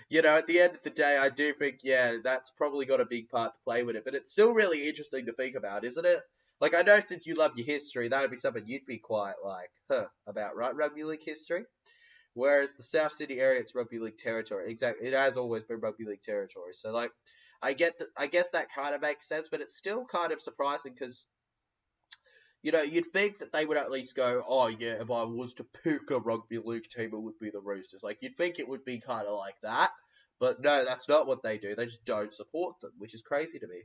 you know, at the end of the day, I do think, yeah, that's probably got a big part to play with it. But it's still really interesting to think about, isn't it? Like, I know since you love your history, that would be something you'd be quite like, about, right? Rugby league history? Whereas the South City area, it's rugby league territory. Exactly, it has always been rugby league territory. So, like, I guess that kind of makes sense, but it's still kind of surprising because, you know, you'd think that they would at least go, oh yeah, if I was to pick a rugby league team, it would be the Roosters. Like, you'd think it would be kind of like that, but no, that's not what they do. They just don't support them, which is crazy to me.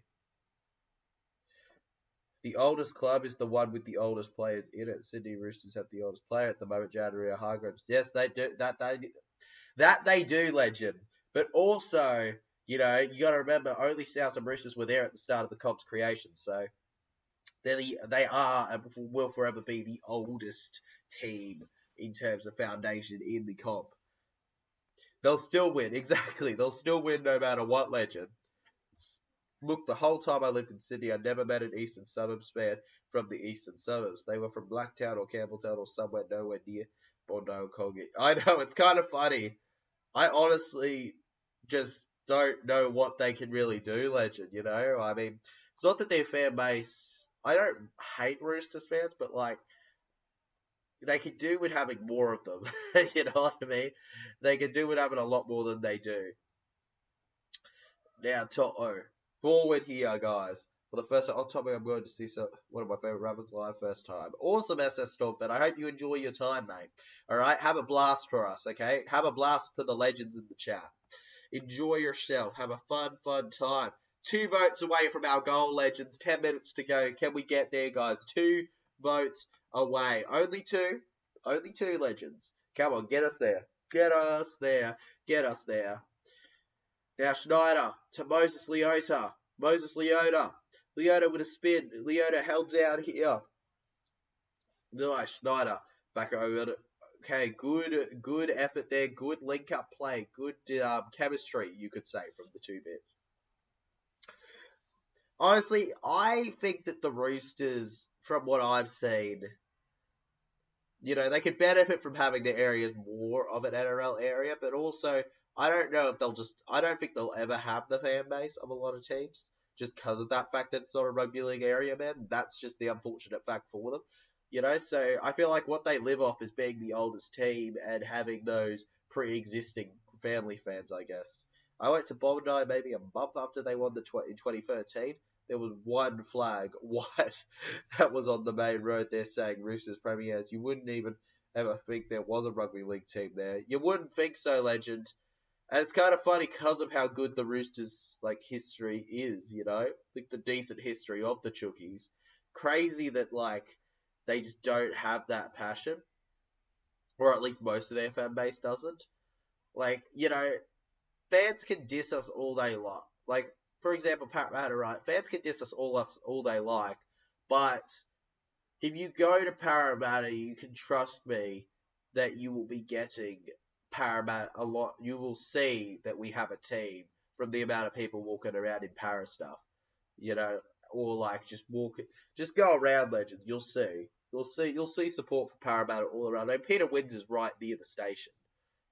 The oldest club is the one with the oldest players in it. Sydney Roosters have the oldest player at the moment, Jadaria Hargreaves. Yes, they do. That they do, Legend. But also, you know, you got to remember, only South and Roosters were there at the start of the comp's creation. So they are and will forever be the oldest team in terms of foundation in the comp. They'll still win, exactly. They'll still win no matter what, Legend. Look, the whole time I lived in Sydney, I never met an Eastern Suburbs fan from the Eastern Suburbs. They were from Blacktown or Campbelltown or somewhere nowhere near Bondi or Colgate. I know, it's kind of funny. I honestly just don't know what they can really do, Legend, you know? I mean, it's not that their fan base... I don't hate Roosters fans, but, like, they could do with having more of them. You know what I mean? They could do with having a lot more than they do. Now, Toto. Forward here, guys. For the first time on topic, I'm going to see one of my favourite rappers live first time. Awesome SS Storm fan. I hope you enjoy your time, mate. Alright, have a blast for us, okay? Have a blast for the legends in the chat. Enjoy yourself. Have a fun time. 2 votes away from our goal, Legends. 10 minutes to go. Can we get there, guys? 2 votes away. Only 2. Only 2 legends. Come on, get us there. Get us there. Get us there. Now Schneider to Moses Leota. Moses Leota. Leota with a spin. Leota held down here. Nice. Schneider back over to. Okay, good effort there. Good link-up play. Good chemistry, you could say, from the 2 bits. Honestly, I think that the Roosters, from what I've seen, they could benefit from having their areas more of an NRL area, but also, I don't know if I don't think they'll ever have the fan base of a lot of teams, just because of that fact that it's not a rugby league area, man. That's just the unfortunate fact for them. So I feel like what they live off is being the oldest team and having those pre-existing family fans, I guess. I went to Bondi maybe a month after they won in 2013. There was one flag, white, that was on the main road there saying Roosters Premiers. You wouldn't even ever think there was a rugby league team there. You wouldn't think so, legend. And it's kind of funny because of how good the Roosters, history is, the decent history of the Chookies. Crazy that, they just don't have that passion. Or at least most of their fan base doesn't. Fans can diss us all they like. For example, Parramatta, right? Fans can diss us all they like. But if you go to Parramatta, you can trust me that you will be getting Parramatta a lot. You will see that we have a team from the amount of people walking around in Para stuff. Or just go around, legend. You'll see support for Parramatta all around. Peter Wins is right near the station.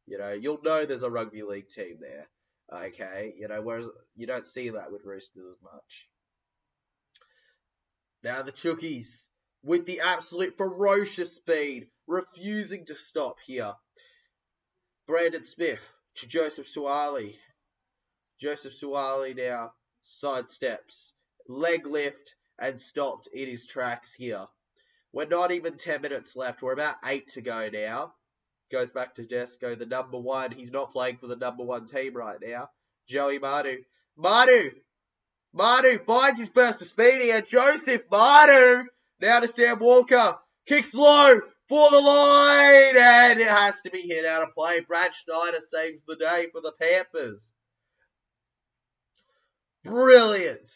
You'll know there's a rugby league team there. Okay, whereas you don't see that with Roosters as much. Now the Chookies, with the absolute ferocious speed, refusing to stop here. Brandon Smith to Joseph Suaalii. Joseph Suaalii now sidesteps, leg lift, and stopped in his tracks here. We're not even 10 minutes left. We're about 8 to go now. Goes back to Desco, the number 1. He's not playing for the number 1 team right now. Joey Manu. Manu finds his burst of speed here. Joseph Manu. Now to Sam Walker. Kicks low for the line. And it has to be hit out of play. Brad Schneider saves the day for the Panthers. Brilliant.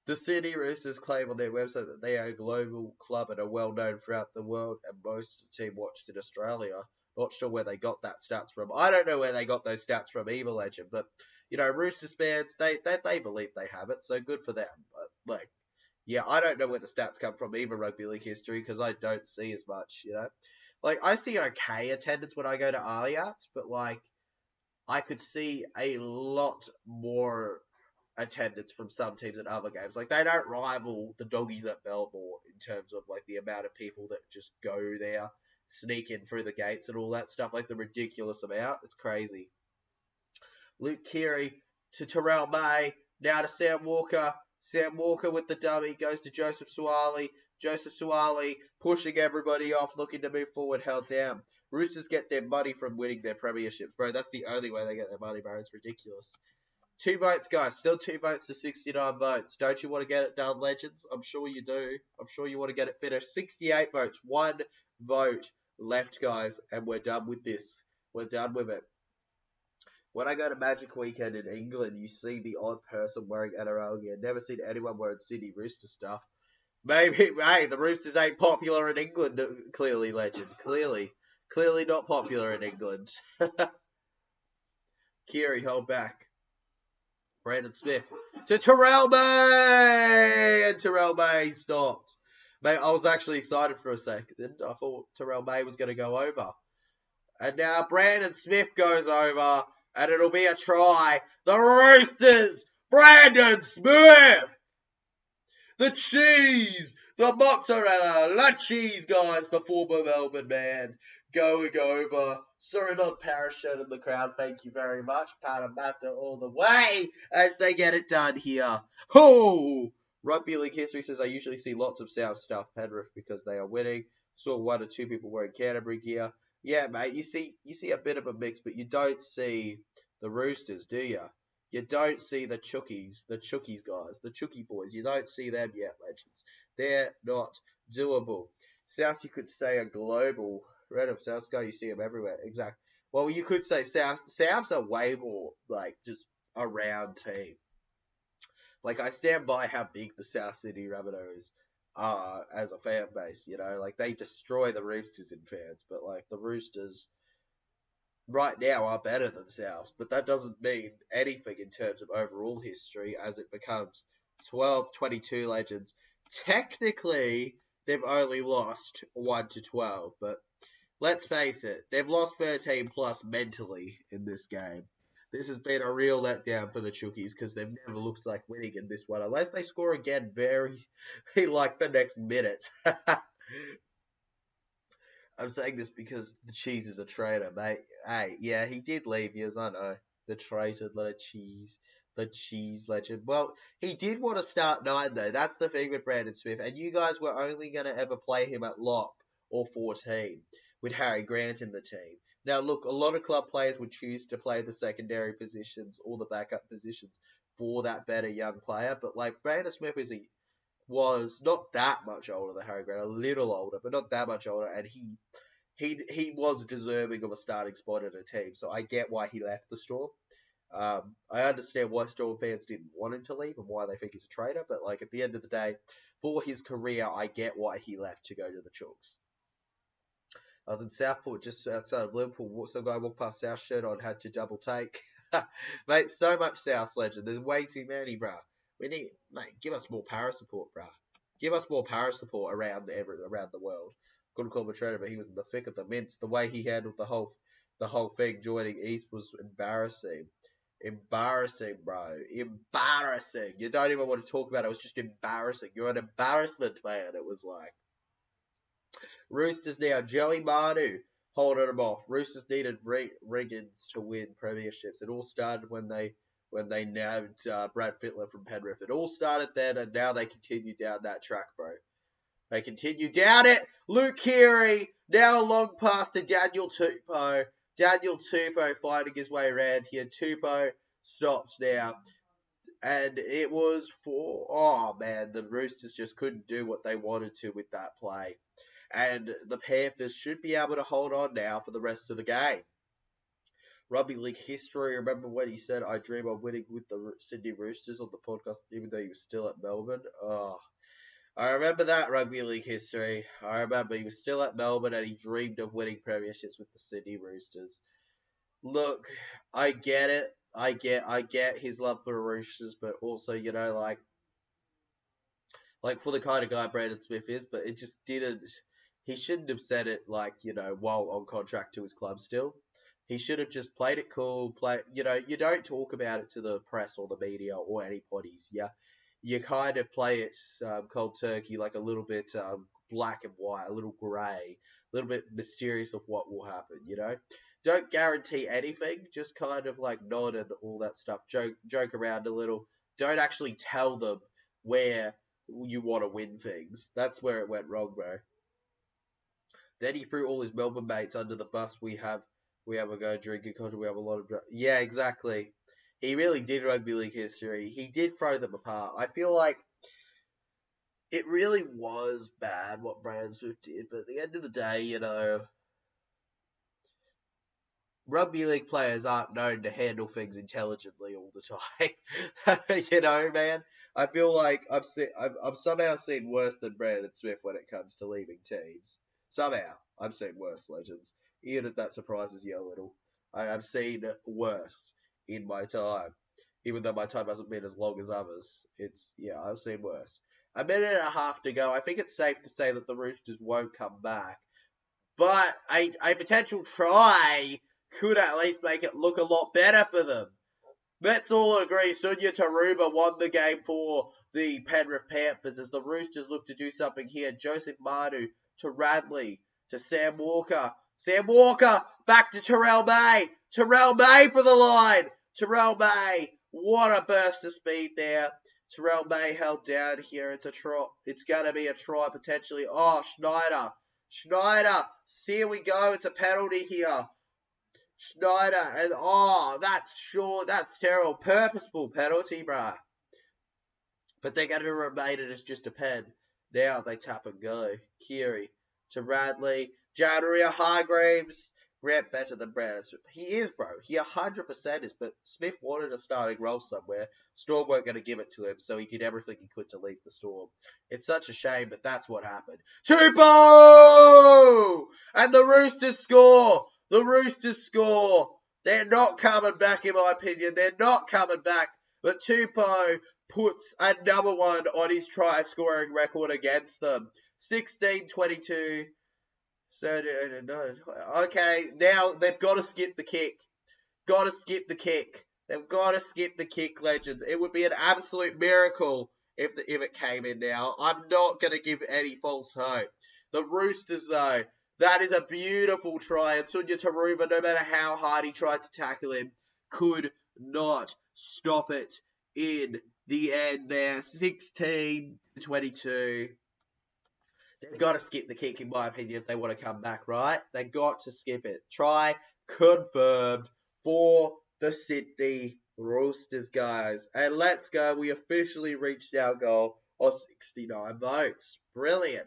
The Sydney Roosters claim on their website that they are a global club and are well known throughout the world, and most of the team watched in Australia. Not sure where they got that stats from. I don't know where they got those stats from either, legend. But, Roosters fans, they believe they have it, so good for them. But, I don't know where the stats come from, even rugby league history, because I don't see as much, I see okay attendance when I go to Allianz, but, I could see a lot more attendance from some teams in other games. They don't rival the Doggies at Belmore in terms of, the amount of people that just go there, sneak in through the gates and all that stuff, the ridiculous amount. It's crazy. Luke Keary to Terrell May, now to Sam Walker. Sam Walker with the dummy, goes to Joseph Suaalii. Joseph Suaalii pushing everybody off, looking to move forward, held down. Roosters get their money from winning their premierships, bro. That's the only way they get their money, bro. It's ridiculous. 2 votes, guys. Still 2 votes to 69 votes. Don't you want to get it done, legends? I'm sure you do. I'm sure you want to get it finished. 68 votes. 1 vote left, guys, and we're done with this. We're done with it. When I go to Magic Weekend in England, you see the odd person wearing NRL gear. Never seen anyone wearing Sydney Rooster stuff. Maybe, hey, the Roosters ain't popular in England, clearly, legend. Clearly not popular in England. Keary, hold back. Brandon Smith to Terrell May! And Terrell May stopped. Mate, I was actually excited for a second. I thought Terrell May was going to go over. And now Brandon Smith goes over, and it'll be a try. The Roosters! Brandon Smith! The cheese! The mozzarella! The cheese, guys! The former Melbourne man going over. Suriname parachute in the crowd. Thank you very much. Parramatta all the way as they get it done here. Oh! Rugby league history says I usually see lots of South stuff, Penrith, because they are winning. Saw 1 or 2 people wearing Canterbury gear. Yeah, mate, you see a bit of a mix, but you don't see the Roosters, do you? You don't see the Chookies guys, the Chookie boys. You don't see them yet, legends. They're not doable. South, you could say, a global Random South guy, you see him everywhere. Exactly. Well, you could say Souths are way more like just a round team. Like I stand by how big the South Sydney Rabbitohs are as a fan base. You know, like they destroy the Roosters in fans, but like the Roosters right now are better than Souths. But that doesn't mean anything in terms of overall history as it becomes 12, 22 legends. Technically, they've only lost 1 to 12, but let's face it, they've lost 13 plus mentally in this game. This has been a real letdown for the Chookies because they've never looked like winning in this one, unless they score again very, like the next minute. I'm saying this because the cheese is a traitor, mate. Hey, yeah, he did leave years, I know. The traitor, the cheese legend. Well, he did want to start 9, though. That's the thing with Brandon Smith. And you guys were only going to ever play him at lock or 14 with Harry Grant in the team. Now, look, a lot of club players would choose to play the secondary positions or the backup positions for that better young player. But, like, Brandon Smith was not that much older than Harry Grant, a little older, but not that much older, and he was deserving of a starting spot in a team, so I get why he left the Storm. I understand why Storm fans didn't want him to leave and why they think he's a traitor, but like at the end of the day, for his career, I get why he left to go to the Chooks. I was in Southport, just outside of Liverpool. Some guy walked past South shirt on, had to double take. Mate, so much South legend. There's way too many, bruh. Mate, give us more para support, bruh. Give us more para support around the world. Couldn't call him a traitor, but he was in the thick of the mints. The way he handled the whole thing joining East was embarrassing. Embarrassing, bro. Embarrassing. You don't even want to talk about it. It was just embarrassing. You're an embarrassment, man. It was like. Roosters now, Joey Manu holding them off. Roosters needed Riggins to win premierships. It all started when they nabbed Brad Fittler from Penrith. It all started then, and now they continue down that track, bro. They continue down it. Luke Keary now a long pass to Daniel Tupou. Daniel Tupou finding his way around here. Tupou stops now. And it was the Roosters just couldn't do what they wanted to with that play. And the Panthers should be able to hold on now for the rest of the game. Rugby League history, remember when he said, I dream of winning with the Sydney Roosters on the podcast, even though he was still at Melbourne? Oh, I remember that Rugby League history. I remember he was still at Melbourne and he dreamed of winning premierships with the Sydney Roosters. Look, I get it. I get his love for the Roosters, but also, you know, like for the kind of guy Brandon Smith is, but it just didn't. He shouldn't have said it like, you know, while on contract to his club still. He should have just played it cool. You know, you don't talk about it to the press or the media or any bodies. Yeah, you kind of play it cold turkey, like a little bit black and white, a little grey, a little bit mysterious of what will happen. You know, don't guarantee anything. Just kind of like nod and all that stuff. Joke around a little. Don't actually tell them where you want to win things. That's where it went wrong, bro. Then he threw all his Melbourne mates under the bus. We have a go drinking culture. We have a lot of yeah, exactly. He really did rugby league history. He did throw them apart. I feel like it really was bad what Brandon Smith did, but at the end of the day, you know, rugby league players aren't known to handle things intelligently all the time. You know, man. I feel like I've somehow seen worse than Brandon Smith when it comes to leaving teams. Somehow, I've seen worse legends. Even if that surprises you a little. I've seen worse in my time. Even though my time hasn't been as long as others. I've seen worse. A minute and a half to go. I think it's safe to say that the Roosters won't come back. But a potential try could at least make it look a lot better for them. Let's all agree Sunya Taruba won the game for the Penrith Panthers as the Roosters look to do something here. Joseph Manu to Radley, to Sam Walker. Sam Walker, back to Terrell May. Terrell May for the line. Terrell May, what a burst of speed there. Terrell May held down here. It's a try. It's going to be a try potentially. Oh, Schneider. Here we go. It's a penalty here. Schneider, and that's terrible. Purposeful penalty, bruh. But they're going to remain it as just a pen. Now they tap and go. Keary to Radley. January Hargreaves. Rep better than Brandon Smith. He is, bro. He 100% is, but Smith wanted a starting role somewhere. Storm weren't going to give it to him, so he did everything he could to leave the Storm. It's such a shame, but that's what happened. Tupou! And the Roosters score! The Roosters score! They're not coming back, in my opinion. They're not coming back. But Tupou puts another one on his try-scoring record against them. 16-22. So, okay, now they've got to skip the kick. Got to skip the kick. They've got to skip the kick, legends. It would be an absolute miracle if it came in now. I'm not going to give any false hope. The Roosters, though, that is a beautiful try. And Sunya Taruva, no matter how hard he tried to tackle him, could not stop it in the end there. 16-22. They've got to skip the kick, in my opinion, if they want to come back, right? They got to skip it. Try confirmed for the Sydney Roosters, guys. And let's go. We officially reached our goal of 69 votes. Brilliant.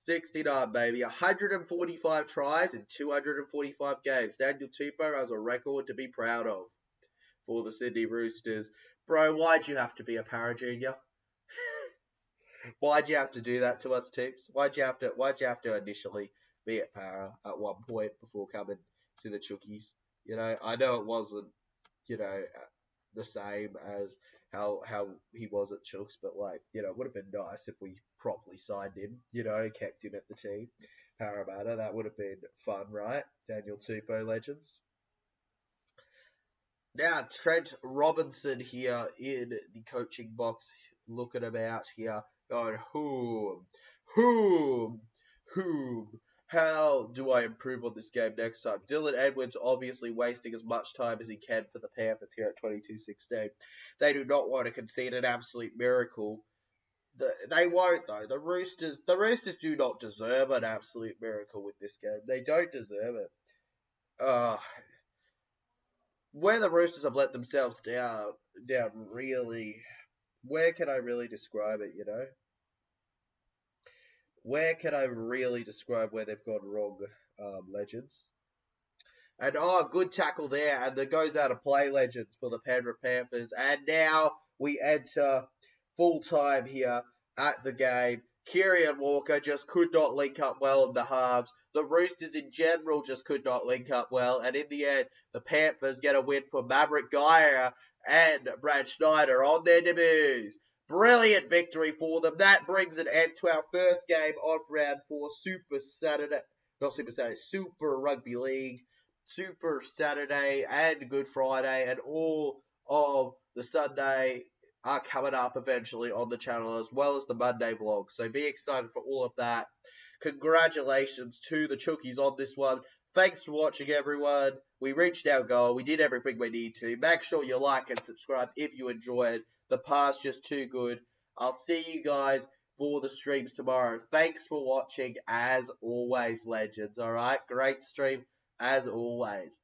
69, baby. 145 tries in 245 games. Daniel Tupou has a record to be proud of for the Sydney Roosters. Bro, why'd you have to be a para junior? Why'd you have to do that to us, Tips? Why'd you have to initially be at para at one point before coming to the Chookies? You know, I know it wasn't, you know, the same as how he was at Chooks, but like, you know, it would have been nice if we properly signed him, you know, kept him at the team. Parramatta, that would have been fun, right? Daniel Tupou legends. Now, Trent Robinson here in the coaching box, looking about here, going, whom, how do I improve on this game next time? Dylan Edwards obviously wasting as much time as he can for the Panthers here at 22-16. They do not want to concede an absolute miracle. They won't, though. The Roosters do not deserve an absolute miracle with this game. They don't deserve it. Where the Roosters have let themselves down really, where can I really describe it, you know? Where can I really describe where they've gone wrong, legends? And, good tackle there, and there goes out of play, legends, for the Penrith Panthers. And now we enter full time here at the game. Kieran Walker just could not link up well in the halves. The Roosters in general just could not link up well. And in the end, the Panthers get a win for Maverick Geyer and Brad Schneider on their debuts. Brilliant victory for them. That brings an end to our first game of round 4 Super Rugby League, Super Saturday and Good Friday, and all of the Sunday are coming up eventually on the channel, as well as the Monday vlog. So be excited for all of that. Congratulations to the Chookies on this one. Thanks for watching, everyone. We reached our goal. We did everything we need to. Make sure you like and subscribe if you enjoyed. The past just too good. I'll see you guys for the streams tomorrow. Thanks for watching, as always, legends. All right? Great stream, as always.